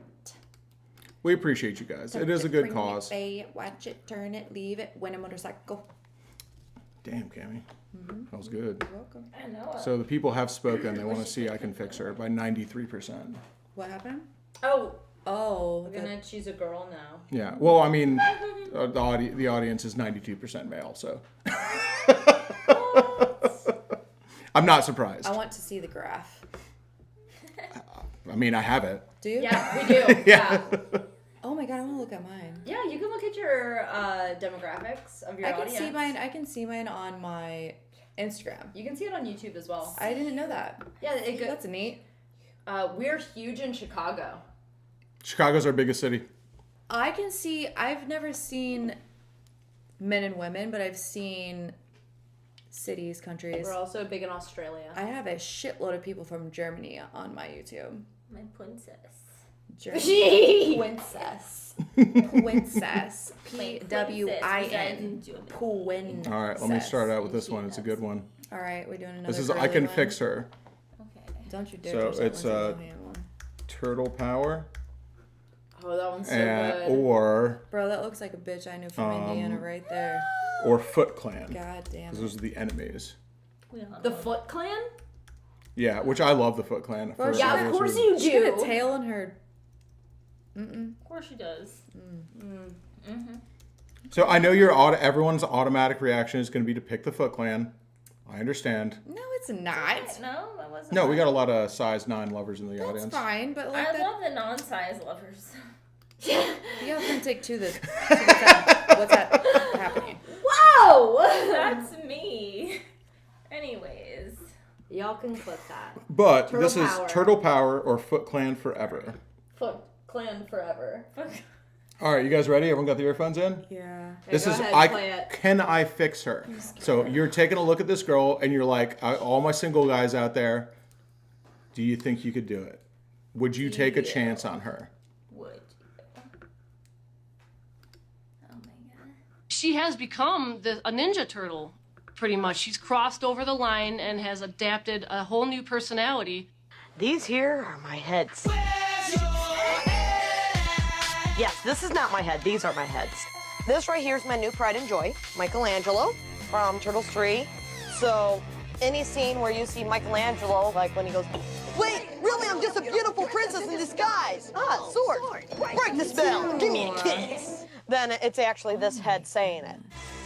We appreciate you guys. Touch It is a it, good bring cause. It, pay it, watch it, turn it, leave it, win a motorcycle. Damn, Cammy. That was good. You're welcome. I know. So the people have spoken. They want to see I can fix her by 93%. What happened? Oh, Oh, we're gonna choose a girl now. Yeah. Well, I mean, the audience is 92% male, so. I'm not surprised. I want to see the graph. I mean, I have it. Do you? Yeah, we do. Yeah. Oh my god, I want to look at mine. Yeah, you can look at your demographics of your I can audience. see mine. I can see mine on my Instagram. You can see it on YouTube as well. I didn't know that. Yeah, That's neat. We're huge in Chicago. Chicago's our biggest city. I can see. I've never seen men and women, but I've seen cities, countries. We're also big in Australia. I have a shitload of people from Germany on my YouTube. My princess. Germany. Princess. Princess. P-W-I-N. Princess. All right, let me start out with this one. It's a good one. All right, we're doing another. This is I girly Can one. Fix Her. Okay. Don't you dare. So touch that it's one, one. Turtle Power. Oh, that one's so good. Or Bro, that looks like a bitch I knew from Indiana right there. or Foot Clan. God damn. Because those are the enemies. The Foot Clan? Yeah, which I love the Foot Clan. Bro, Yeah, of various course reasons. you She had a do. tail in her. Of course she does. So I know everyone's automatic reaction is going to be to pick the Foot Clan. I understand. No, it's not. No, that wasn't. No, we got a lot of size 9 lovers in the That's audience. fine, but like I that, love the non-size lovers. you gotta authentic to this. What's that happening? Wow! That's me. Anyways. Y'all can clip that. But Turtle this Power. is Turtle Power or Foot Clan Forever. Foot Clan forever. All right, you guys ready? Everyone got the earphones in? Yeah. This go is ahead, play it. Can I fix her? So you're taking a look at this girl and you're like, all my single guys out there, do you think you could do it? Would you take a chance on her? Would you? Oh my god. She has become a ninja turtle, pretty much. She's crossed over the line and has adapted a whole new personality. These here are my heads. Yes, this is not my head. These are my heads. This right here is my new pride and joy, Michelangelo from Turtles 3. So any scene where you see Michelangelo, like when he goes, wait, really, I'm just a beautiful princess in disguise. Ah, sword. Break the spell. Give me a kiss. Then it's actually this head saying it.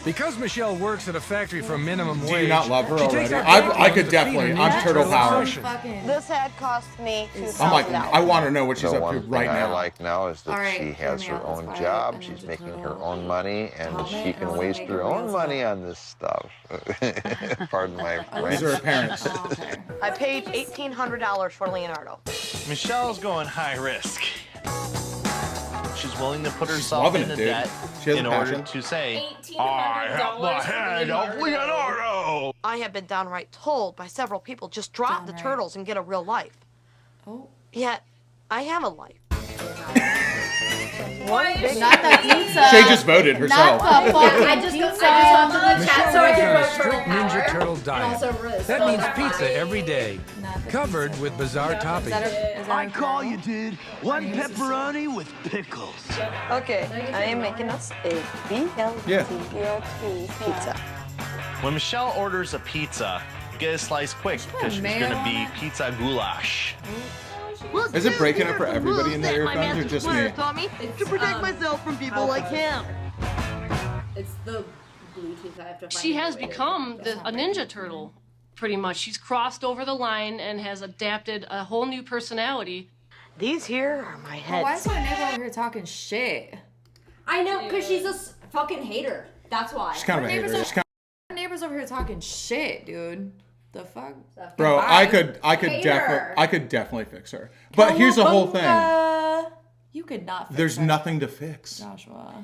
Because Michelle works at a factory for minimum wage. Do you not love her she already? takes her I could to definitely. feed her I'm needs turtle for power. nutrition. This hat cost me I'm like, $2,000. I want to know what she's The up one to thing right I now. like now is that All right, she has hear me her out. own Let's job. buy a She's Ninja making her Turtle own money, and helmet, she and can I'll waste make her a own reels money up. on this stuff. Pardon my French. These are her parents. Oh, okay. I paid $1,800 for Leonardo. Michelle's going high risk. She's willing to put herself loving into it, dude. debt She has in a order passion. to say, I have the head of Leonardo. I have been downright told by several people, just drop the turtles and get a real life. Oh. Yet, I have a life. Not the pizza. Shay just voted herself. Not the fucking I just pizza. hopped on the chat so I Michelle's can on a vote strict turtle Ninja power. Turtle And diet. also Riz. That Both means are pizza fine. every day, covered with bizarre toppings. I call you, dude. One pepperoni with pickles. Okay, I am making us a BLT pizza. When Michelle orders a pizza, get a slice quick because she's going to be pizza goulash. Is it breaking up for everybody in the earphones or just me? Taught me to protect myself from people like him. It's the Bluetooth I have to find. She has become a Ninja Turtle, pretty much. She's crossed over the line and has adapted a whole new personality. These here are my heads. Why is my neighbor over here talking shit? I know, because she's a fucking hater. That's why. She's kind of a hater. She's kind My neighbor's over here talking shit, dude. The fuck? Bro, Goodbye. I could definitely fix her. But here's the whole thing. You could not fix There's her. nothing to fix. Joshua.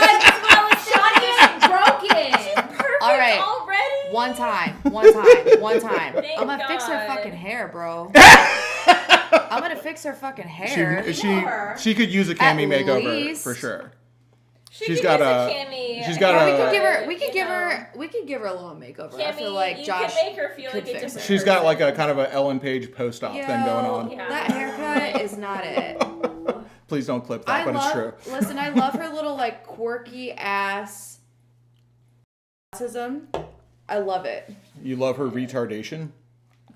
Shawty is broken. All right. Already? One time. I'm gonna fix her God. fucking hair, bro. I'm gonna fix her fucking hair. She could use a cami At makeover least. for sure. She's got a cami. She's got We could give her a little makeover. I feel like Josh can make her feel like a fix different She's got like a kind of a Ellen Page post-op thing going on. That haircut is not it. Please don't clip that, but it's true. Listen, I love her little like quirky ass autism. I love it. You love her retardation?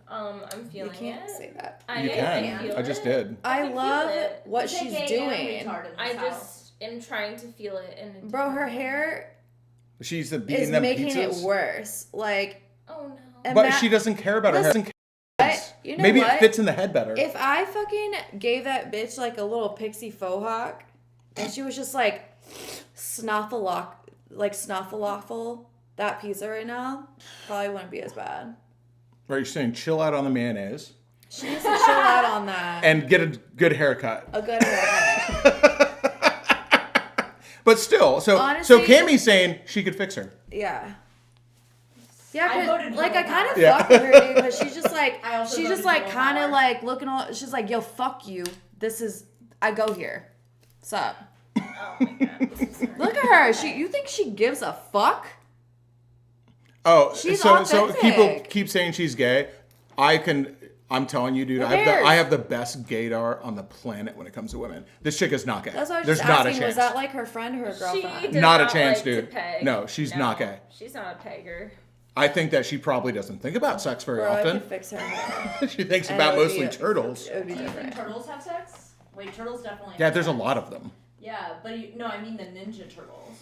I'm feeling You can't it. say that. You can. I just did. I love it. what It's she's gay and doing. retarded in I this just house. am trying to feel it. And Bro, her hair She's beating is them making pizzas. it worse. Like, oh no. But she doesn't care about her hair. Listen, you know Maybe what? it fits in the head better. If I fucking gave that bitch like a little pixie faux hawk, and she was just like snuffleupaffle that pizza right now, probably wouldn't be as bad. Right, you're saying chill out on the mayonnaise. She needs to chill out on that. And get a good haircut. A good haircut. But still, so Honestly, Cammy's saying she could fix her. Yeah. Yeah, I voted like I no. kind of Yeah. fuck with her because she's just like I also she's just voted like no kind of power. like looking all. She's like, yo, fuck you. This is I go here. What's up? Oh my god. Look at her. You think she gives a fuck? Oh, She's so authentic. people keep saying she's gay. I'm telling you, dude, Who I cares? have the best gaydar on the planet when it comes to women. This chick is not gay. That's what I was There's just not asking. a chance. Was that like her friend or her She girlfriend? does Not a chance, like dude. To peg. No, she's not gay. She's not a pegger. I think that she probably doesn't think about sex very Bro, I often. could fix her hair. She thinks And about it would mostly be- turtles. It would be Do you think different. turtles have sex? Wait, turtles definitely. Yeah, have there's a sex. lot of them. Yeah, but no, I mean the Ninja Turtles.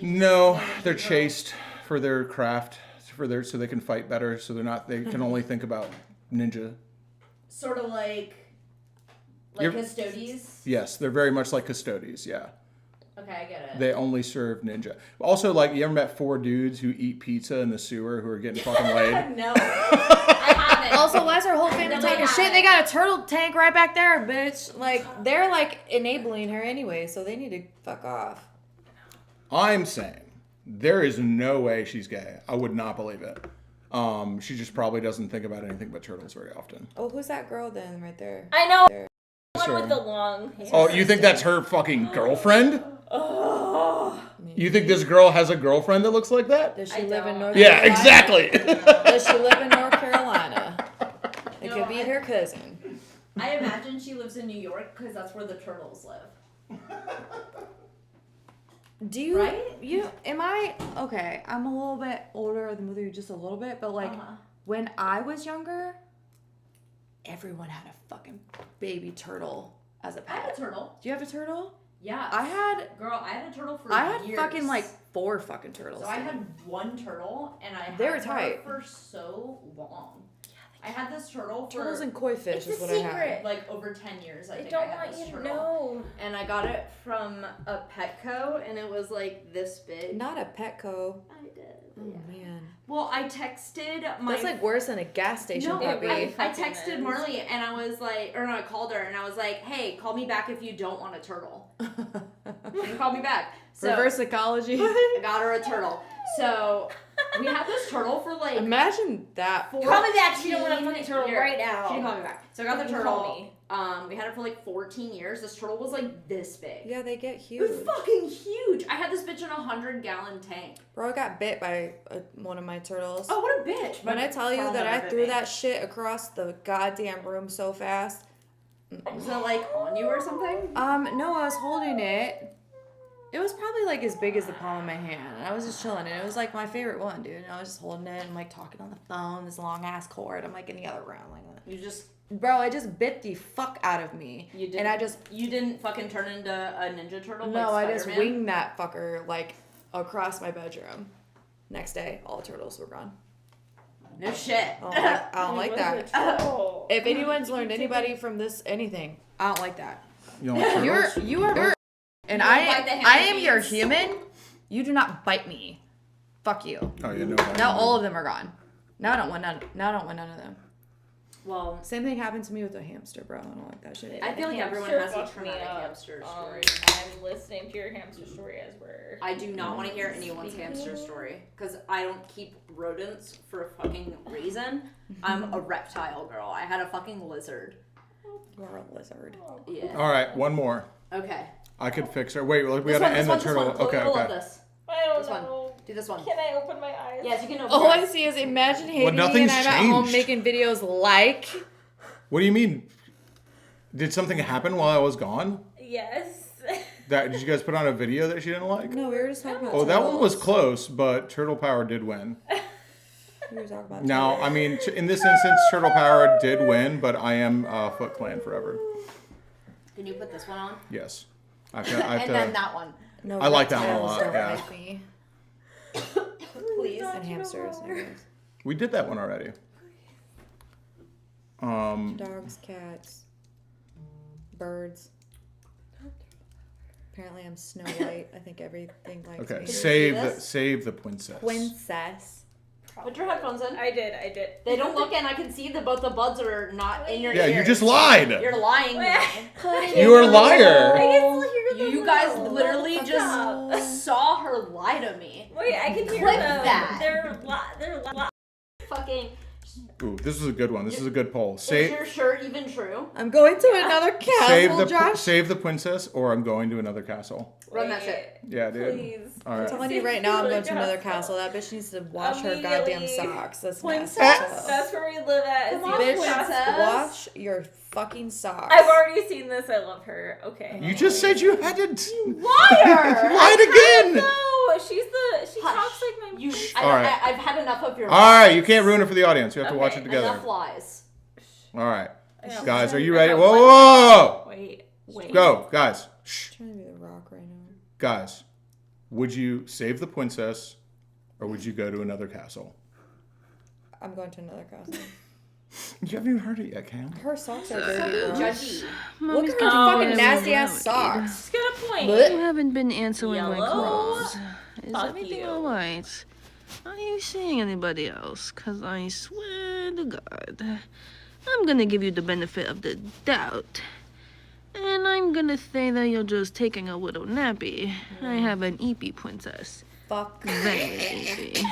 No, they're chased for their craft, so they can fight better. So they can only think about ninja. Sort of like You're- custodies. Yes, they're very much like custodies. Yeah. Okay, I get it. They only serve ninja. Also, like, you ever met 4 dudes who eat pizza in the sewer who are getting fucking laid? No, I haven't. Also, why's her whole family No, talking they shit? haven't. They got a turtle tank right back there, bitch. Like, they're like enabling her anyway, so they need to fuck off. I'm saying there is no way she's gay. I would not believe it. She just probably doesn't think about anything but turtles very often. Oh, who's that girl then right there? I know. There. One with the long hair. Oh, you think that's her fucking girlfriend? Oh. You think this girl has a girlfriend that looks like that? Does she live in North Yeah, Carolina? exactly. Does she live in North Carolina? It could be her cousin. I imagine she lives in New York because that's where the turtles live. Do you? Right? Am I okay? I'm a little bit older than both of you, just a little bit, but like when I was younger, everyone had a fucking baby turtle as a pet. I had a turtle. Do you have a turtle? Yeah. I had a turtle for I had years. fucking like 4 fucking turtles. So I had one turtle, and I They were had her tight. for so long. I had this turtle for Turtles and koi fish it's is a what I had. secret. Like over 10 years, I think don't I had want this you to turtle. know. And I got it from a Petco, and it was like this big. Not a Petco. I did. Oh man. Well, I texted my. That's like worse than a gas station puppy. I texted Marley and I was like, or no, I called her and I was like, hey, call me back if you don't want a turtle. And call me back. So Reverse psychology. I got her a turtle. So we had this turtle for like. Imagine that. Call me back if you don't want a fucking turtle right now. She can call me back. So I got the You can turtle. call me. We had it for like 14 years. This turtle was like this big. Yeah, they get huge. It was fucking huge. I had this bitch in a 100-gallon tank. Bro, I got bit by one of my turtles. Oh, what a bitch. When My I tell you turtle that never I bit threw me. that shit across the goddamn room so fast. Was it like on you or something? No, I was holding it. It was probably like as big as the palm of my hand. And I was just chilling. And it was like my favorite one, dude. And I was just holding it and like talking on the phone, this long ass cord. I'm like in the other room. Like, you just. Bro, it just bit the fuck out of me. You didn't, and I just. You didn't fucking turn into a Ninja Turtle? No, like I just Spider-Man? winged that fucker like across my bedroom. Next day, all the turtles were gone. No shit. I don't like that. If anyone's learned anybody from this anything, I don't like that. You don't like turtles? You are, and You don't bite the I am human your beings. human. You do not bite me. Fuck you. Oh yeah, no. Now all of them are gone. Now I don't want none. Now I don't want none of them. Well, same thing happened to me with a hamster, bro. I don't like that shit. I feel like everyone has a traumatic hamster story. I'm listening to your hamster story as we're. I do not want to hear anyone's hamster story because I don't keep rodents for a fucking reason. I'm a reptile girl. I had a fucking lizard. You are a lizard. Yeah. All right, one more. Okay. I could fix her. Wait, we This gotta one, end this the one, turtle. this one. Okay, Chloe will okay. love this. I don't This know. one. Do this one. Can I open my eyes? Yes, you can open. All your I eyes. see is imagine hating me and nothing's I'm at home changed. making videos like. What do you mean? Did something happen while I was gone? Yes. Did you guys put on a video that she didn't like? No, we were just talking about. Oh, that one turtles. was close, but Turtle Power did win. We were talking about. Now, turtles. I mean, in this instance, Turtle Power did win, but I am Foot Clan forever. Can you put this one on? Yes. I have And to, then that one. No, I like that one a reptiles lot. don't Yeah. like me. Please. And hamsters. I guess. We did that one already. Dogs, cats, birds. Apparently, I'm Snow White. I think everything likes Okay, me. save the princess. Princess. Put your headphones in. I did. They don't look in. I can see that both the buds are not in your Yeah, ears. you just lied. You're lying. You're a liar. I can still hear them. You guys though. literally Fuck just up. saw her lie to me. Wait, I can hear Clip them. that. They're Fucking. Ooh, this is a good one. This is a good poll. Is your shirt even true? I'm going to another castle, Josh. Save the princess, or I'm going to another castle. Run that shit. Yeah, dude. Please. All I'm right. telling you right now, I'm going to another castle. That bitch needs to wash her goddamn Immediately. socks. That's Princess. nasty. That's where we live at. Come is on, the Bitch, princess. wash your fucking socks. I've already seen this. I love her. Okay. You just said you had to. Liar! Lied again. No, she talks like my. You. All right. I've had enough of your. All right, you can't ruin it for the audience. You have to watch it Okay, together. Enough lies. All right, know. guys, are you ready? Whoa, whoa, whoa! Wait. Go, guys. Shh. I'm trying to be the Rock right now. Guys, would you save the princess, or would you go to another castle? I'm going to another castle. You haven't even heard it yet, Cam. Her socks are dirty, bro. Judgy. Look at her fucking nasty ass socks. She's got a point. You haven't been answering my Yellow? calls. Is Fuck everything you. alright? Are you seeing anybody else? Cause I swear to God, I'm gonna give you the benefit of the doubt. And I'm gonna say that you're just taking a little nappy. I have an EP princess. Fuck. Very easy.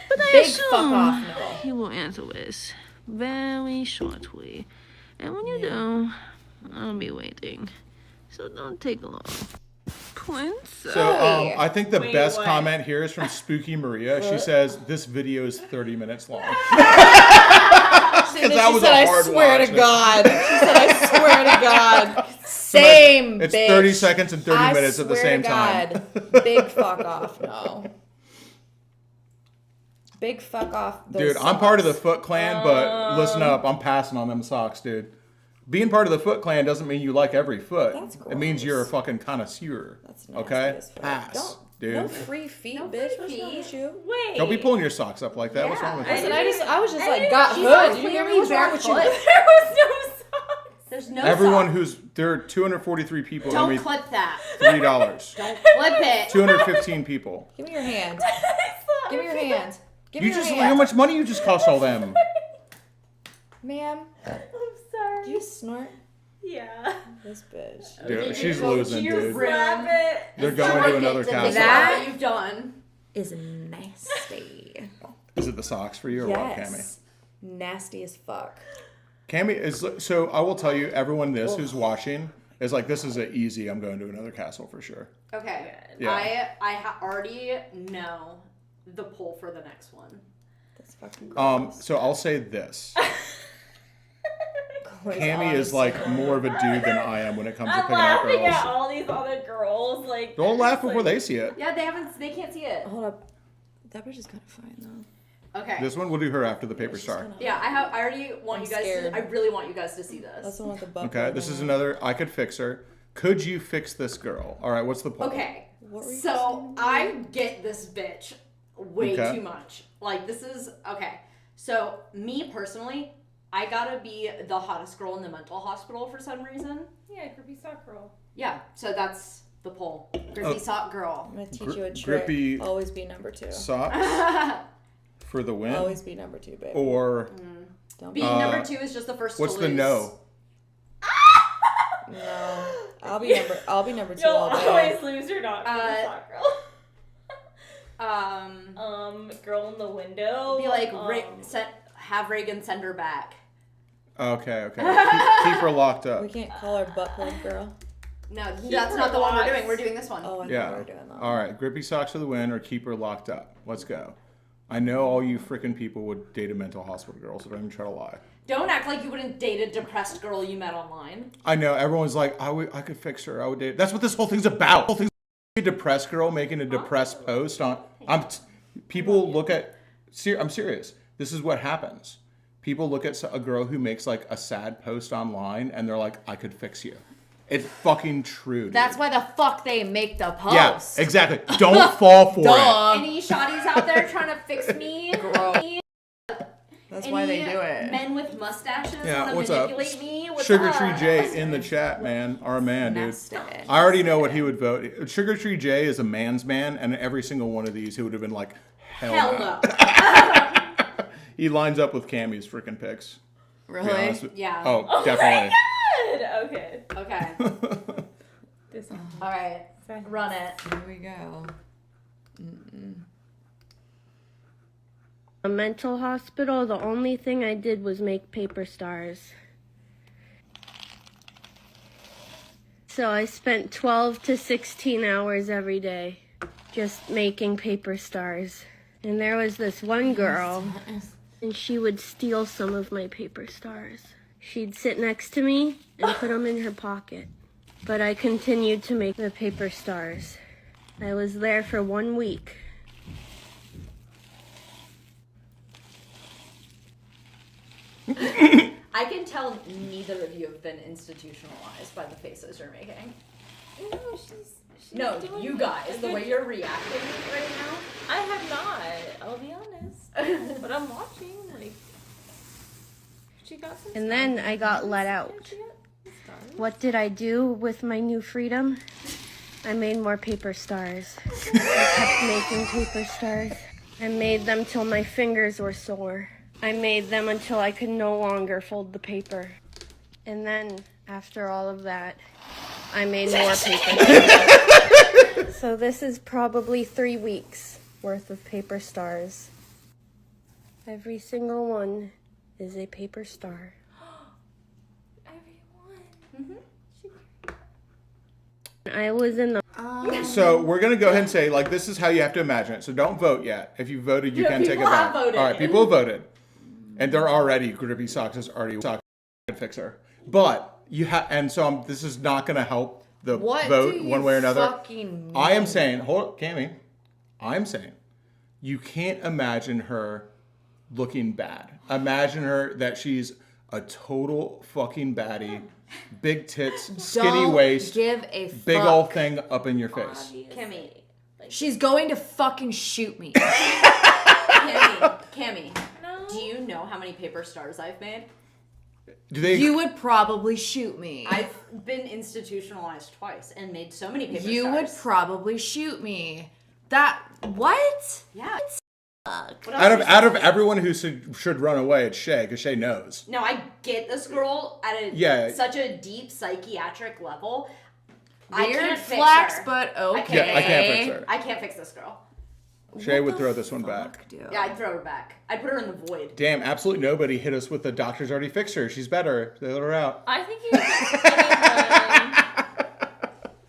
But I Big assume fuck off, no. you will answer this very shortly. And when you do, I'll be waiting. So don't take long. Princess. So I think the Wait, best what? comment here is from Spooky Maria. She says this video is 30 minutes long. She that was said, a I hard swear watch. to God. She said, I swear to God. Same, It's bitch. 30 seconds and 30 I minutes at the swear same to time. God. Big fuck off, no. Big fuck off. Those Dude, I'm part of the socks. Foot Clan, but listen up. I'm passing on them socks, dude. Being part of the Foot Clan doesn't mean you like every foot. That's It means gross. you're a fucking connoisseur. That's nasty Okay? as fuck. Pass. dude. No free feet, bitch. What's wrong with you? Wait. Don't be pulling your socks up like that. What's wrong with you? I was just like, got hood. Did you hear me? What's wrong with you? There was no socks. There's no Everyone socks. there are 243 people. Don't only clip that. $3. Don't clip it. 215 people. Give me your hand. Give me your hand. Give me You your just hand. look how much money you just cost all them. Ma'am, I'm sorry. do you snort? Yeah. This bitch. Dude, she's losing, dude. Slap it. They're going to another castle. That you've done is nasty. Is it the socks for you or what, Cammy? Yes. Nasty as fuck. Cammy is so. I will tell you, everyone who's watching is like, this is an easy. I'm going to another castle for sure. Okay. Yeah. I already know the poll for the next one. That's fucking gross. So I'll say this. Cammy is like more of a dude than I am when it comes to I'm picking out laughing girls. at all these other girls. Like, Don't laugh before they see it. Yeah, they can't see it. Hold up. That bitch is kind of fine though. Okay. This one we'll do her after the paper star. Yeah, I already want you guys scared. to. I really want you guys to see this. That's the one with the buckle. Okay, this is another. I could fix her. Could you fix this girl? All right, what's the poll? Okay. So I get this bitch way Okay. too much. Like this is okay. So me personally, I gotta be the hottest girl in the mental hospital for some reason. Yeah, grippy sock girl. Yeah. So that's the poll. Grippy sock girl. I'm gonna teach you a trick. Grippy Always be number 2. Socks for the win. Always be number 2, baby. Or Don't Being number 2 is just the first. What's to the lose. no? No, I'll be number 2 You'll all day. always lose your not grippy sock girl. Girl in the window. Be like have Reagan send her back. Okay. Keep her locked up. We can't call her butt plug girl. No, that's not the one we're doing. We're doing this one. Oh, I thought Yeah. we were doing that. All right. Grippy socks for the win, or keep her locked up. Let's go. I know all you freaking people would date a mental hospital girl, so don't even try to lie. Don't act like you wouldn't date a depressed girl you met online. I know everyone's like, I could fix her. I would date. That's what this whole thing's about. The whole thing's a depressed girl making a depressed post on. People look at. I'm serious. This is what happens. People look at a girl who makes like a sad post online, and they're like, I could fix you. It's fucking true. Dude. That's why the fuck they make the post. Yeah, exactly. Don't fall for it. Any shotties out there trying to fix me? That's why they do it. Men with mustaches Yeah, want what's to up? manipulate me? What's Sugar up? Tree J in the chat, man. Our man, dude. I already know what he would vote. Sugar Tree J is a man's man, and every single one of these, he would have been like, hell no. He lines up with Cammy's freaking picks. Really? Yeah. Oh, definitely. Okay. Okay. All right. Run it. Here we go. A mental hospital, the only thing I did was make paper stars. So I spent 12 to 16 hours every day just making paper stars. And there was this one girl, and she would steal some of my paper stars. She'd sit next to me and put them in her pocket. But I continued to make the paper stars. I was there for 1 week. I can tell neither of you have been institutionalized by the faces you're making. No, she's No, doing you a guys, the good- way you're reacting right now. I have not. I'll be honest. But I'm watching. Like, she got some. And then I got let out. What did I do with my new freedom? I made more paper stars. I kept making paper stars. I made them till my fingers were sore. I made them until I could no longer fold the paper. And then, after all of that, I made more paper stars. So this is probably 3 weeks worth of paper stars. Every single one is a paper star. I was in the... So we're going to go ahead and say, like, this is how you have to imagine it. So don't vote yet. If you voted, you Yeah, can take it people have back. voted. All right, people have voted. And they're already, Grippy Socks is already a fixer. But you have, and so this is not going to help the What vote do you one way or another. fucking mean? I am saying, hold up, Cammy. I'm saying, you can't imagine her looking bad. Imagine her that she's a total fucking baddie. Big tits, skinny Don't waist, give a big fuck. old thing up in your face. Kimmy, She's going to fucking shoot me. Cammy, do you know how many paper stars I've made? You would probably shoot me. I've been institutionalized twice and made so many paper stars. You would probably shoot me. What? Yeah. Out of everyone who should run away, it's Shay, because Shay knows. No, I get this girl at such a deep psychiatric level. I Weird can't fix flex, her. but okay. Yeah, I can't fix her. I can't fix this girl. Shay would throw this one back. Yeah, I'd throw her back. I'd put her in the void. Damn, absolutely nobody hit us with the doctor's already fixed her. She's better. They let her out. I think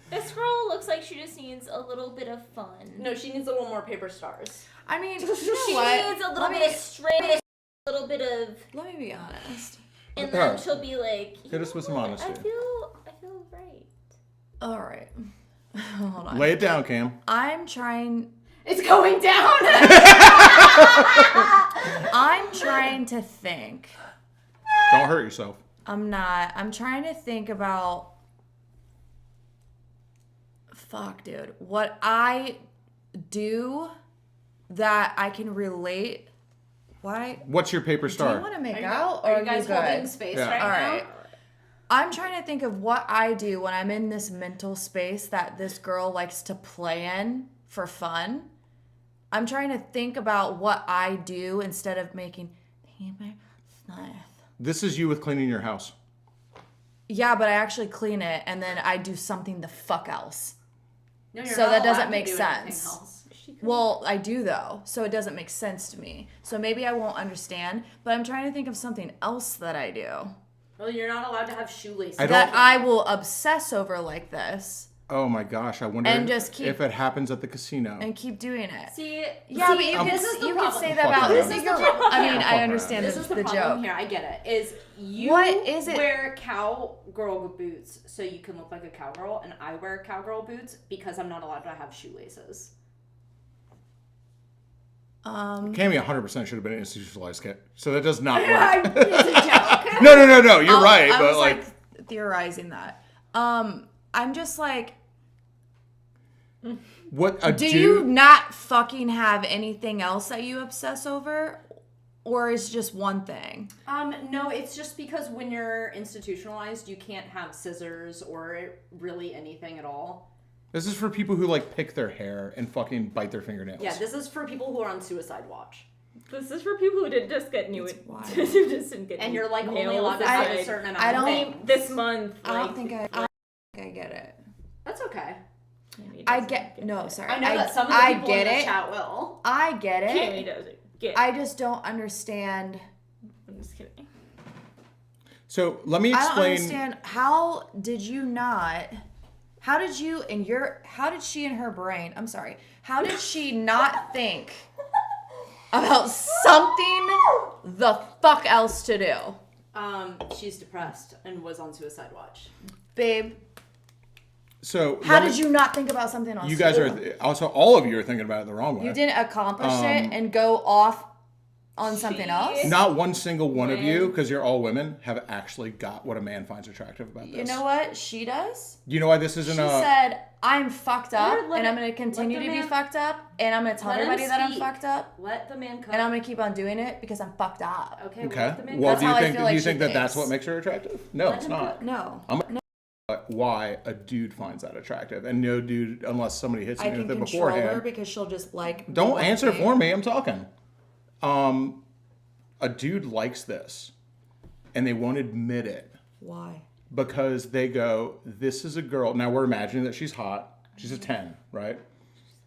this girl looks like she just needs a little bit of fun. No, she needs a little more paper stars. I mean, she you know what? needs a little bit of strength, a little bit of. Let me be honest. And then she'll be like, hit us with some honesty. I feel right. All right. Hold on. Lay it down, Cam. I'm trying. It's going down. I'm trying to think. Don't hurt yourself. I'm not. I'm trying to think about. Fuck, dude. What I do that I can relate. Why? What's your paper star? Do you want to make out? Or are you guys holding space right now? All right. I'm trying to think of what I do when I'm in this mental space that this girl likes to play in for fun. I'm trying to think about what I do instead of making paper stuff. This is you with cleaning your house. Yeah, but I actually clean it and then I do something the fuck else. No, you're so not that doesn't allowed to make do sense. else. Well, I do though, so it doesn't make sense to me. So maybe I won't understand, but I'm trying to think of something else that I do. Well, you're not allowed to have shoelaces. That I will obsess over like this. Oh my gosh, I wonder if it happens at the casino. And keep doing it. See, yeah, see, but this is the you problem. could say that about this. I mean, I understand this is the problem joke. here. I get it. Is you What is it? wear cowgirl boots so you can look like a cowgirl, and I wear cowgirl boots because I'm not allowed to have shoelaces. Cammy 100% should have been institutionalized, so that does not work. It's a joke. No, you're right, I but was like theorizing that. I'm just like, what a do you not fucking have anything else that you obsess over, or is just one thing? No, it's just because when you're institutionalized, you can't have scissors or really anything at all. This is for people who like pick their hair and fucking bite their fingernails. Yeah, this is for people who are on suicide watch. This is for people who didn't just get new. And you're like only allowed to have a certain amount of things. This month. I don't think I get it. That's okay. I get no, sorry. I know that some of the people in the chat will. I get it. Cammy doesn't get it. I just don't understand. I'm just kidding. So let me explain. I don't understand. How did she in her brain? I'm sorry. How did she not think about something the fuck else to do? She's depressed and was on suicide watch. Babe. So how did you not think about something else? You guys are also, all of you are thinking about it the wrong way. You didn't accomplish it and go off on something else? Not one single one of you, because you're all women, have actually got what a man finds attractive about this. You know what? She does. You know why this isn't She said, I'm fucked up, and I'm going to continue to be man- fucked up, and I'm going to tell Let him everybody that I'm speak. fucked up, Let the man come. and I'm going to keep on doing it because I'm fucked up. Okay. Okay. Let the man Well, That's do you how I think feel like she that that's thinks. what makes her attractive? No, Let it's him not. No. I'm gonna why a dude finds that attractive, and no dude, unless somebody hits I me can with it control her beforehand. because she'll just like... do Don't one answer thing. for me. I'm talking. A dude likes this, and they won't admit it. Why? Because they go, this is a girl. Now we're imagining that she's hot. She's a 10, right?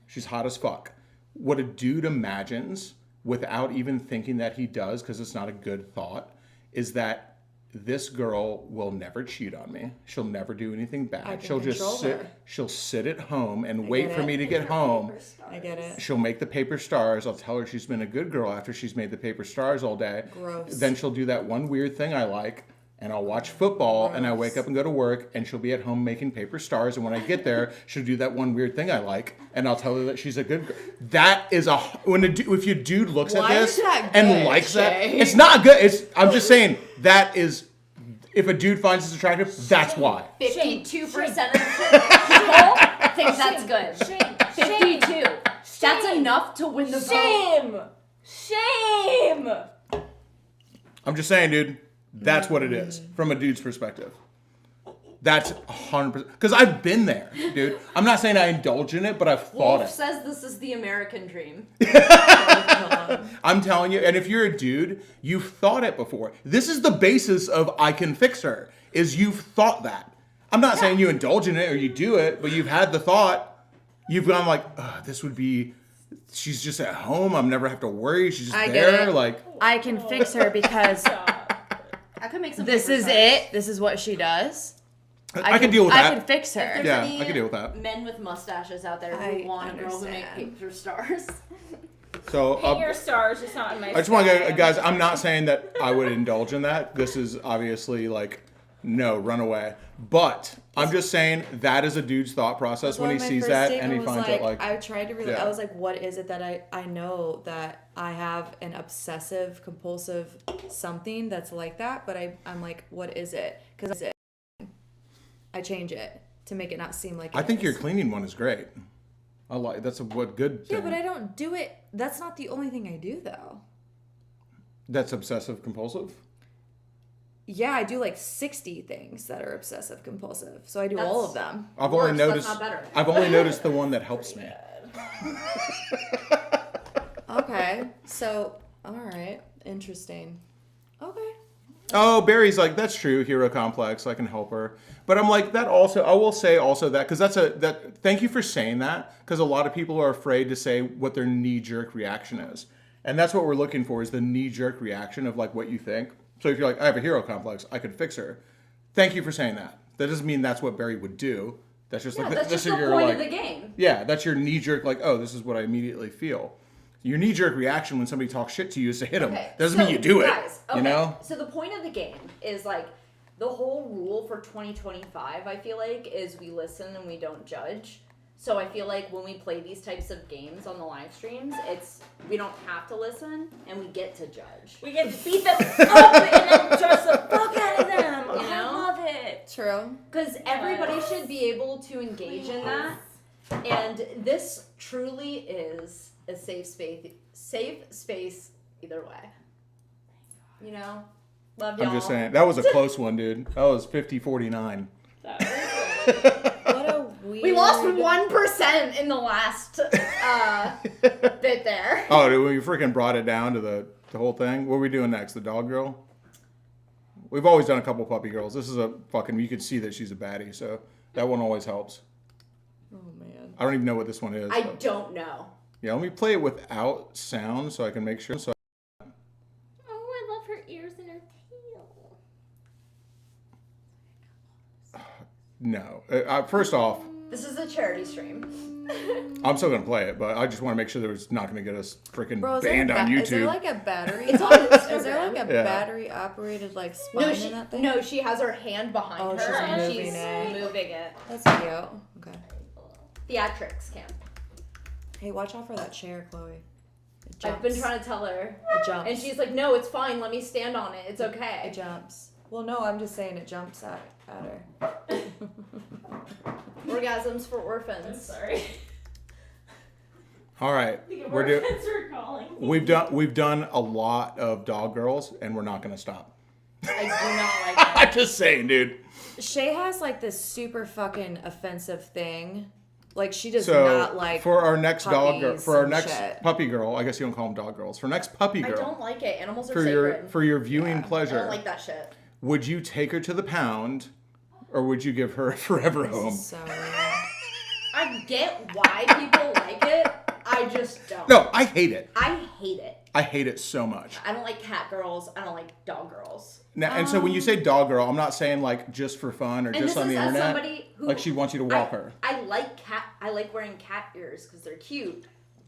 She's hot as fuck. What a dude imagines, without even thinking that he does, because it's not a good thought, is that this girl will never cheat on me. She'll never do anything I bad. can She'll just control sit. her. She'll sit at home and I wait get for it. me to get home. I get it. She'll make the paper stars. I'll tell her she's been a good girl after she's made the paper stars all day. Gross. Then she'll do that one weird thing I like, and I'll watch football, and I wake up and go to work, and she'll be at home making paper stars, and when I get there, she'll do that one weird thing I like, and I'll tell her that she's a good girl. That is if your dude looks Why at this is that and good, likes that, Shay? it's not good. I'm just saying that is, if a dude finds this attractive, that's why. 52% of people think that's good. 52. That's enough to win the vote. Shame. I'm just saying, dude, that's what it is from a dude's perspective. That's 100%. Because I've been there, dude. I'm not saying I indulge in it, but I've thought Wolf it. says this is the American dream. I'm telling you, and if you're a dude, you've thought it before. This is the basis of I can fix her, is you've thought that. I'm not saying you indulge in it or you do it, but you've had the thought. You've gone like, this would be, she's just at home. I'm never have to worry. She's just there. Like, I can fix her because I could make some. this is it. This is what she does. I can deal with that. I can fix her. If there's Yeah, any I can deal with that. Men with mustaches out there I who want a girl who make paper stars. So Paint your stars, just not in my I just want to guys, I'm not saying that I would indulge in that. This is obviously like, no, run away. But I'm just saying that is a dude's thought process when he sees that and he finds out like. I tried to really. Yeah. I was like, what is it that I know that I have an obsessive compulsive something that's like that, but I'm like, what is it? Because I change it to make it not seem like. I think your cleaning one is great. I like that's a good thing. Yeah, but I don't do it. That's not the only thing I do though. That's obsessive compulsive. Yeah, I do like 60 things that are obsessive compulsive. So I do all of them. I've only noticed the one that helps me. Okay. So, all right. Interesting. Okay. Oh, Barry's like, that's true, hero complex, I can help her. But I'm like, that also, I will say also that, because thank you for saying that, because a lot of people are afraid to say what their knee-jerk reaction is. And that's what we're looking for, is the knee-jerk reaction of like what you think. So if you're like, I have a hero complex, I could fix her. Thank you for saying that. That doesn't mean that's what Barry would do. That's just like, that's this just is the your point like, of the game. Yeah, that's your knee-jerk, like, oh, this is what I immediately feel. Your knee-jerk reaction when somebody talks shit to you is to hit them. Doesn't mean you do it. Guys, okay, you know? So the point of the game is like the whole rule for 2025, I feel like, is we listen and we don't judge. So I feel like when we play these types of games on the live streams, we don't have to listen and we get to judge. We get to beat them up and then judge the fuck out of them. You know? I love it. True. Because everybody should be able to engage in that. And this truly is a safe space either way. You know? Love y'all. I'm just saying, that was a close one, dude. That was 50-49. What a weird... We lost 1% in the last bit there. Oh, dude, we freaking brought it down to the whole thing. What are we doing next? The dog girl? We've always done a couple puppy girls. This is a fucking, you can see that she's a baddie, so that one always helps. Oh, man. I don't even know what this one is. I don't know. Yeah, let me play it without sound so I can make sure. Oh, I love her ears and her tail. No. First off, This is a charity stream. I'm still going to play it, but I just want to make sure that it's not going to get us freaking banned on YouTube. Is there like a battery? It's on Instagram. Is there like a Yeah. battery operated like spine in that thing? No, she has her hand behind her and moving she's it. moving it. That's cute. Okay. Theatrics, Cam. Hey, watch out for that chair, Chloe. It I've been jumps. trying to tell her. It jumps. And she's like, no, it's fine. Let me stand on it. It's okay. It jumps. Well, no, I'm just saying it jumps at her. Orgasms for orphans. Sorry. All right, we've done a lot of dog girls, and we're not going to stop. I do not like I'm just saying, dude. Shay has like this super fucking offensive thing. Like she does So not like for our next dog girl, puppies for our and next shit. puppy girl, I guess you don't call them dog girls. For next puppy I girl, don't like it. Animals are for sacred. your viewing I pleasure, don't like that shit. would you take her to the pound, or would you give her a forever home? So I get why people like it. I just don't. No, I hate it. I hate it. I hate it so much. I don't like cat girls. I don't like dog girls. Now, and so when you say dog girl, I'm not saying like just for fun or And just this on the is as internet. somebody who Like she wants you to walk her. I like wearing cat ears because they're cute,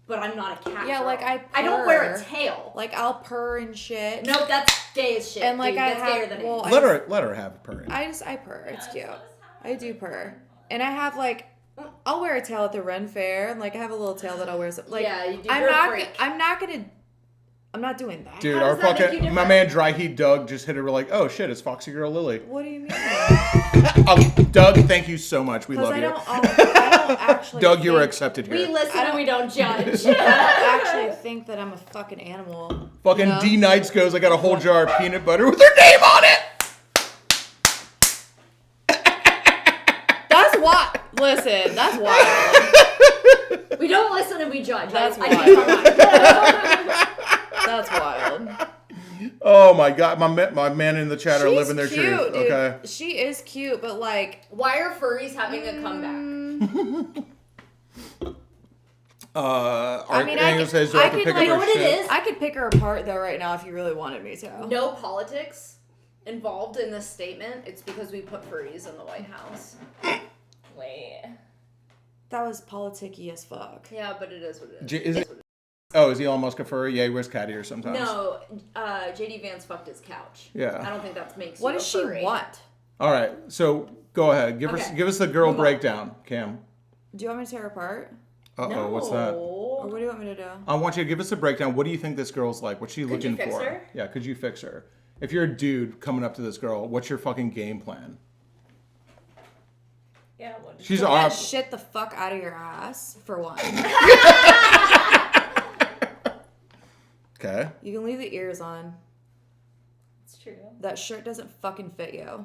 but I'm not a cat. yeah, girl. like I don't wear a purr. tail. Like I'll purr and shit. Nope, that's gay as shit. And like dude. I That's have, gayer than well, it. Let her have a purring. I purr. It's cute. I do purr, and I have like. I'll wear a tail at the Ren Fair, and like I have a little tail that I'll wear. Like Yeah, you do. I'm You're a not. freak. I'm not gonna I'm not doing that. Dude, our fucking my man Dry Heat Doug just hit her. We're like, oh shit, it's Foxy Girl Lily. What do you mean? Doug, thank you so much. We love you. I don't actually. Doug, you are accepted here. We listen and we don't judge. I don't actually think that I'm a fucking animal. Fucking D Nights goes, I got a whole jar of peanut butter with her name on it. That's wild. Listen, that's wild. We don't listen and we judge. That's wild. That's wild. Oh my god, my man in the chat are living their cute, truth. Dude. Okay. She is cute, but like, why are furries having a comeback? I mean, Archangel says, do I have to pick up her shit? I could pick her apart though right now if you really wanted me to. No politics involved in this statement. It's because we put furries in the White House. Wait. That was politicky as fuck. Yeah, but it is what it Is Elon Musk a furry? Yeah, he wears cat ears sometimes. No, JD Vance fucked his couch. Yeah. I don't think that makes What you does a furry. she want? All right, so go ahead. Give us the girl Move on. breakdown, Cam. Do you want me to tear her apart? Uh-oh, what's that? Or what do you want me to do? I want you to give us a breakdown. What do you think this girl's like? What's she looking you fix for? her? Yeah, could you fix her? If you're a dude coming up to this girl, what's your fucking game plan? Yeah, what? She's Get off. shit the fuck out of your ass, for one. Okay. You can leave the ears on. It's true. That shirt doesn't fucking fit you.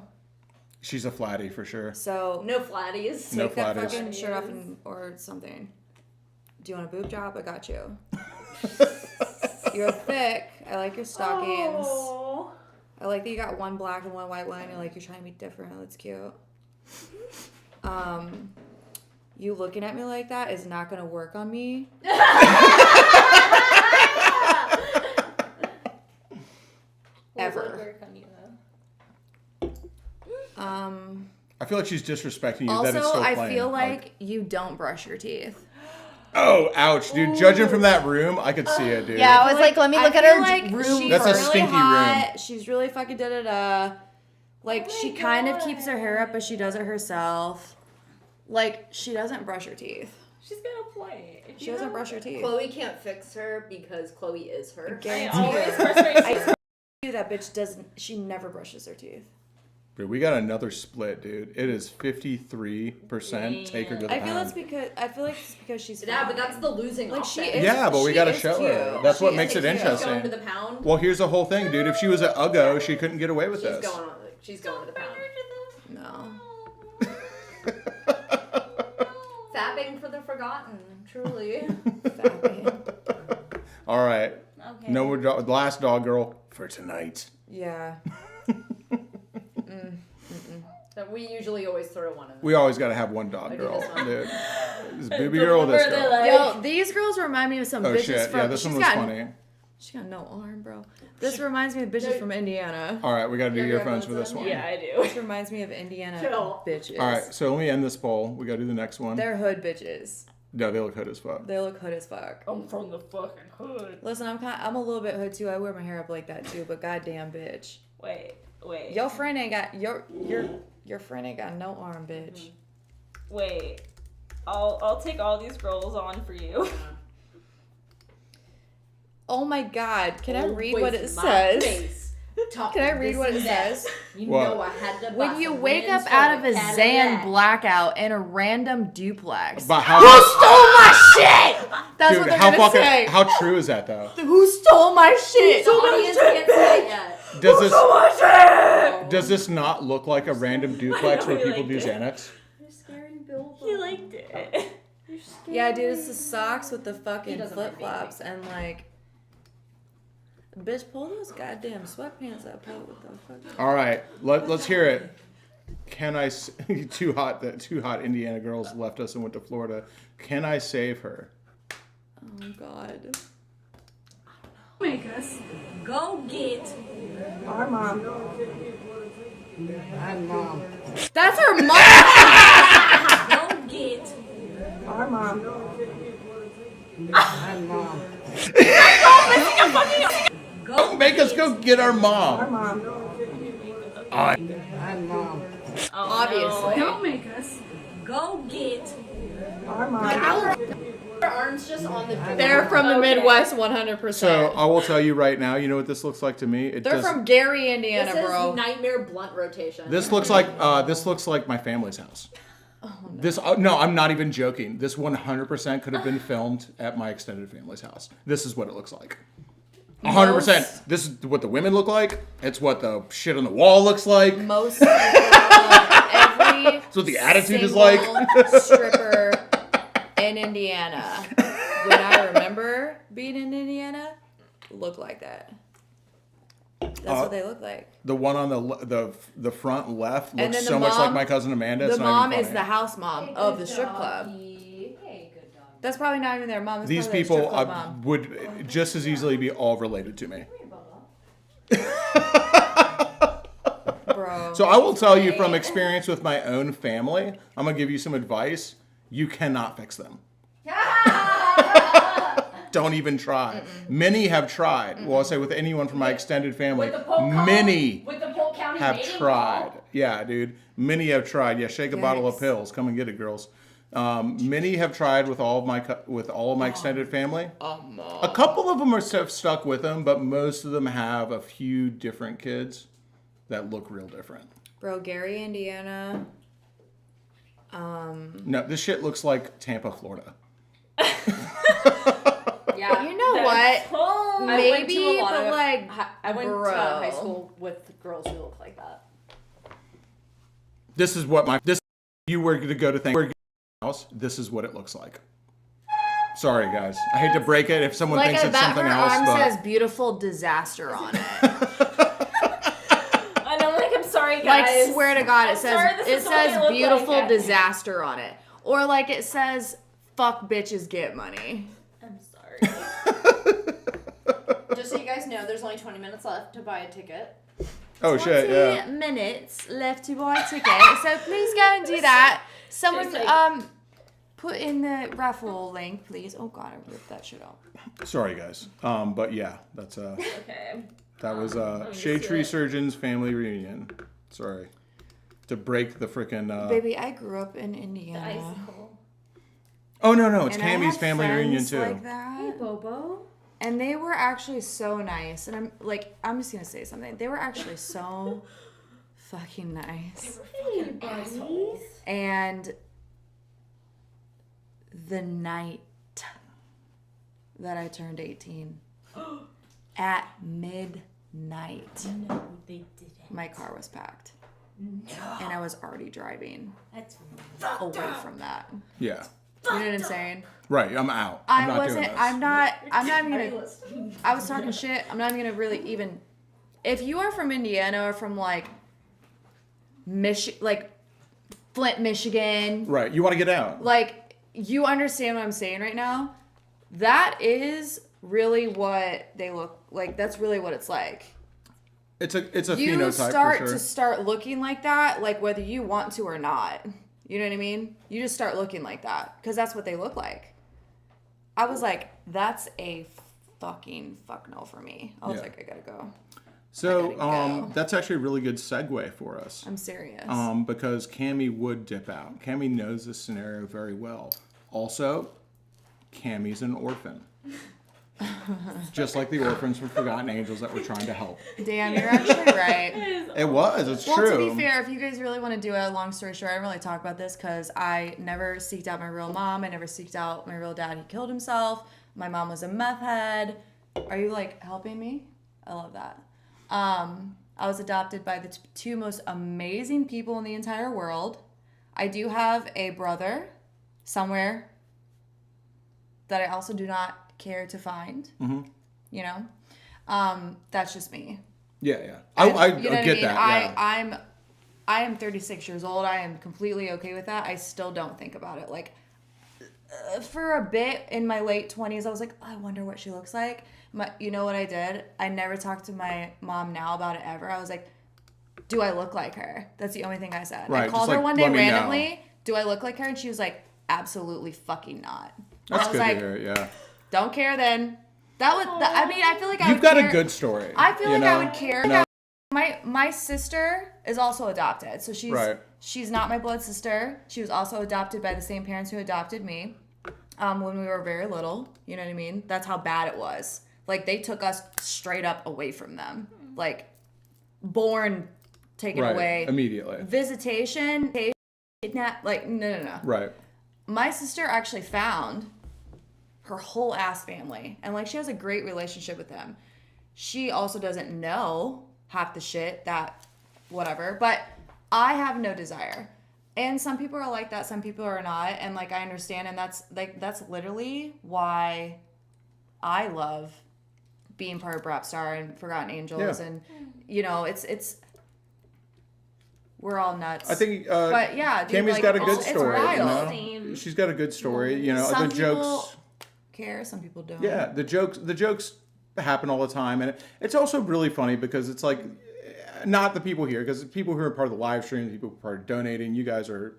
She's a flatty for sure. So no flatties. No Take that flatties. fucking shirt off or something. Do you want a boob job? I got you. You're thick. I like your stockings. Oh. I like that you got one black and one white one. You're like, you're trying to be different. That's cute. You looking at me like that is not gonna work on me. Ever. What would work on you though? I feel like she's disrespecting you. Also, that it's so I plain. feel like you don't brush your teeth. Oh, ouch, dude. Judging from that room, I could see it, dude. Yeah, I was like, let me look at her room. That's a She's stinky really hot. room. She's really fucking da-da-da. Like, she kind of keeps her hair up, but she does it herself. Like, she doesn't brush her teeth. She's gonna play. She doesn't brush her teeth. Chloe can't fix her because Chloe is her. I always brush my teeth. that bitch doesn't. She never brushes her teeth. Dude, we got another split, dude. It is 53%. Take her to the I feel pound. like it's because she's Yeah, but that's the losing like option. she is. Yeah, but we she gotta is show her. cute. That's what She makes is it cute. interesting. Going to the pound. Well, here's the whole thing, dude. If she was at Uggo, she couldn't get away with She's this. going on. She's going to the pound. No. Fapping for the forgotten, truly. All right. Okay. No more last dog girl for tonight. Yeah. That we usually always throw one in there. We always got to have one dog I do girl, this one. dude. This baby girl, this girl. Yo, these girls remind me of some Oh bitches shit! from. Yeah, this one she's was got, funny. She got no arm, bro. This reminds me of bitches from Indiana. All right, we got to do Your earphones for this one. Yeah, I do. This reminds me of Indiana Chill. bitches. All right, so let me end this poll. We got to do the next one. They're hood bitches. No, they look hood as fuck. They look hood as fuck. I'm from the fucking hood. Listen, I'm a little bit hood too. I wear my hair up like that too, but goddamn bitch. Wait. Your friend ain't got your friend ain't got no arm, bitch. Wait. I'll take all these girls on for you. Oh my god, can I read Always what it my says? face. Can I read what it says? You What? know I had to buy When you some wake up rims out for of a the Zan Cadillac. blackout in a random duplex. But how? Who stole my shit? That's Dude, what they're how gonna fucking say. how true is that though? Who stole my shit? The audience can't say it yet. Does this not look like a random duplex where people do Xanax? You're scaring Bill. He liked it. Yeah, dude, it's the socks with the fucking doesn't like flip flops and like. Bitch, pull those goddamn sweatpants up. What the fuck? All right, let's hear it. Can I? Two hot Indiana girls left us and went to Florida. Can I save her? Oh God. Make us go get our mom. And mom. That's her mom. Go get our mom. And mom. Go make us go get our mom. Our mom. And mom. Obviously. Don't make us go get our mom. Their arms just on the. They're from the Midwest, 100%. So I will tell you right now. You know what this looks like to me? They're from Gary, Indiana, This bro. is nightmare blunt rotation. This looks like my family's house. Oh, no. This no, I'm not even joking. This 100% could have been filmed at my extended family's house. This is what it looks like. 100%. This is what the women look like. It's what the shit on the wall looks like. Most of every That's what the attitude is like. stripper in Indiana, when I remember being in Indiana, look like that. That's what they look like. The one on the front left And looks then the so much like mom- my cousin Amanda. The It's not mom even is funny. the house mom of the strip club. That's probably not even their mom. It's These probably their people strip club mom. would just as easily be all related to me. Bro. So I will tell you from experience with my own family, I'm going to give you some advice. You cannot fix them. Don't even try. Many have tried. Well, I'll say with anyone from my extended family, many with the Polk County have mating tried. call. Yeah, dude. Many have tried. Yeah, shake a bottle of pills. Come and get it, girls. Many have tried with all of my extended family. A couple of them are stuck with them, but most of them have a few different kids that look real different. Bro, Gary, Indiana. No, this shit looks like Tampa, Florida. Yeah, You know what? Maybe, but like, I went bro. to high school with girls who look like that. This is what you were to go to house. This is what it looks like. Sorry, guys. I hate to break it if someone like thinks I it's bet something her else. arm But says beautiful disaster on it. I know, like, I'm sorry, Like, guys. swear to God, it I'm says sorry, this is what they look beautiful like. disaster on it. Or like it says fuck bitches get money. I'm sorry. Just so you guys know, there's only 20 minutes left to buy a ticket. oh shit, 20 yeah. minutes left to buy a ticket. So please go and do that. Someone Seriously. put in the raffle link, please. Oh god, I ripped that shit off. Sorry, guys. But yeah, that's Okay. that was me see Shadetree it. Surgeon's family reunion. Sorry. To break the freaking Baby, I grew up in The Indiana. icicle. Oh no, it's And I Cammy's had family reunion friends too. like that. Hey, Bobo. And they were actually so nice. And I'm just gonna say something. They were actually so fucking nice. Hey, buddies. And the night that I turned 18, at midnight, No, they didn't. my car was packed. No. And I was already driving That's away from that. Yeah. You know what I'm saying? Right, I'm out. I'm not doing this. I'm not even gonna, I was talking shit. I'm not even gonna really even, if you are from Indiana or from like, Flint, Michigan. Right, you want to get out. Like, you understand what I'm saying right now? That is really what they look like. That's really what it's like. It's a You phenotype for sure. start looking like that, like whether you want to or not. You know what I mean? You just start looking like that because that's what they look like. I was like, that's a fucking fuck no for me. I was Yeah. like, I gotta go. So that's actually a really good segue for us. I'm serious. Because Cammy would dip out. Cammy knows this scenario very well. Also, Cammy's an orphan. Just like the orphans from Forgotten Angels that we're trying to help. Damn, you're actually right. It was. It's Well, true. to be fair, if you guys really want to do a long story short, I don't really talk about this because I never seeked out my real mom. I never seeked out my real dad. He killed himself. My mom was a meth head. Are you like helping me? I love that. I was adopted by the two most amazing people in the entire world. I do have a brother somewhere that I also do not care to find. Mm-hmm. You know, that's just me. Yeah. I You know what get that. Yeah. I am 36 years old. I am completely okay with that. I still don't think about it. Like, for a bit in my late 20s, I was like, oh, I wonder what she looks like. You know what I did? I never talked to my mom now about it ever. I was like, do I look like her? That's the only thing I said. Right, I called just her like, one day let me know. randomly. Do I look like her? And she was like, absolutely fucking not. That's I was good like, to hear. Yeah. don't care then. I mean, I feel like I You've would got care. a good story. I feel you like know? I would care. No. My sister is also adopted, so she's Right. she's not my blood sister. She was also adopted by the same parents who adopted me. when we were very little. You know what I mean? That's how bad it was. Like, they took us straight up away from them. Like, born, taken away. Immediately. Visitation, kidnap, like, no. Right. My sister actually found her whole ass family. And, like, she has a great relationship with them. She also doesn't know half the shit that, whatever. But I have no desire. And some people are like that, some people are not. And, like, I understand. And that's literally why I love being part of Brap Star and Forgotten Angels. And, you know, it's we're all nuts. I think, but yeah, dude, Cammy's got a good story. It's You wild. know? She's got a good story. You know, Some the people jokes care, some people don't. Yeah, the jokes happen all the time, and it's also really funny because it's like, not the people here, because people who are part of the live stream, people who are part of donating, you guys are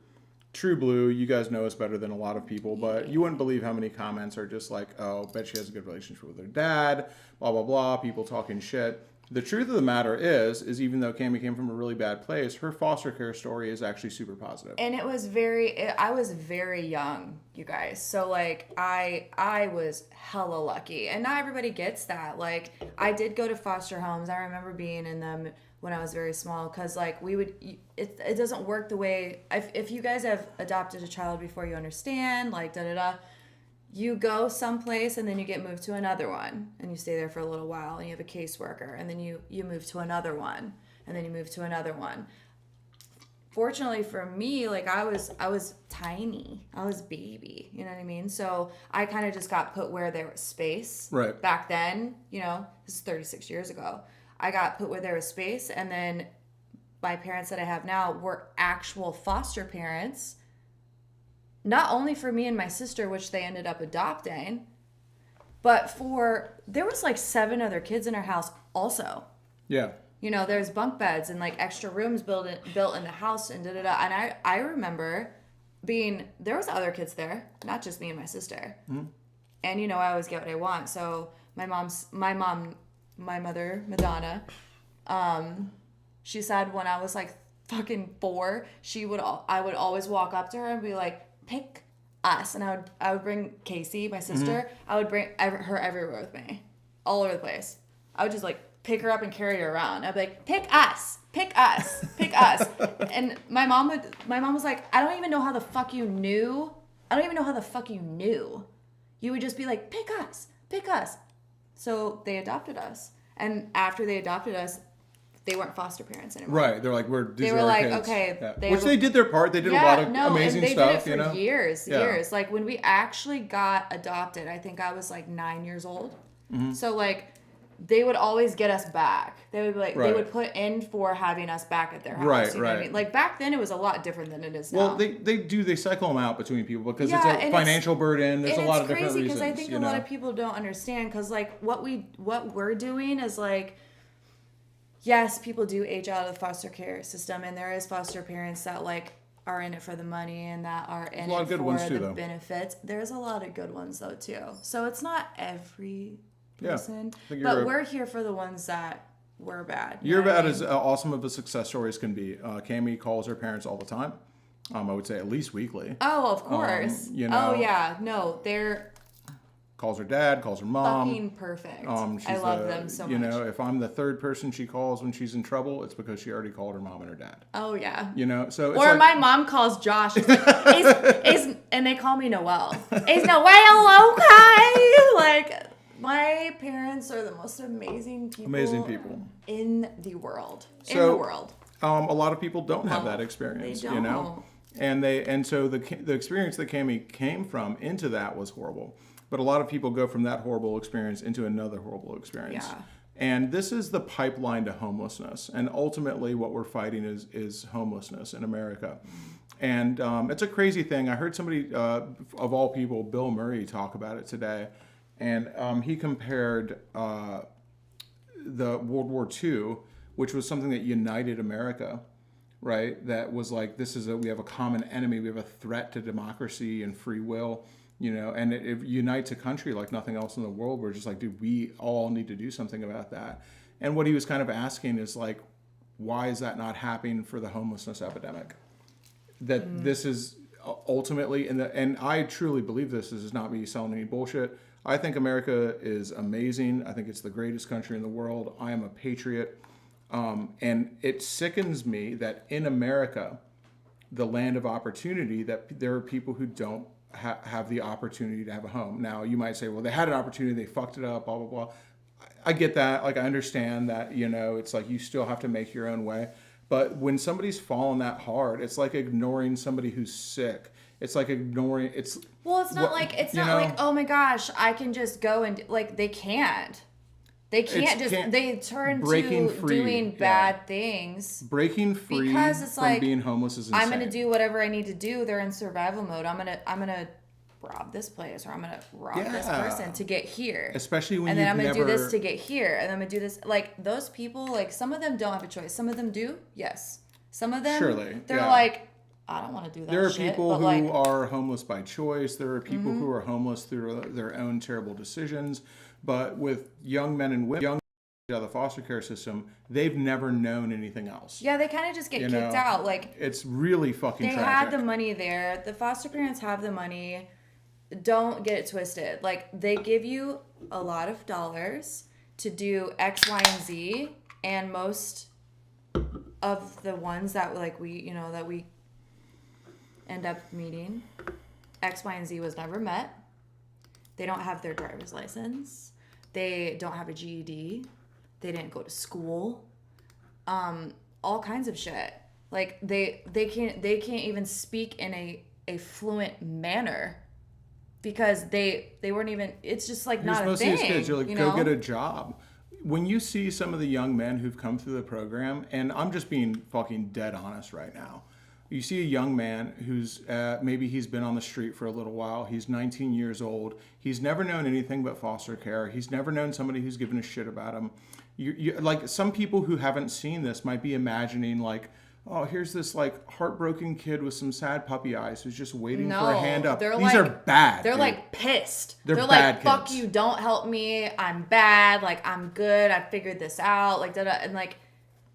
true blue. You guys know us better than a lot of people, but you wouldn't believe how many comments are just like, oh, bet she has a good relationship with her dad, blah, blah, blah, people talking shit. The truth of the matter is even though Cammy came from a really bad place, her foster care story is actually super positive. And I was very young, you guys. So, like, I was hella lucky. And not everybody gets that. Like, I did go to foster homes. I remember being in them when I was very small. Because, like, it doesn't work the way, if you guys have adopted a child before you understand, like, da-da-da, you go someplace and then you get moved to another one and you stay there for a little while and you have a caseworker and then you move to another one and then you move to another one. Fortunately for me, like, I was tiny. I was baby, you know what I mean? So I kind of just got put where there was space. Right. Back then, you know, this is 36 years ago. I got put where there was space, and then my parents that I have now were actual foster parents. Not only for me and my sister, which they ended up adopting, but there was like 7 other kids in our house also. Yeah. You know, there's bunk beds and like extra rooms built in the house and da-da-da. And I remember there was other kids there, not just me and my sister. Mm-hmm. And, you know, I always get what I want. So my mother, Madonna, she said when I was like fucking 4, I would always walk up to her and be like, pick us. And I would bring Casey, my sister. Mm-hmm. I would bring her everywhere with me, all over the place. I would just like pick her up and carry her around. I'd be like, pick us, pick us, pick us. And my mom was like, I don't even know how the fuck you knew. You would just be like, pick us, pick us. So they adopted us. And after they adopted us, they weren't foster parents anymore. Right. They're like, they were like, kids. Okay. Yeah. Which they did their part. They did a lot of amazing and they stuff. Did it for years. Like when we actually got adopted, I think I was like 9 years old. Mm-hmm. So like, they would always get us back. They would be like, They would put in for having us back at their house. Right. You know what I mean? Like back then, it was a lot different than it is now. Well, they cycle them out between people because it's a financial burden. There's a lot of different reasons. It's crazy because I think a lot of people don't understand because like what we're doing is like, yes, people do age out of the foster care system, and there is foster parents that like are in it for the money and that are in it for the benefits. There's a lot of good ones though too. So it's not every person, but we're here for the ones that were bad. You're about as awesome of a success story as can be. Cammy calls her parents all the time. I would say at least weekly. Oh, of course. You know, oh yeah, no, they're. Calls her dad, calls her mom. Fucking perfect. I love them so much. You know, if I'm the third person she calls when she's in trouble, it's because she already called her mom and her dad. Oh yeah. You know, so it's or like, my mom calls Josh, she's like, and they call me Noelle. Is Noelle okay? Like, my parents are the most amazing people. In the world. A lot of people don't have that experience. They don't. You know, and so the experience that Cammy came from into that was horrible. But a lot of people go from that horrible experience into another horrible experience. Yeah. And this is the pipeline to homelessness. And ultimately what we're fighting is homelessness in America. And it's a crazy thing. I heard somebody, of all people, Bill Murray, talk about it today. And he compared the World War II, which was something that united America, right? That was like, we have a common enemy. We have a threat to democracy and free will. You know, and it unites a country like nothing else in the world. We're just like, dude, we all need to do something about that. And what he was kind of asking is like, why is that not happening for the homelessness epidemic? That this is ultimately, and I truly believe this is not me selling any bullshit. I think America is amazing. I think it's the greatest country in the world. I am a patriot. And it sickens me that in America, the land of opportunity, that there are people who don't have the opportunity to have a home. Now, you might say, well, they had an opportunity, they fucked it up, blah, blah, blah. I get that. Like, I understand that, it's like you still have to make your own way. But when somebody's fallen that hard, it's like ignoring somebody who's sick. It's like ignoring, Well, it's not like, oh my gosh, I can just go and, like, they can't. They they turn to doing bad things. Breaking free because it's from like, being homeless is insane. I'm going to do whatever I need to do. They're in survival mode. I'm going to rob this place, or I'm going to rob this person to get here. Especially when and then I'm going to do this to get here. And I'm going to do this. Like, those people, like, some of them don't have a choice. Some of them do. Yes. Some of them, they're like, I don't want to do that. There are people who are homeless by choice. There are people who are homeless through their own terrible decisions. But with young men and women, out of the foster care system, they've never known anything else. Yeah, they kind of just get kicked out. Like, it's really fucking tragic. They had the money there. The foster parents have the money. Don't get it twisted. Like, they give you a lot of dollars to do X, Y, and Z, and most of the ones that we end up meeting, X, Y, and Z was never met. They don't have their driver's license. They don't have a GED. They didn't go to school. All kinds of shit. Like, they can't even speak in a fluent manner because they weren't even. It's just like not a thing. You're supposed to kids. You're like, go get a job. When you see some of the young men who've come through the program, and I'm just being fucking dead honest right now. You see a young man who's maybe he's been on the street for a little while. He's 19 years old. He's never known anything but foster care. He's never known somebody who's given a shit about him. Like, some people who haven't seen this might be imagining like, oh, here's this like heartbroken kid with some sad puppy eyes who's just waiting for a hand up. These are bad. They're dude. like pissed. They're like, bad fuck kids. you, don't help me. I'm bad. Like, I'm good. I figured this out. Like, and like,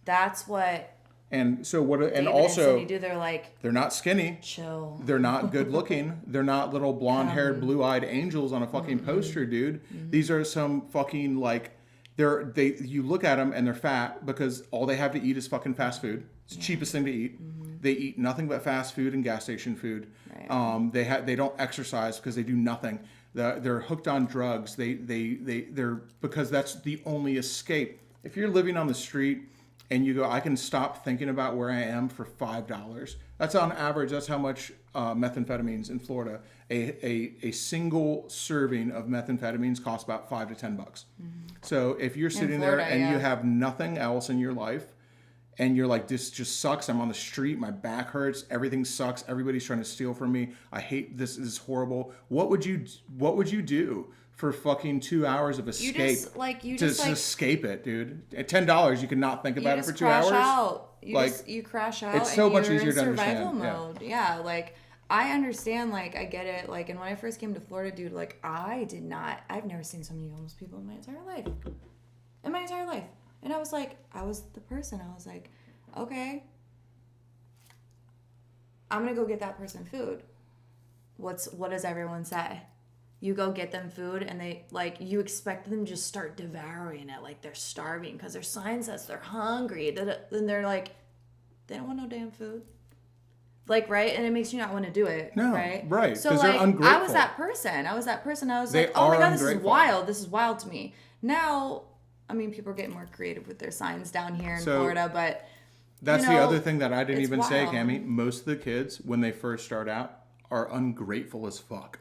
that's what. And so what? And David also, and Cindy do. They're like, they're not skinny. Chill. They're not good looking. They're not little blonde-haired, blue-eyed angels on a fucking poster, dude. These are some fucking like, you look at them and they're fat because all they have to eat is fucking fast food. It's the cheapest thing to eat. They eat nothing but fast food and gas station food. Right. They don't exercise because they do nothing. They're hooked on drugs. They're because that's the only escape. If you're living on the street and you go, I can stop thinking about where I am for $5. That's on average. That's how much methamphetamines in Florida. A single serving of methamphetamines costs about $5 to $10. So if you're sitting there and you have nothing else in your life, and you're like, this just sucks. I'm on the street. My back hurts. Everything sucks. Everybody's trying to steal from me. I hate this. This is horrible. What would you do for fucking 2 hours of escape? You just escape it, dude. At $10, you can not think about it for 2 hours. You crash out. It's so and much you're easier in to survival understand. mode. Yeah, like, I understand. Like, I get it. Like, and when I first came to Florida, dude, like, I've never seen so many homeless people in my entire life. And I was like, I was the person. I was like, okay, I'm gonna go get that person food. What does everyone say? You go get them food, and they you expect them to just start devouring it like they're starving because their sign says they're hungry. Then they're like, they don't want no damn food. Like, right? And it makes you not want to do it. No, right. So like, they're ungrateful. I was that person. I was like, oh my God, this is wild. This is wild to me. Now, I mean, people are getting more creative with their signs down here in Florida, but that's the other thing that I didn't even say, Cammie. Most of the kids, when they first start out, are ungrateful as fuck.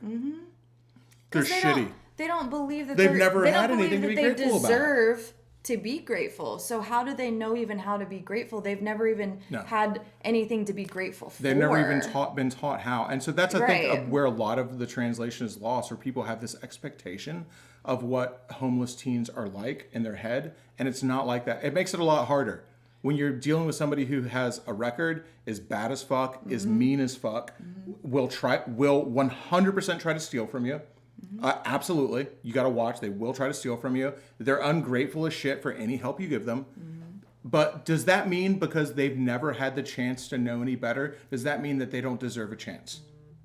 They're shitty. They don't believe that they've never had anything to be grateful about. They deserve to be grateful. So how do they know even how to be grateful? They've never even had anything to be grateful for. They've never even been taught how. And so that's, I think, of where a lot of the translation is lost, where people have this expectation of what homeless teens are like in their head, and it's not like that. It makes it a lot harder when you're dealing with somebody who has a record, is bad as fuck, is mean as fuck, will 100% try to steal from you. Absolutely, you got to watch. They will try to steal from you. They're ungrateful as shit for any help you give them. But does that mean because they've never had the chance to know any better, does that mean that they don't deserve a chance?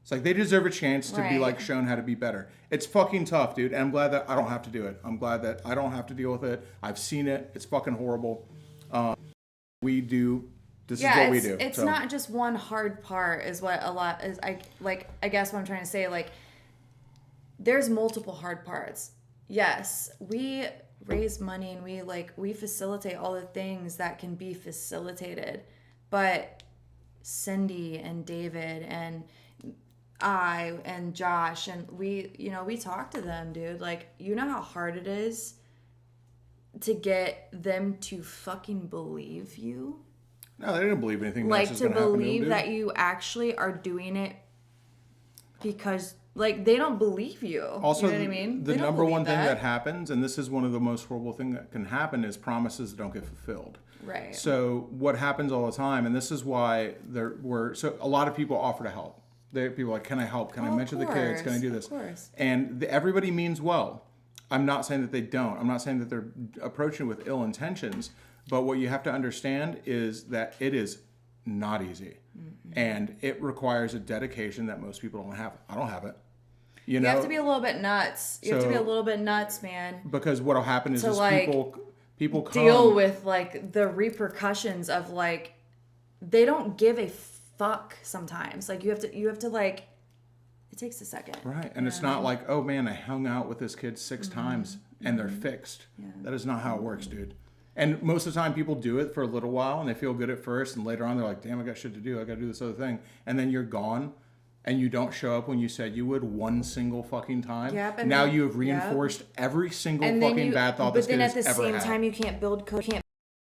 It's like they deserve a chance to be Right. like shown how to be better. It's fucking tough, dude. And I'm glad that I don't have to do it. I'm glad that I don't have to deal with it. I've seen it. It's fucking horrible. We do. This is what we do. It's So, not just one hard part is what a lot is. I guess what I'm trying to say, like, there's multiple hard parts. Yes, we raise money and we facilitate all the things that can be facilitated. But Cindy and David and I and Josh and we talk to them, dude. Like, you know how hard it is to get them to fucking believe you? No, they didn't believe anything. Like, nice to is gonna happen to them, believe dude. that you actually are doing it because, like, they don't believe you. Also, you know what I mean? the They don't number one believe thing that happens, and this is one of the most horrible things that can happen, is promises that don't get fulfilled. Right. So what happens all the time, and this is why so a lot of people offer to help. People are like, can I help? Can I mentor the kids? Can I do this? Of course. And everybody means well. I'm not saying that they don't. I'm not saying that they're approaching it with ill intentions. But what you have to understand is that it is not easy. Mm-hmm. And it requires a dedication that most people don't have. I don't have it. You know? have to be a little bit nuts. You have to be a little bit nuts, man. Because what'll happen is like, people come deal with like the repercussions of like they don't give a fuck sometimes. Like you have to like it takes a second. Right. And it's not like, oh man, I hung out with this kid 6 times and they're fixed. Yeah. That is not how it works, dude. And most of the time people do it for a little while and they feel good at first, and later on they're like, damn, I got shit to do. I got to do this other thing. And then you're gone and you don't show up when you said you would one single fucking time. Yep, and now you have reinforced every single fucking bad thought this kid has ever had. But then at the same time you can't build code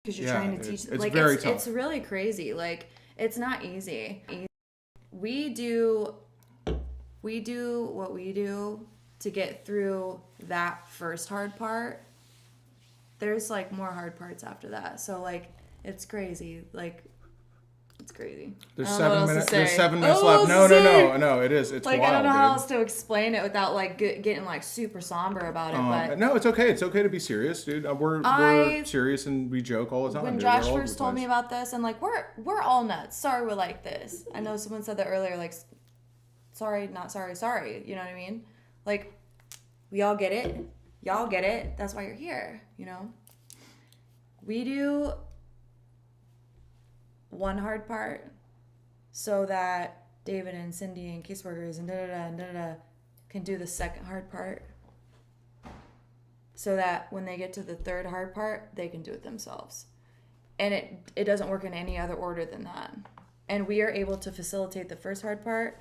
because you're trying to teach. It's like very tough. It's really crazy. Like it's not easy. We do what we do to get through that first hard part. There's like more hard parts after that. So like it's crazy. Like it's crazy. There's 7 minutes. There's 7 minutes left. No. It is. It's like wild, I don't know dude. how else to explain it without like getting like super somber about it. But no, it's okay. It's okay to be serious, dude. We're serious and we joke all the time. when dude. Josh We're all first told me about this, and like we're all nuts. Sorry, we're like this. I know someone said that earlier. Like, sorry, not sorry, sorry. You know what I mean? Like, we all get it. Y'all get it. That's why you're here. You know. We do one hard part so that David and Cindy and caseworkers and da-da-da can do the second hard part so that when they get to the third hard part, they can do it themselves. And it doesn't work in any other order than that. And we are able to facilitate the first hard part.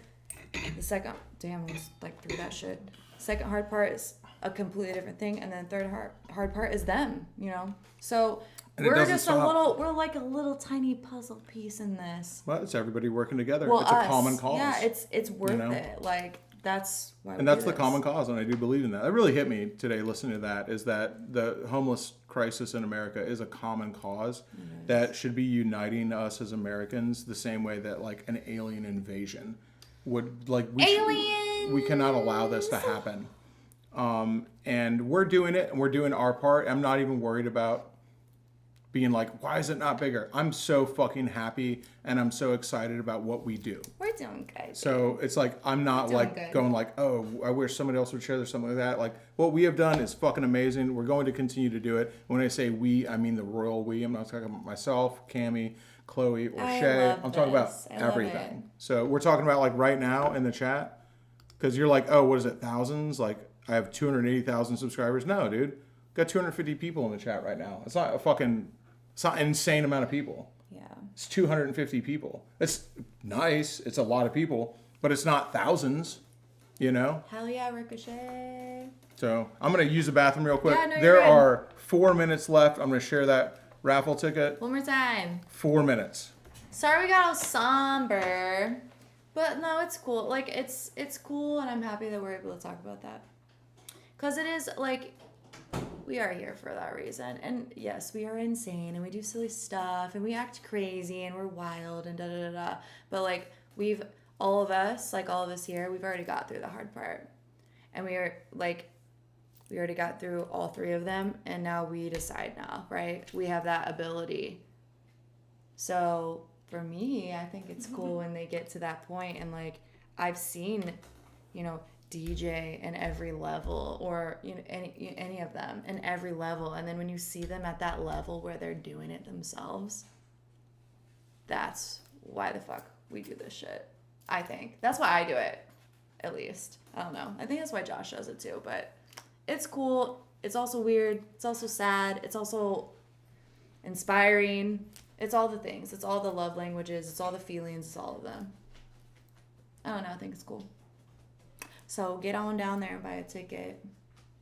The second, damn, I was like through that shit. Second hard part is a completely different thing, and then third hard part is them, you know? So we're just we're like a little tiny puzzle piece in this. Well, it's everybody working together. Well, it's a common cause. Yeah, it's worth it. Like that's why. And that's the common cause, and I do believe in that. That really hit me today listening to that, is that the homeless crisis in America is a common cause that should be uniting us as Americans the same way that like an alien invasion would, like we cannot allow this to happen. And we're doing it, and we're doing our part. I'm not even worried about being like, why is it not bigger? I'm so fucking happy, and I'm so excited about what we do. We're doing good. So it's like, I'm not like going like, oh, I wish somebody else would share this, something like that. Like, what we have done is fucking amazing. We're going to continue to do it. When I say we, I mean the royal we. I'm not talking about myself, Cammie, Chloe, or Shay. I'm talking about everything. So we're talking about like right now in the chat, because you're like, oh, what is it, thousands? Like, I have 280,000 subscribers. No, dude. Got 250 people in the chat right now. It's not an insane amount of people. Yeah. It's 250 people. It's nice. It's a lot of people, but it's not thousands, you know? Hell yeah, Ricochet. So I'm going to use the bathroom real quick. Yeah, no, there you're good. are 4 minutes left. I'm going to share that raffle ticket. One more time. 4 minutes. Sorry we got all somber. But no, it's cool. Like, it's cool, and I'm happy that we're able to talk about that. Because it is, like, we are here for that reason. And yes, we are insane, and we do silly stuff, and we act crazy, and we're wild, and da-da-da-da. But, like, all of us here, we've already got through the hard part. And we already got through all 3 of them, and now we decide now, right? We have that ability. So for me, I think it's cool when they get to that point and like I've seen, you know, DJ in every level, or you know, any of them in every level, and then when you see them at that level where they're doing it themselves, that's why the fuck we do this shit. I think that's why I do it, at least. I don't know. I think that's why Josh does it too, but it's cool. It's also weird. It's also sad. It's also inspiring. It's all the things. It's all the love languages. It's all the feelings. It's all of them. I don't know. I think it's cool. So get on down there and buy a ticket.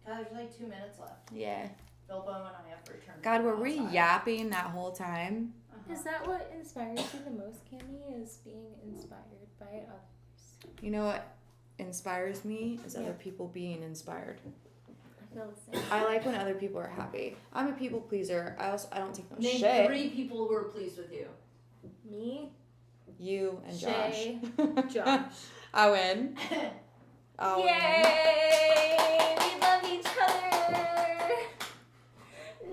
God, there's like 2 minutes left. Yeah. Bilbo and I have to return. God, were we yapping that whole time? Is that what inspires you the most, Cammy? Is being inspired by others? You know what inspires me is other people being inspired. I feel the same. I like when other people are happy. I'm a people pleaser. I don't take no Name shit. 3 people who are pleased with you. Me, You and Shay, Josh. Josh. I win. I'll win. Yay! We love each other.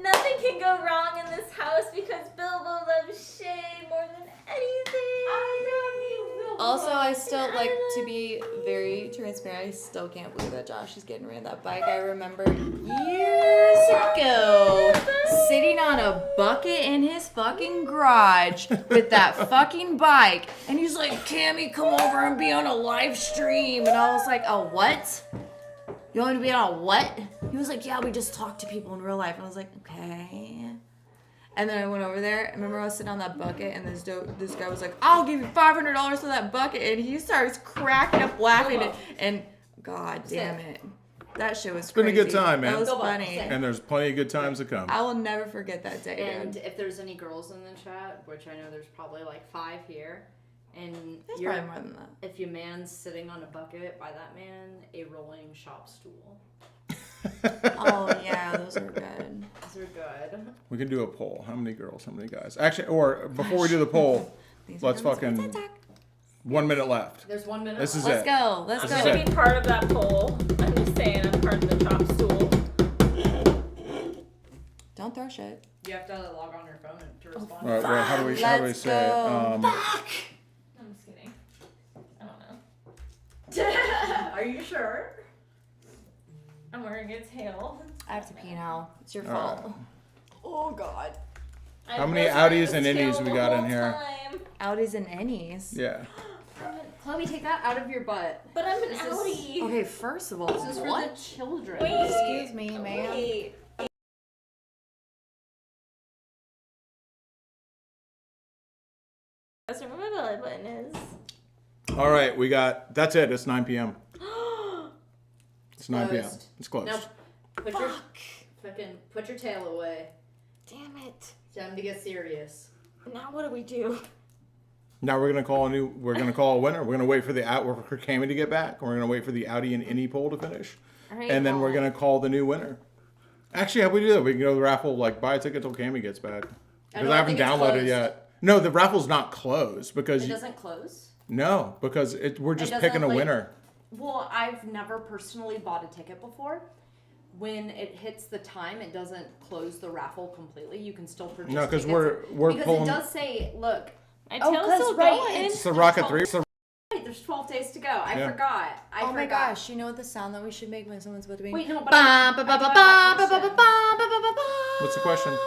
Nothing can go wrong in this house because Bilbo loves Shay more than anything. Also, I still like to be very transparent. I still can't believe that Josh is getting rid of that bike. I remember years ago sitting on a bucket in his fucking garage with that fucking bike, and he's like, "Cammy, come over and be on a live stream." And I was like, "A what? You want me to be on a what?" He was like, "Yeah, we just talk to people in real life." And I was like, "Okay." And then I went over there. I remember I was sitting on that bucket, and this guy was like, "I'll give you $500 for that bucket." And he starts cracking up laughing. And God damn it. That shit was crazy. It's been a good time, man. That was funny. And there's plenty of good times to come. I will never forget that day, And dude. if there's any girls in the chat, which I know there's probably like 5 here, and There's probably more than that. If your man's sitting on a bucket, by that man, a rolling shop stool. Oh, yeah, those are good. Those are good. We can do a poll. How many girls? How many guys? Actually, or before we do the poll, let's fucking 1 minute left. There's 1 minute This is Let's it. go. Let's I'm go. gonna be part of that poll. I'm just saying, I'm part of the chop stool. Don't throw shit. You have to log on your phone to respond. All right, well, how do we say it? I'm just kidding. I don't know. Are you sure? I'm wearing a tail. I have to pee now. It's your All fault. right. Oh, God. How many outies and innies we got in here? Outies and innies? Yeah. Chloe, take that out of your butt. But I'm an This is- outie. Okay, first of all, This is for what? the children. Wait. Excuse me, ma'am. Wait. That's where my belly button is. All right, that's it. It's 9 p.m. It's 9 p.m. Closed. It's closed. Now, put your tail away. Damn it. It's time to get serious. Now what do we do? Now we're gonna call a winner. We're gonna wait for for Cammy to get back. We're gonna wait for the Audi and Innie poll to finish, All right, and then we're gonna call the new winner. Actually, how we do that? We can go to the raffle, like buy a ticket till Cammy gets back, because I haven't downloaded it yet. No, the raffle's not closed because It doesn't close? no, because we're just It picking a doesn't, winner. Well, I've never personally bought a ticket before. When it hits the time, it doesn't close the raffle completely. You can still purchase No, 'cause tickets. we're because pulling- it does say, look. My tail's still right, going. It's the Rocket 3. Wait, there's 12 days to go. I Yeah. forgot. I Oh forgot. my gosh, you know what the sound that we should make when someone's about to be? Wait, no, but What's the question?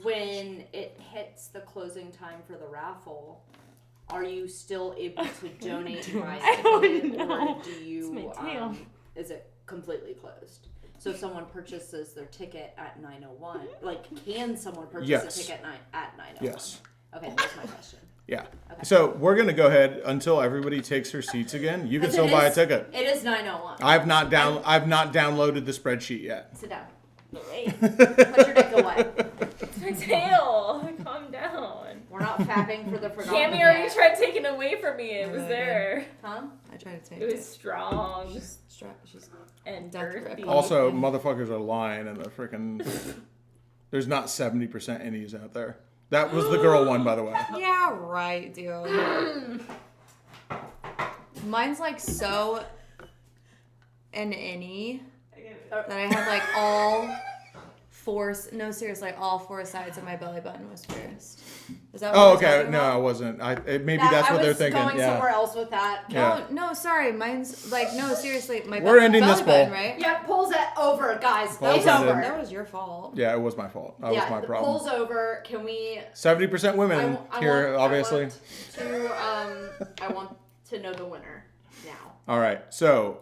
When it hits the closing time for the raffle, are you still able to donate by I don't ticket, know. or do you? It's my tail. Is it completely closed? So if someone purchases their ticket at 9:01, like, can someone purchase Yes. a ticket at 9:01? Yes. Okay, that's my question. Yeah. Okay. So we're gonna go ahead until everybody takes their seats again. You can still buy a ticket. It is 9:01. I've not downloaded the spreadsheet yet. Sit down. Wait. Put your dick away. It's my tail. Calm down. We're not fapping for the forgotten. Cammy already tried taking it away from me. It was there. Huh? I tried to take It was strong. She's and death girthy. grip. Also, motherfuckers are lying, and the freaking there's not 70% innies out there. That was the girl one, by the way. Yeah, right, dude. Mine's like so an innie that I have like all No, seriously, all 4 sides of my belly button was pierced. Is that what Oh, we're okay. talking No, about? I wasn't. Maybe that's what they're thinking. Going Yeah. somewhere else with that. Yeah. No, sorry. Mine's like, no, seriously. We're ending belly this button, poll. right? Yeah, poll's over, guys. Poll's It's over. ended. That was your fault. Yeah, it was my fault. That was my the problem. poll's over. Can we? 70% women here, obviously. I want to know the winner now. All right. So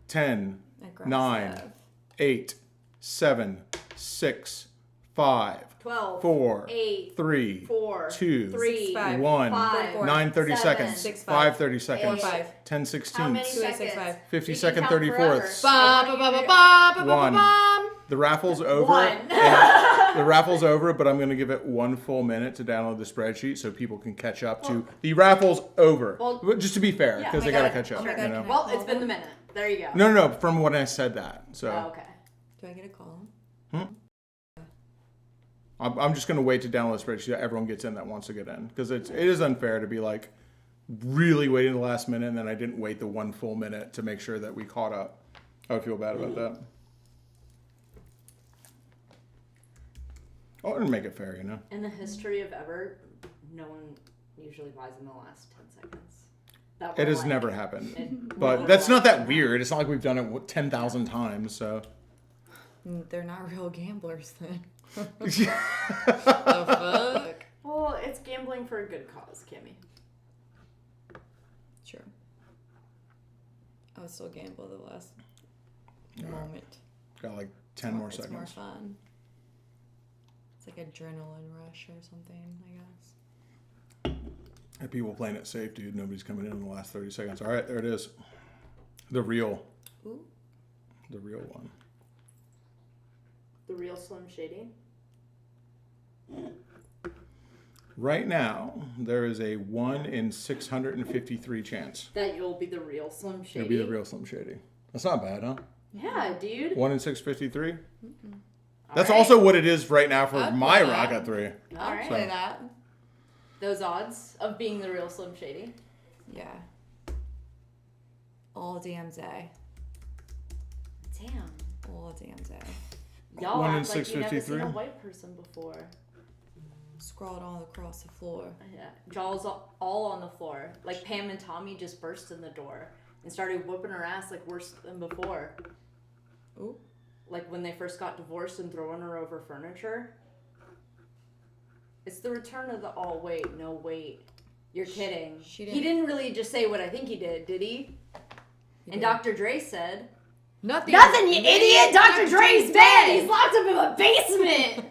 10, 9, 8, 7, 6, 5, 12, 4, 8, 3, 4, 2, 3, 1, 5, 9 30 7, seconds, 6, 5 30 seconds, 5. 10 How 16, many seconds? 52nd 34th. Ba-ba-ba-ba-ba-ba-ba-bum. 1. The raffle's over. One. The raffle's over, but I'm going to give it 1 full minute to download the spreadsheet so people can catch up to the raffle's over. Well, Just to be fair, yeah, because they got to catch up. Sure. You know? Well, it's been the minute. There you go. No. From when I said that. So. Oh, okay. Do I get a call? I'm just going to wait to download the spreadsheet so everyone gets in that wants to get in. Because it is unfair to be like really waiting the last minute and then I didn't wait the 1 full minute to make sure that we caught up. I would feel bad about that. I wouldn't make it fair, you know? In the history of ever, no one usually buys in the last 10 seconds. It has never happened. But that's not that weird. It's not like we've done it 10,000 times, so. They're not real gamblers then. The fuck? Well, it's gambling for a good cause, Kimmy. Sure. I would still gamble the last moment. Got like 10 more seconds. It's more fun. It's like adrenaline rush or something, I guess. And people playing it safe, dude. Nobody's coming in the last 30 seconds. All right, there it is. The real. Ooh. The real one. The real Slim Shady. Right now, there is a 1 in 653 chance. That you'll be the real Slim Shady. You'll be the real Slim Shady. That's not bad, huh? Yeah, dude. 1 in 653? That's also what it is right now for my Rocket 3. I'll play that. Those odds of being the real Slim Shady. Yeah. All damn day. Damn. All damn day. Y'all 1 in act like you never 653? seen a white person before. Scrawled all across the floor. Yeah, jaws all on the floor. Like Pam and Tommy just burst in the door and started whooping her ass like worse than before. Ooh. Like when they first got divorced and throwing her over furniture. It's the return of the wait, no wait. You're kidding. He didn't really just say what I think he did he? And Dr. Dre said, Nothing, you idiot! Dr. Dre's dead! He's locked up in a basement!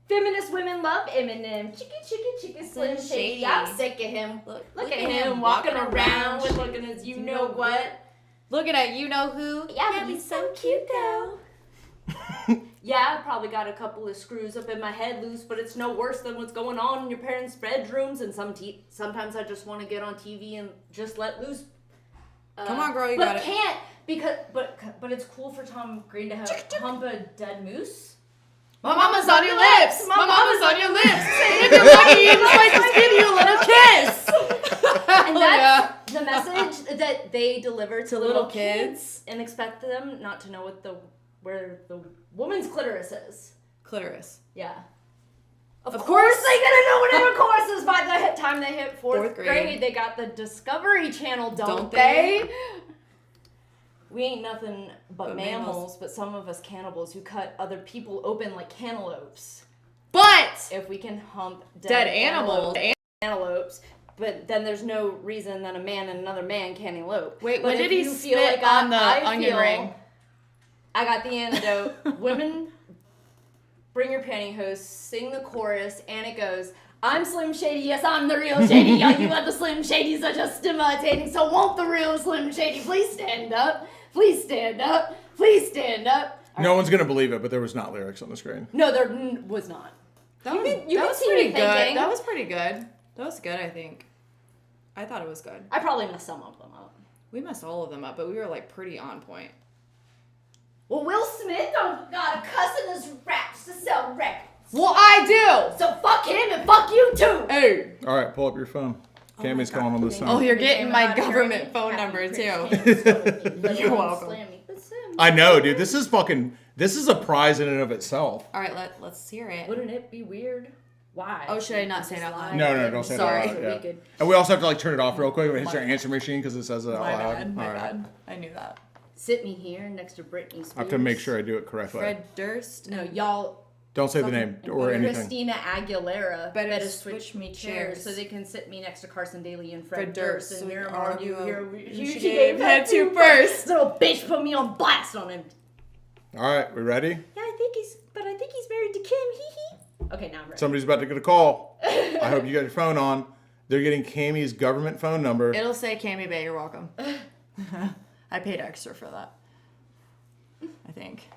Feminist women love Eminem. Chicka, Slim Shady. I'm sick of him. Look at him walking around with looking at you know what. Looking at you know who. Yeah, but he's so cute though. Yeah, I probably got a couple of screws up in my head loose, but it's no worse than what's going on in your parents' bedrooms. And sometimes I just want to get on TV and just let loose. Come on, girl, you got it. But can't because but it's cool for Tom Green to hump a dead moose. My mama's on your lips. My mama's on your lips. And if you're lucky, you might just give you a little kiss. And that's the message that they deliver to little kids and expect them not to know where the woman's clitoris is. Clitoris. Yeah. Of course they gotta know what intercourse is by the time they hit fourth grade. They got the Discovery Channel, don't they? We ain't nothing but mammals, but some of us cannibals who cut other people open like cantaloupes. But if we can hump dead animals, but then there's no reason that a man and another man can't elope. Wait, but when did he you spit feel like on the I onion feel, ring? I got the antidote. Women, bring your pantyhose, sing the chorus, and it goes, I'm Slim Shady, yes, I'm the real Shady. Y'all, you other Slim Shadys are just imitating, so won't the real Slim Shady please stand up? Please stand up. Please stand up. No one's going to believe it, but there was not lyrics on the screen. No, there was not. That was pretty good. That was pretty good. That was good, I think. I thought it was good. I probably messed some of them up. We messed all of them up, but we were like pretty on point. Well, Will Smith don't got a cuss in his raps to sell records. Well, I do. So fuck him and fuck you too. Hey. All right, pull up your phone. Cammy's calling on this time. Oh, you're getting my government phone number too. You're welcome. I know, dude. This is fucking. This is a prize in and of itself. All right, let's hear it. Wouldn't it be weird? Why? Oh, should I not say it out loud? No, don't say it out loud. Yeah. And we also have to like turn it off real quick when it hits our answer machine because it says it out loud. My bad. I knew that. Sit me here next to Britney Spears. I have to make sure I do it correctly. Fred Durst. No, y'all. Don't say the name or anything. Christina Aguilera Better switch me chairs so they can sit me next to Carson Daly and Fred Fred Durst Durst, and so argue here. she gave head to first. Little bitch put me on blast on him. All right, we ready? Yeah, I think he's married to Kim. Hee hee. Okay, now I'm ready. Somebody's about to get a call. I hope you got your phone on. They're getting Cammie's government phone number. It'll say Cammie Bay, you're welcome. I paid extra for that. I think.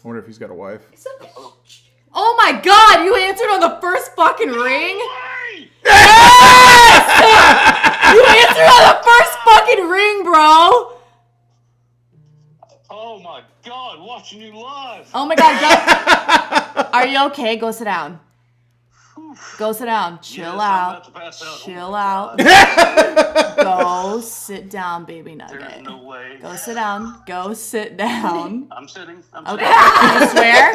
I wonder if he's got a wife. Oh my god, you answered on the first fucking ring? Yes! You answered on the first fucking ring, bro! Oh my god, watching you live. Oh my god, go. Are you okay? Go sit down. Go sit down. Chill out. Chill out. Go sit down, baby nugget. There's no way. Go sit down. Go sit down. I'm sitting. Okay. Can you swear?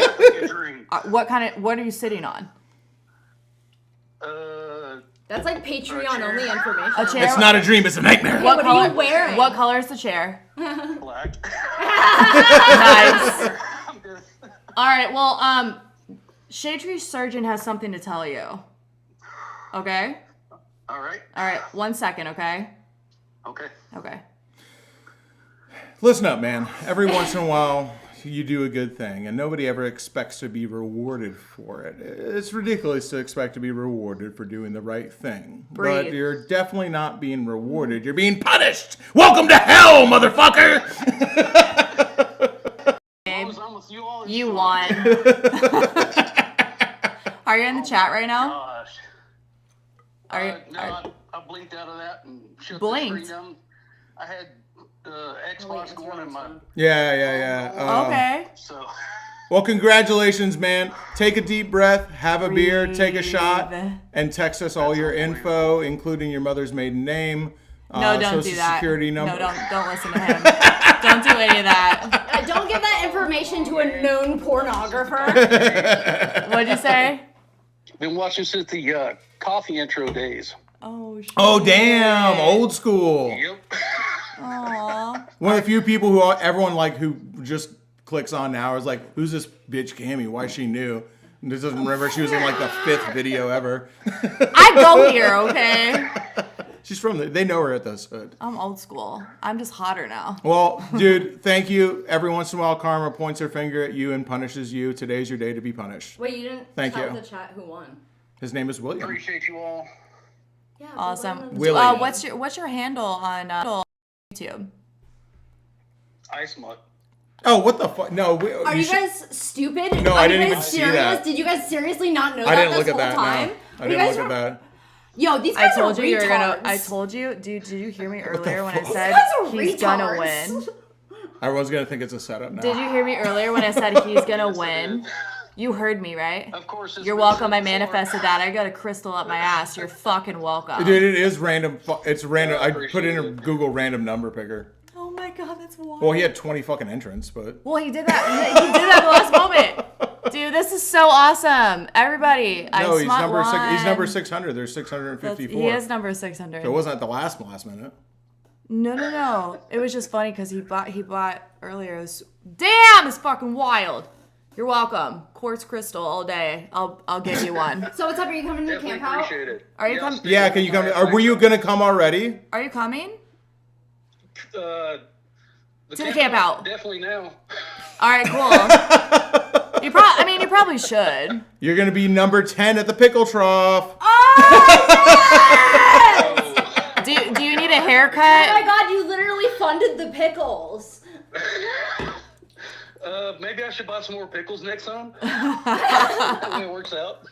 What are you sitting on? That's like Patreon only information. A chair? It's not a dream, it's a nightmare. What What color? are you wearing? What color is the chair? Black. Nice. All right. Well, Shadetree surgeon has something to tell you. Okay. All right. All right. 1 second. Okay. Okay. Okay. Listen up, man. Every once in a while, you do a good thing, and nobody ever expects to be rewarded for it. It's ridiculous to expect to be rewarded for doing the right thing. Breathe. But you're definitely not being rewarded. You're being punished. Welcome to hell, motherfucker! You won. Are you in the chat right now? Gosh. Are you? No, I blinked out of that and shut Blinked? the screen down. I had Xbox going in my... Yeah. Okay. So... Well, congratulations, man. Take a deep breath, have a beer, take a shot, and text us all your info, including your mother's maiden name, No, don't social do that. security number. No, don't listen to him. Don't do any of that. Don't give that information to a known pornographer. What'd you say? Been watching since the coffee intro days. Oh, shit. Oh, damn. Old school. Yep. Aww. One of the few people who everyone like who just clicks on now is like, who's this bitch Cammie? Why is she new? And just doesn't remember she was in like the 5th video ever. I go here, okay? She's from they know her at this hood. I'm old school. I'm just hotter now. Well, dude, thank you. Every once in a while, karma points her finger at you and punishes you. Today's your day to be punished. Wait, you didn't Thank tell you. the chat who won. His name is William. Appreciate you all. Yeah, Awesome. Willie. What's your handle on YouTube? Ice Mutt. Oh, what the fuck? No. Are you guys stupid? No, Are I you didn't guys even see serious? that. Did you guys seriously not know I that didn't look this at that. whole time? No, I didn't look at that. Yo, these I guys told are you retards. you're gonna. I told you, dude. Did you hear me earlier when I These said guys are he's retards. gonna win? Everyone's gonna think it's a setup now. Did you hear me earlier when I said he's gonna win? You heard me, right? Of course. You're welcome. I manifested that. I got a crystal up my ass. You're fucking welcome. Dude, it is random. It's random. I put in a Google random number picker. Oh my god, that's wild. Well, he had 20 fucking entrants, but. Well, he did that. He did that at the last moment. Dude, this is so awesome. Everybody, No, he's smut number won. he's number 600. There's 654. He is number 600. So it wasn't at the last minute. No. It was just funny because he bought earlier. Damn, it's fucking wild. You're welcome. Quartz crystal all day. I'll give you one. So what's up? Are you coming to camp out? Appreciate it. Are you coming? Yeah, can you come? Were you gonna come already? Are you coming? To the camp out. Definitely now. All right, cool. You probably should. You're gonna be number 10 at the pickle trough. Do you need a Oh haircut? my god, you literally funded the pickles. Maybe I should buy some more pickles next time. That way it works out.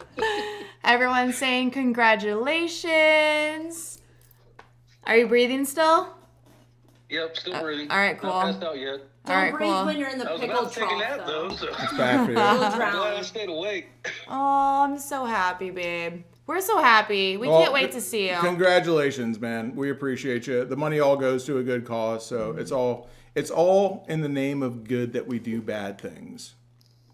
Everyone's saying congratulations. Are you breathing still? Yep, still breathing. All right, cool. Not passed out yet. All right, Don't breathe cool. when you're in the I was pickle about to take a trough, nap though, so. It's bad for you. I'm glad I stayed awake. Oh, I'm so happy, babe. We're so happy. We can't wait to see you. Congratulations, man. We appreciate you. The money all goes to a good cause, so it's all in the name of good that we do bad things.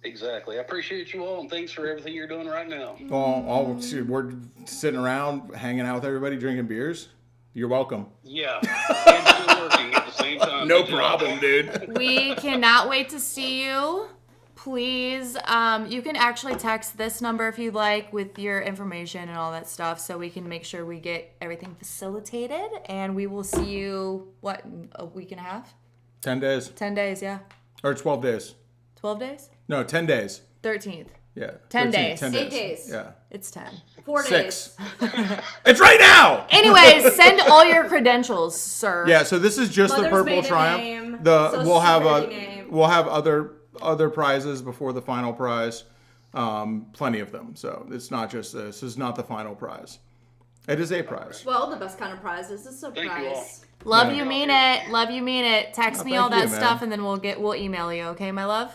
Exactly. I appreciate you all, and thanks for everything you're doing right now. We're sitting around, hanging out with everybody, drinking beers. You're welcome. Yeah. And still working at the same time. No problem, dude. We cannot wait to see you. Please, you can actually text this number if you'd like with your information and all that stuff so we can make sure we get everything facilitated. And we will see you, what, in a week and a half? 10 days. 10 days, yeah. Or 12 days. 12 days? No, 10 days. 13th. Yeah. 10 days. 10 8 days. Yeah. It's 10. 4 days. 6. It's right now! Anyways, send all your credentials, sir. Yeah, so this is just the Mother's Purple maiden Triumph. name, We'll have other prizes before the final prize. Plenty of them. So it's not just this. This is not the final prize. It is a prize. Well, the best kind of prize is a surprise. Love you, mean it. Love you, mean it. Text me thank all that you, man. stuff, and then we'll email you. Okay, my love.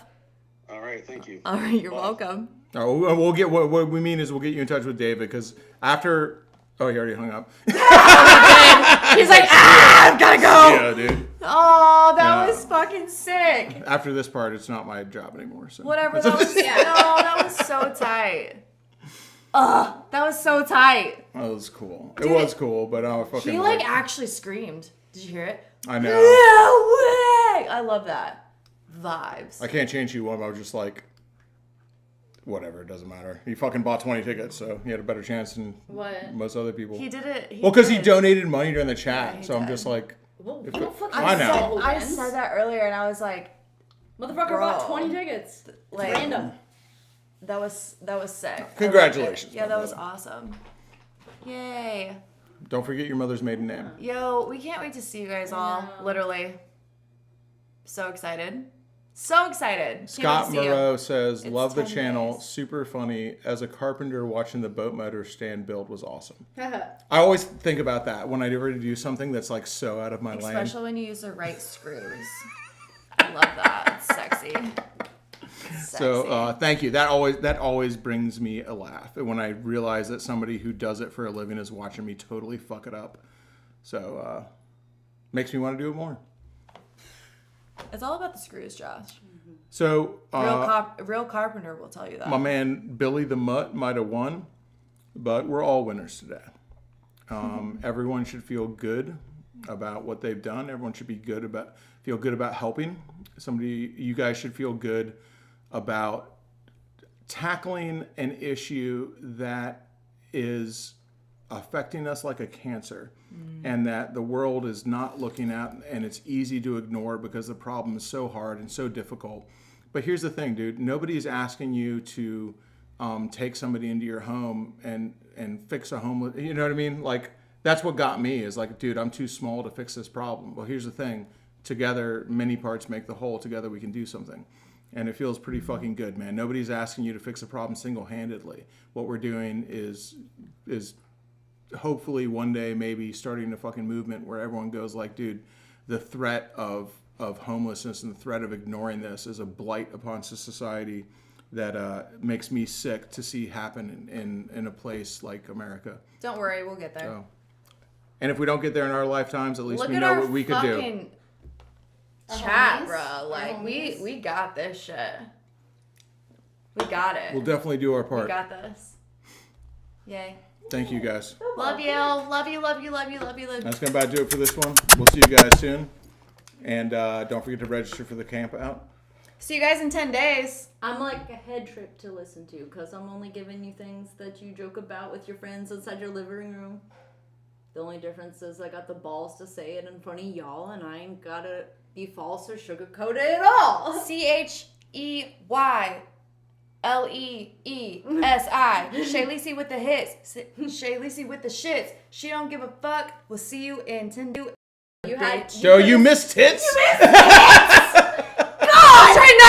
All right, thank you. All right, you're welcome. We'll get what we mean is we'll get you in touch with David because after. Oh, he already hung up. He's like, I've gotta go. Yeah, dude. Oh, that was fucking sick. After this part, it's not my job anymore. So Whatever. That was that was so tight. Ugh, that was so tight. That was cool. Dude, it was cool, but I fucking. He like actually screamed. Did you hear it? I know. No way! I love that. Vibes. I can't change who won. I was just like, whatever. It doesn't matter. He fucking bought 20 tickets, so he had a better chance than most other people. He did it. Well, because he donated money during the chat, so I'm just like, I know. I said that earlier, and I was like, Motherfucker bought 20 tickets. Like, random. That was sick. Congratulations, Yeah, my that was brother. awesome. Yay. Don't forget your mother's maiden name. Yo, we can't wait to see you guys all. Literally. So excited. So excited. Can't Scott wait to see you. Moreau says, It's love the 10 channel. days. Super funny. As a carpenter, watching the boat motor stand build was awesome. I I always think about that when I ever do something that's like so out of my lane. Especially when you use the right screws. I love that. It's sexy. So thank you. That always brings me a laugh when I realize that somebody who does it for a living is watching me totally fuck it up. So makes me want to do it more. It's all about the screws, Josh. So Real carpenter will tell you that. my man Billy the Mutt might have won, but we're all winners today. Everyone should feel good about what they've done. Everyone should feel good about helping. You guys should feel good about tackling an issue that is affecting us like a cancer, and that the world is not looking at, and it's easy to ignore because the problem is so hard and so difficult. But here's the thing, dude. Nobody's asking you to take somebody into your home and fix a homeless. You know what I mean? Like, that's what got me is like, dude, I'm too small to fix this problem. Well, here's the thing. Together, many parts make the whole. Together, we can do something. And it feels pretty fucking good, man. Nobody's asking you to fix a problem single-handedly. What we're doing is hopefully one day maybe starting a fucking movement where everyone goes like, dude, the threat of homelessness and the threat of ignoring this is a blight upon society that makes me sick to see happen in a place like America. Don't worry, we'll get there. So, and if we don't get there in our lifetimes, at least Look we at know our what we could do. fucking chat, bro. Like, we got this shit. We got it. We'll definitely do our We part. got this. Yay. Thank you, guys. Love you. Love you, love you, love you, love you, love you. That's going to about do it for this one. We'll see you guys soon. And don't forget to register for the camp out. See you guys in 10 days. I'm like a head trip to listen to because I'm only giving you things that you joke about with your friends inside your living room. The only difference is I got the balls to say it in front of y'all, and I ain't gotta be false or sugarcoat it at all. CHEYLEEESI. Shaylisi with the hits. Shaylisi with the shits. She don't give a fuck. We'll see you in 10 days. Joe, you missed hits? You missed hits!